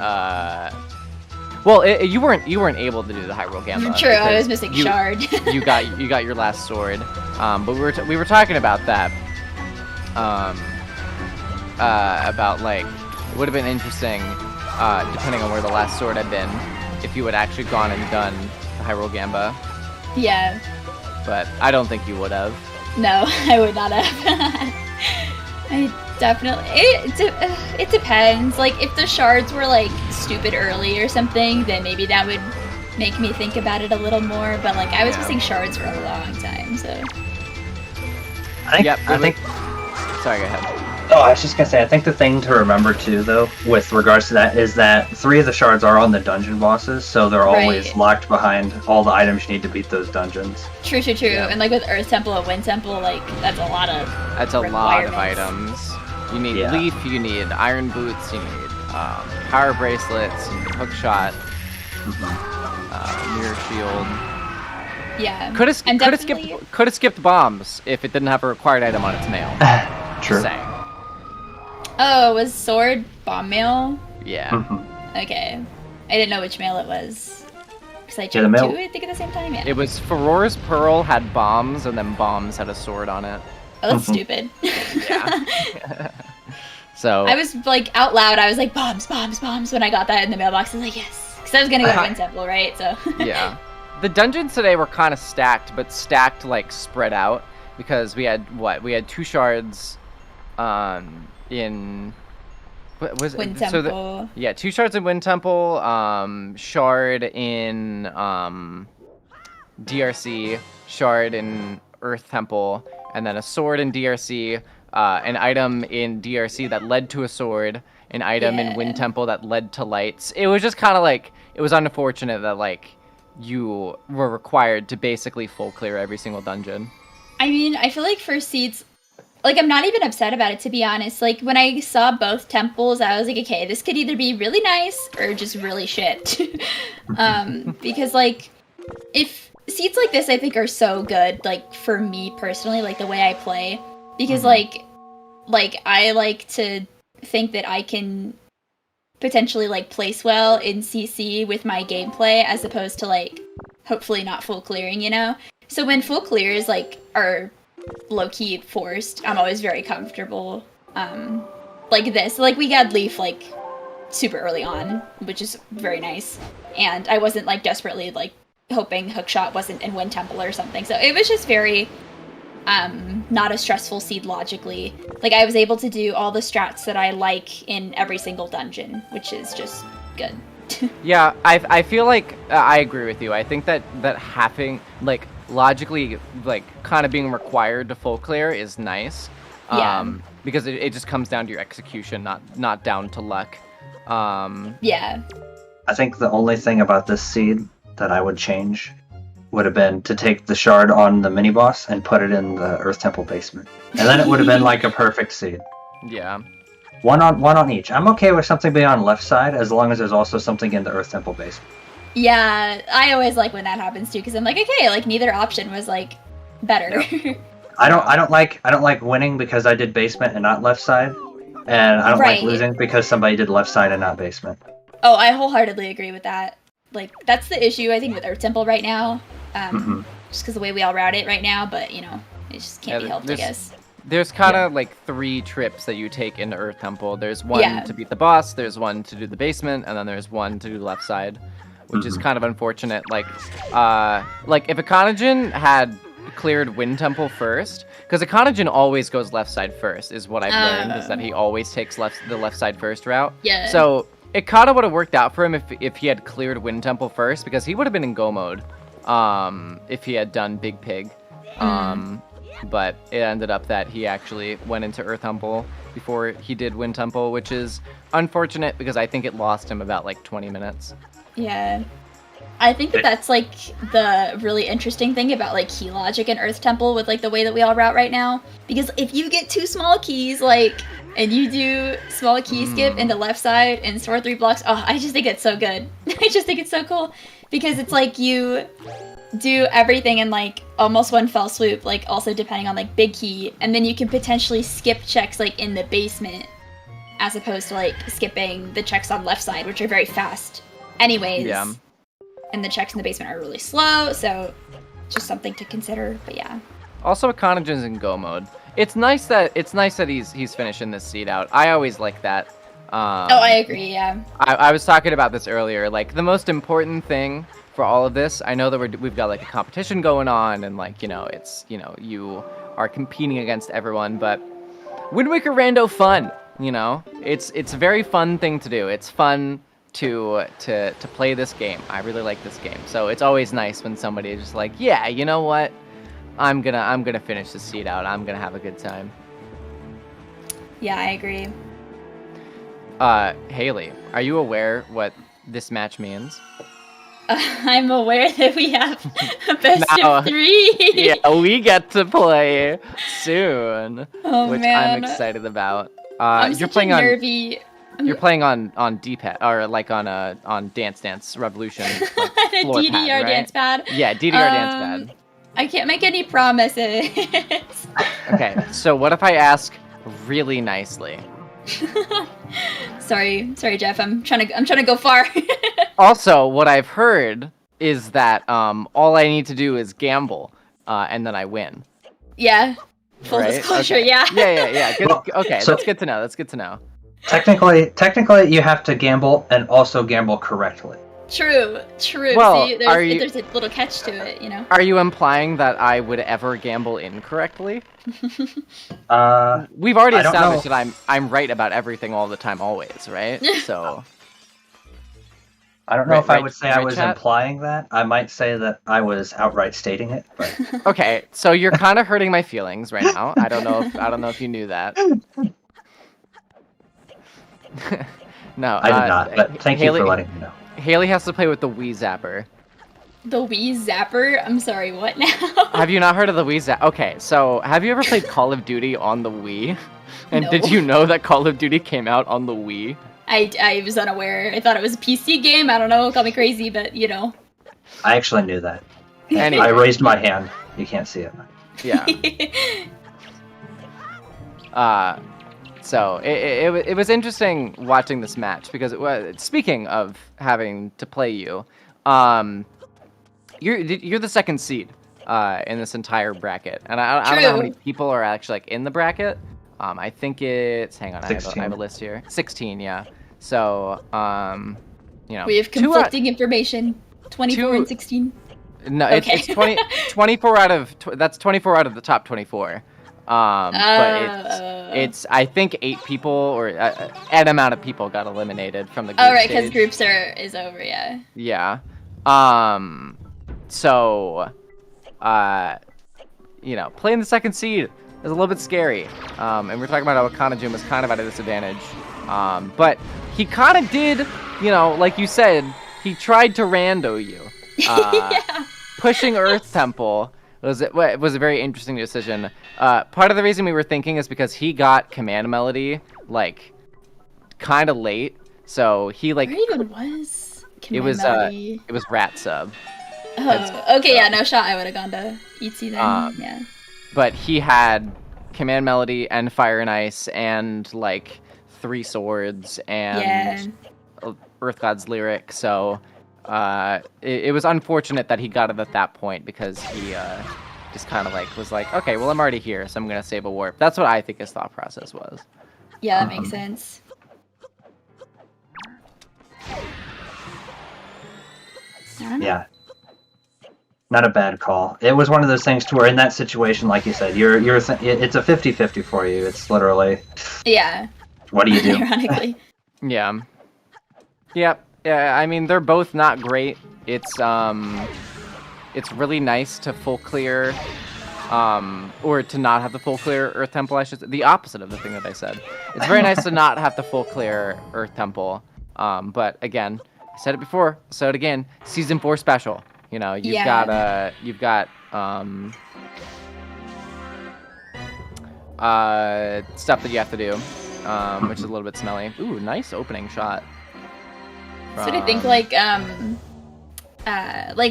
Well, you weren't able to do the Hyrule Gamba. True, I was missing Shard. you got your last sword. But we were talking about that. About like it would have been interesting, depending on where the last sword had been, if you had actually gone and done the Hyrule Gamba. Yeah. But I don't think you would have. No, I would not have. I definitely. It depends. Like, if the shards were like stupid early or something, then maybe that would make me think about it a little more. But like, I was missing shards for a long time, so. I think. Sorry, go ahead. Oh, I was just gonna say, I think the thing to remember too, though, with regards to that, is that 3 of the shards are on the dungeon bosses, so they're always locked behind all the items you need to beat those dungeons. True. Yeah. And like with Earth Temple and Wind Temple, like that's a lot of. That's a lot of items. You need leaf, you need iron boots, you need power bracelets, you need hook shot, mirror shield. Yeah. Could have skipped bombs if it didn't have a required item on its mail. True. Just saying. Oh, was sword bomb mail? Yeah. Okay. I didn't know which mail it was. Because I the jumped mail- to it, I think, at the same time, yeah. It was Farore's Pearl had bombs, and then bombs had a sword on it. Oh, that's stupid. Yeah. So I was like, out loud, I was like, bombs when I got that in the mailbox. I was like, yes. Because I was going to go to Wind Temple, right? So. Yeah. The dungeons today were kind of stacked, but stacked like spread out. Because we had what? We had 2 shards in what was Wind it? Temple. 2 shards in Wind Temple, shard in DRC, shard in Earth Temple, and then a sword in DRC, an item in DRC that led to a sword, an item in Wind Temple that led to lights. It was just kind of like, it was unfortunate that like you were required to basically full clear every single dungeon. I mean, I feel like for seeds, like, I'm not even upset about it, to be honest. Like, when I saw both temples, I was like, okay, this could either be really nice or just really shit. Because, like, if seeds like this, I think, are so good, like, for me personally, like, the way I play. Because, like, I like to think that I can potentially, like, place well in CC with my gameplay, as opposed to, like, hopefully not full clearing, you know? So when full clears, like, are low-key forced, I'm always very comfortable. Like this. Like, we got Leaf, like, super early on, which is very nice. And I wasn't, like, desperately, like, hoping Hookshot wasn't in Wind Temple or something. So it was just very, not a stressful seed logically. Like, I was able to do all the strats that I like in every single dungeon, which is just good. Yeah, I feel like I agree with you. I think that having, like, logically, like, kind of being required to full clear is nice. Because it just comes down to your execution, not down to luck. Yeah. I think the only thing about this seed that I would change would have been to take the shard on the mini boss and put it in the Earth Temple basement, and then it would have been like a perfect seed. Yeah. One on each. I'm okay with something being on left side as long as there's also something in the Earth Temple basement. Yeah, I always like when that happens too, because I'm like, okay, like neither option was like better. Yeah. I don't like winning because I did basement and not left side, and I don't like losing because somebody did left side and not basement. Oh, I wholeheartedly agree with that. Like, that's the issue I think with Earth Temple right now, just because the way we all route it right now. But you know, it just can't be helped, I guess. There's kind of like 3 trips that you take into Earth Temple. There's one to beat the boss, there's one to do the basement, and then there's one to do the left side, which is kind of unfortunate. Like if ikanajin had cleared Wind Temple first, because ikanajin always goes left side first, is what I've learned, is that he always takes the left side first route. Yeah. So it kind of would have worked out for him if he had cleared Wind Temple first, because he would have been in go mode if he had done Big Pig. But it ended up that he actually went into Earth Temple before he did Wind Temple, which is unfortunate because I think it lost him about like 20 minutes. Yeah. I think that's like the really interesting thing about like key logic in Earth Temple with like the way that we all route right now. Because if you get 2 small keys, like, and you do small key skip into left side and store 3 blocks, oh, I just think it's so good. I just think it's so cool. Because it's like you do everything in like almost one fell swoop, like also depending on like big key, and then you can potentially skip checks like in the basement as opposed to like skipping the checks on left side, which are very fast. anyways. Yeah. And the checks in the basement are really slow, so just something to consider. But yeah. Also, ikanajin's in go mode. It's nice that he's finishing this seed out. I always like that. I agree. Yeah. I was talking about this earlier. Like, the most important thing for all of this, I know that we've got like a competition going on, and like, it's, you are competing against everyone, but Wind Waker Rando fun. It's a very fun thing to do. It's fun to play this game. I really like this game. So it's always nice when somebody is just like, yeah, you know what? I'm gonna finish the seed out. I'm gonna have a good time. Yeah, I agree. Haley, are you aware what this match means? I'm aware that we have a best of 3. Yeah, we get to play soon, which man. I'm excited about. You're playing nervy. You're playing on D-pad, or like on Dance Dance Revolution. Like, floor DDR pad, right? dance pad. Yeah, DDR dance pad. I can't make any promises. Okay, so what if I ask really nicely? Sorry, Jeff. I'm trying to go far. Also, what I've heard is that all I need to do is gamble, and then I win. Yeah. Full right? disclosure. Okay. Yeah. Yeah. Good. Well, okay, so that's good to know. That's good to know. Technically, you have to gamble and also gamble correctly. True. Well, See, there's a little catch to it, Are you implying that I would ever gamble incorrectly? We've already established that I'm right about everything all the time, always, right? So. I don't know if I would say I was implying that. I might say that I was outright stating it. But... Okay, so you're kind of hurting my feelings right now. I don't know if you knew that. No, I did not. But thank you for letting me know. Haley has to play with the Wii Zapper. The Wii Zapper? I'm sorry, what now? Have you not heard of the Wii Zapper? Okay, so have you ever played Call of Duty on the Wii? And No. Did you know that Call of Duty came out on the Wii? I was unaware. I thought it was a PC game. I don't know. Call me crazy, but I actually knew that. Anyway. I raised my hand. You can't see it. Yeah. So it was interesting watching this match because speaking of having to play you're the second seed in this entire bracket, and I don't know how many people are actually like in the bracket. I think it's I have a list here. 16, yeah. So we have conflicting information. 24 and 16. No, okay. it's 24 out of that's 24 out of the top 24. But it's I think 8 people or an amount of people got eliminated from the group right, stage. because groups is over, yeah. Yeah. So playing the second seed is a little bit scary. And we're talking about how ikanajin was kind of at a disadvantage. But he kind of did, like you said, he tried to rando you. Yeah. Pushing Earth Temple was a very interesting decision. Part of the reason we were thinking is because he got Command Melody like kind of late, so he like. Where even was Command Melody? It was Rat Sub. Oh, okay, yeah, no shot. I would have gone to ET then. Yeah. But he had Command Melody and Fire and Ice and like 3 swords and Earth God's Lyric, so. It was unfortunate that he got it at that point because he just kind of like was like, okay, well I'm already here, so I'm gonna save a warp. That's what I think his thought process was. Yeah, that makes sense. Yeah, not a bad call. It was one of those things to where in that situation, like you said, it's a 50-50 for you. It's literally. Yeah. What do you do? Ironically. Yeah. Yep. Yeah, I mean, they're both not great. It's really nice to full clear, or to not have the full clear Earth Temple, I should say. The opposite of the thing that I said. It's very nice to not have the full clear Earth Temple. But again, I said it before, so it again, Season 4 special. You've got stuff that you have to do, which is a little bit smelly. Ooh, nice opening shot. So I think like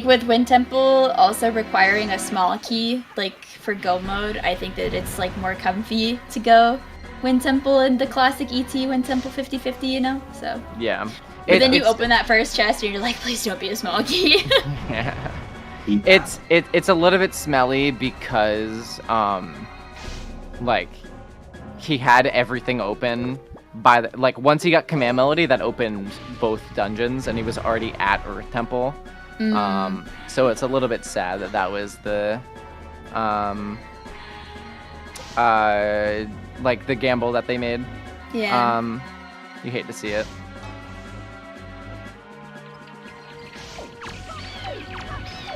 with Wind Temple also requiring a small key, like for go mode, I think that it's like more comfy to go Wind Temple in the classic ET Wind Temple 50-50, so. Yeah. But then you open that first chest and you're like, please don't be a small key. Yeah. It's a little bit smelly because like he had everything open by like once he got Command Melody, that opened both dungeons and he was already at Earth Temple. So it's a little bit sad that was the like the gamble that they made. Yeah. You hate to see it.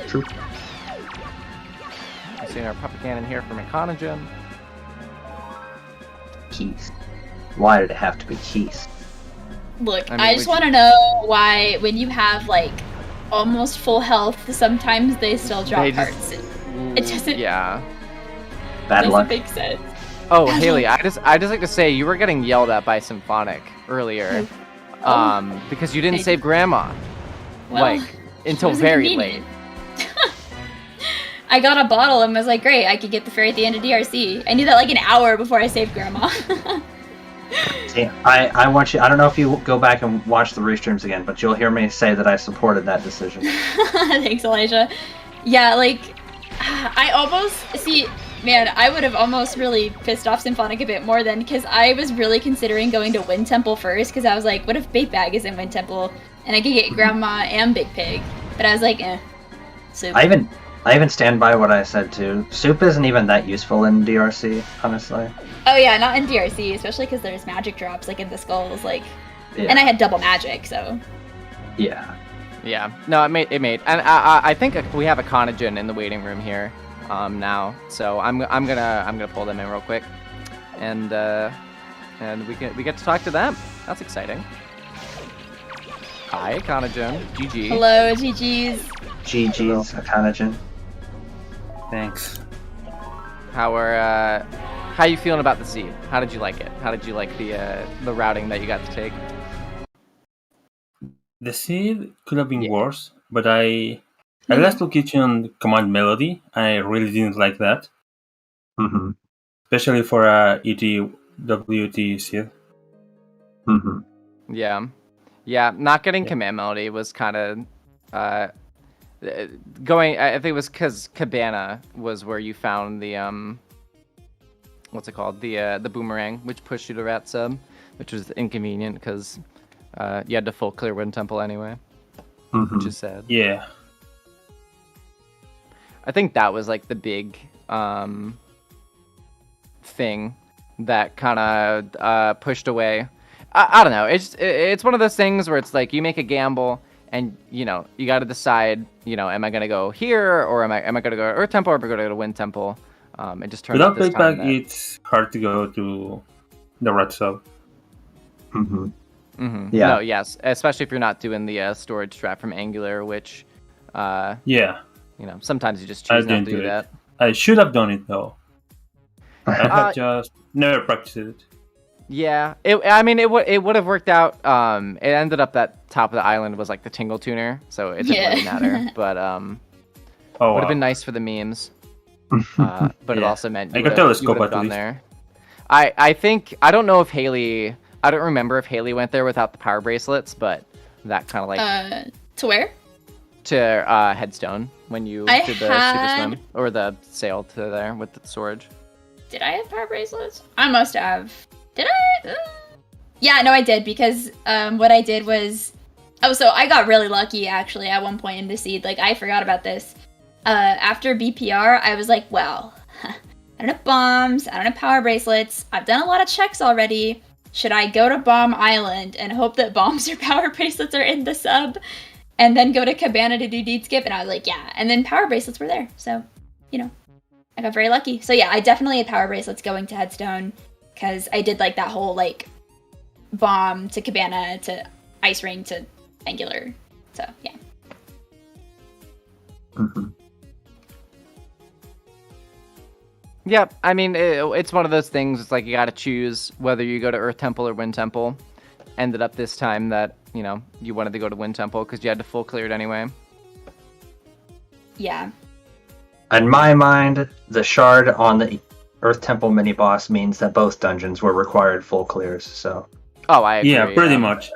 True. I've seen our puppet cannon here from ikanajin. Keys. Why did it have to be keys? Look, I mean, I just want to know why when you have like almost full health, sometimes they still drop hearts. It doesn't. Yeah. Bad doesn't luck. make sense. Oh, Haley, I just like to say you were getting yelled at by Symphonic earlier, because you didn't save Grandma, Well, like until wasn't very convenient. late. I got a bottle and was like, great, I could get the fairy at the end of DRC. I knew that like an hour before I saved Grandma. See, I want you. I don't know if you go back and watch the restreams again, but you'll hear me say that I supported that decision. Thanks, Elijah. Yeah, like I almost see. Man, I would have almost really pissed off Symphonic a bit more then, because I was really considering going to Wind Temple first, because I was like, what if Big Bag is in Wind Temple, and I could get Grandma and Big Pig? But I was like, Soup. I even stand by what I said too. Soup isn't even that useful in DRC, honestly. Oh yeah, not in DRC, especially because there's magic drops, like in the skulls, like... Yeah. And I had double magic, so... Yeah. Yeah. No, it made, and I think we have ikanajin in the waiting room here. Now, so I'm gonna pull them in real quick, and we get to talk to them. That's exciting. Hi, ikanajin. GG. Hello, GG's. GG's, ikanajin. Thanks. How you feeling about the seed? How did you like it? How did you like the routing that you got to take? The seed could have been worse, but I last location Command Melody. I really didn't like that. Mm-hmm. Especially for a ETWT seed. Mm-hmm. Yeah. Not getting Command Melody was kind of going. I think it was because Cabana was where you found the what's it called? The boomerang, which pushed you to Rat Sub, which was inconvenient because you had to full clear Wind Temple anyway, which is sad. Yeah. I think that was like the big thing that kind of pushed away. I don't know. It's one of those things where it's like you make a gamble and you got to decide. Am I gonna go here or am I gonna go to Earth Temple or am I gonna go to Wind Temple? It just turned out Without this time playback, it's hard to go to the Rat Sub. Mm-hmm. Mm-hmm. Yeah. No, yes, especially if you're not doing the storage strat from Angular, which Yeah. Sometimes you just I choose not didn't to do do it. that. I should have done it though. I have just never practiced it. Yeah, it would have worked out. It ended up that top of the island was like the Tingle Tuner, so it didn't really matter. But would have been nice for the memes. But it also meant I you got would telescope have at gone least. there. I think I don't know if Haley. I don't remember if Haley went there without the power bracelets, but that kind of like To where? to Headstone when you I did the super had- swim or the sail to there with the storage. Did I have power bracelets? I must have. Did I? Yeah, no, I did, because what I did was... Oh, so I got really lucky, actually, at one point in the seed. Like, I forgot about this. After BPR, I was like, well, I don't have bombs, I don't have power bracelets, I've done a lot of checks already. Should I go to Bomb Island and hope that bombs or power bracelets are in the sub? And then go to Cabana to do deed skip? And I was like, yeah. And then power bracelets were there, so, I got very lucky. So yeah, I definitely had power bracelets going to Headstone, because I did like that whole like bomb to Cabana to Ice Ring to Angular. So yeah. Mm-hmm. Yep, I mean, it's one of those things. It's like you got to choose whether you go to Earth Temple or Wind Temple. Ended up this time that, you wanted to go to Wind Temple because you had to full clear it anyway. Yeah. In my mind, the shard on the Earth Temple mini boss means that both dungeons were required full clears. So. Oh, I agree. Yeah, pretty much.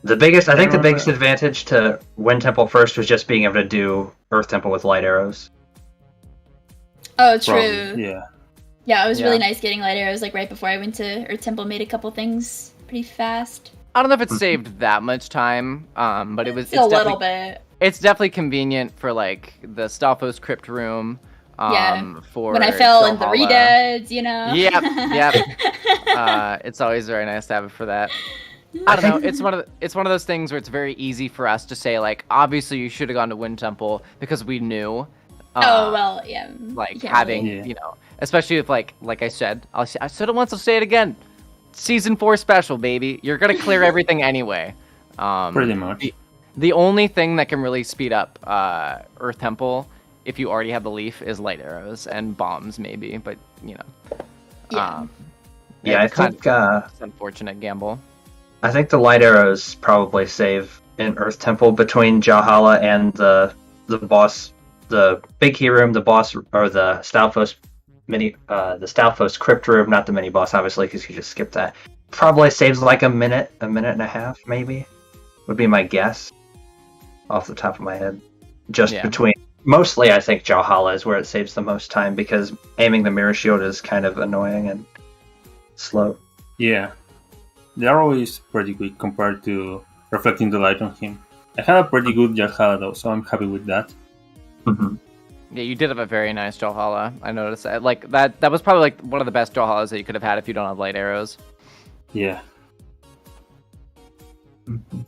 I think the biggest advantage to Wind Temple first was just being able to do Earth Temple with light arrows. Oh, true. Probably, yeah. Yeah, it was really nice getting light arrows like right before I went to Earth Temple. Made a couple things pretty fast. I don't know if it saved that much time, but it's a little bit. It's definitely convenient for like the Stalfos Crypt Room. For when I fell Valhalla. in the Redeads, you know. Yep. It's always very nice to have it for that. I don't know. It's one of those things where it's very easy for us to say like, obviously you should have gone to Wind Temple because we knew. Oh well, yeah. Like having, you know, especially if like I said, I said it once, I'll say it again. Season 4 special, baby. You're gonna clear everything anyway. Pretty much. The only thing that can really speed up Earth Temple, if you already have the leaf, is light arrows and bombs, maybe. But you know, I think it's an unfortunate gamble. I think the light arrows probably save in Earth Temple between Valhalla and the boss, the big key room, the boss, or the Stalfos the Stalfos Crypt Room, not the mini boss, obviously, because you just skipped that. Probably saves like a minute and a half, maybe, would be my guess, off the top of my head. Between, mostly I think Valhalla is where it saves the most time, because aiming the mirror shield is kind of annoying and slow. Yeah. The arrow is pretty quick compared to reflecting the light on him. I had a pretty good Valhalla though, so I'm happy with that. Mm-hmm. Yeah, you did have a very nice Valhalla. I noticed that. Like that was probably like one of the best Valhallas that you could have had if you don't have light arrows. Yeah. Mm-hmm.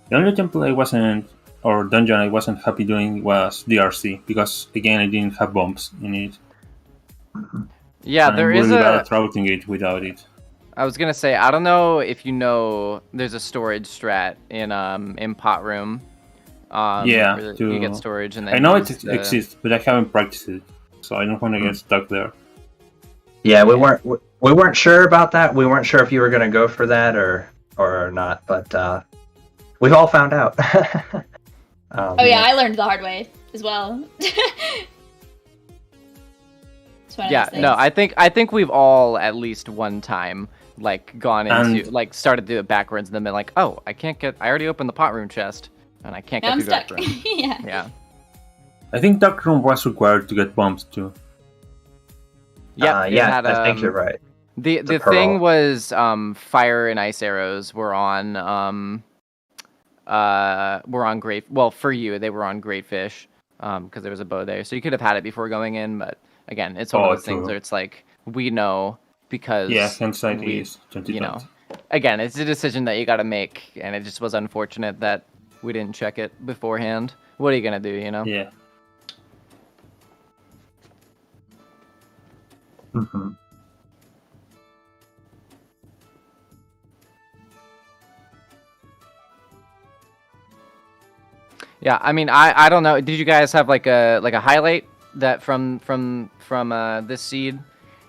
The only temple I wasn't, or dungeon I wasn't happy doing was DRC, because again I didn't have bombs in it. Yeah, and there I'm is really bad at routing it without it. I was gonna say, I don't know if you know, there's a storage strat in Pot Room. Yeah, you get storage, and then I know it exists, but I haven't practiced it, so I don't want to get stuck there. Yeah, we weren't sure about that. We weren't sure if you were gonna go for that or not, but we've all found out. I learned the hard way as well. I think we've all at least one time like gone into like started to do it backwards and then been like, oh, I already opened the Pot Room chest and I can't get through Dark Room. Yeah. I think Dark Room was required to get bombs too. Yeah, I think you're right. The thing was fire and ice arrows were on great. Well, for you, they were on Great Fish because there was a bow there, so you could have had it before going in. But again, it's one of those things where it's like we know because you know. Again, it's a decision that you got to make, and it just was unfortunate that we didn't check it beforehand. What are you gonna do? You know? Yeah. Mm-hmm. Yeah, I mean, I don't know. Did you guys have like a highlight that from this seed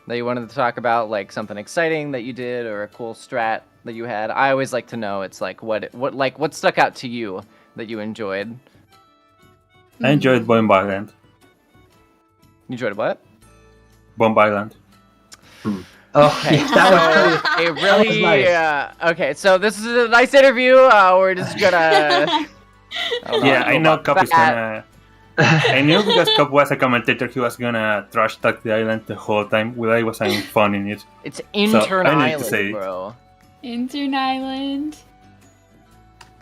that you wanted to talk about, like something exciting that you did or a cool strat that you had? I always like to know. It's like what stuck out to you that you enjoyed. I enjoyed Bomb Island. You enjoyed what? Bomb Island. Okay, that was it really. nice. Okay, so this is a nice interview. We're just gonna. I know Cup is gonna. I knew because Cup was a commentator, he was gonna trash talk the island the whole time. Well, I was having fun in it. It's Intern Island, bro. Intern Island.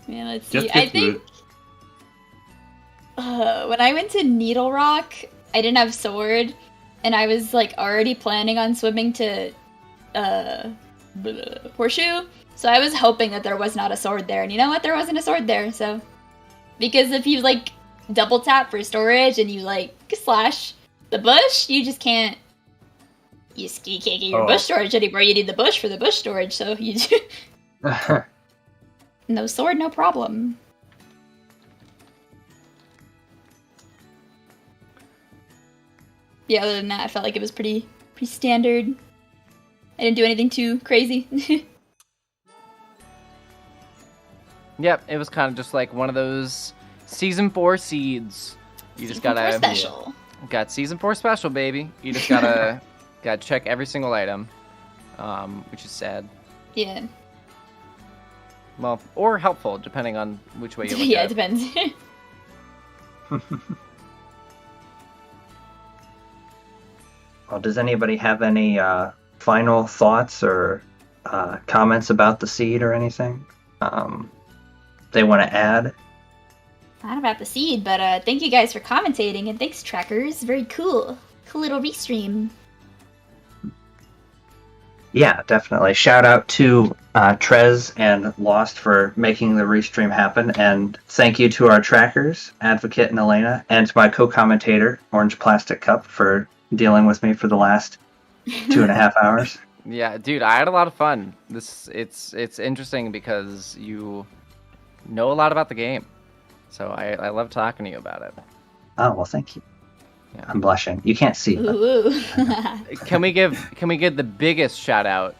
Man, let's see. Just I think when I went to Needle Rock, I didn't have sword, and I was like already planning on swimming to Horseshoe. So I was hoping that there was not a sword there, and you know what? There wasn't a sword there. So because if you like double tap for storage and you like slash the bush, you just can't. You can't get your bush storage anymore. You need the bush for the bush storage. So you. No sword, no problem. Yeah, other than that, I felt like it was pretty standard. I didn't do anything too crazy. Yep, it was kind of just like one of those Season 4 seeds. You just gotta special. Got Season 4 special, baby. You just gotta check every single item. which is sad. Yeah. Well, or helpful, depending on which way you look Yeah, at it it. depends. Well, does anybody have any final thoughts or comments about the seed or anything they want to add? Not about the seed, but thank you guys for commentating, and thanks, Trackers. Very cool. Cool little restream. Yeah, definitely. Shout out to Trez and Lost for making the restream happen, and thank you to our trackers, Advocate and Elena, and to my co-commentator, Orange Plastic Cup, for dealing with me for the last 2.5 hours. Yeah, dude, I had a lot of fun. It's interesting because you know a lot about the game, so I love talking to you about it. Oh, well, thank you. Yeah. I'm blushing. You can't see. But... Ooh. Can we give the biggest shout out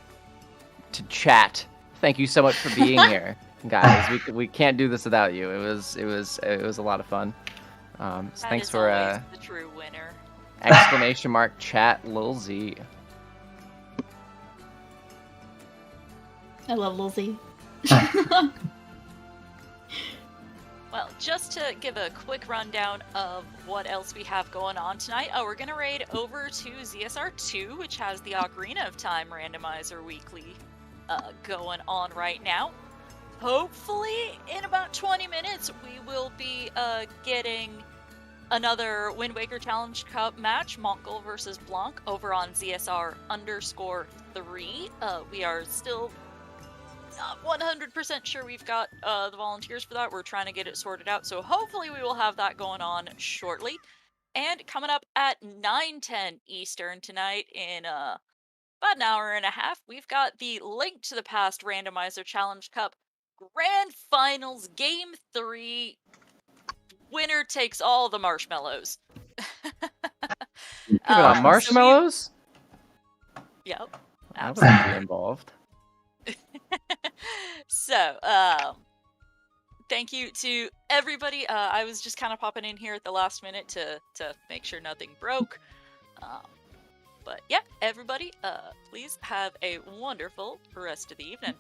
to chat? Thank you so much for being here, guys. We can't do this without you. It was a lot of fun. So thanks for the true winner. ! Chat Lil Z. I love Lil Z. Well, just to give a quick rundown of what else we have going on tonight, we're going to raid over to ZSR2, which has the Ocarina of Time Randomizer Weekly going on right now. Hopefully, in about 20 minutes, we will be getting another Wind Waker Challenge Cup match, Mongol versus Blanc, over on ZSR_3. We are still not 100% sure we've got the volunteers for that. We're trying to get it sorted out, so hopefully we will have that going on shortly. And coming up at 9:10 Eastern tonight, in about an hour and a half, we've got the Link to the Past Randomizer Challenge Cup Grand Finals Game 3. Winner takes all the marshmallows. Marshmallows? Yep. I was involved. So, thank you to everybody. I was just kind of popping in here at the last minute to make sure nothing broke. But yeah, everybody, please have a wonderful rest of the evening.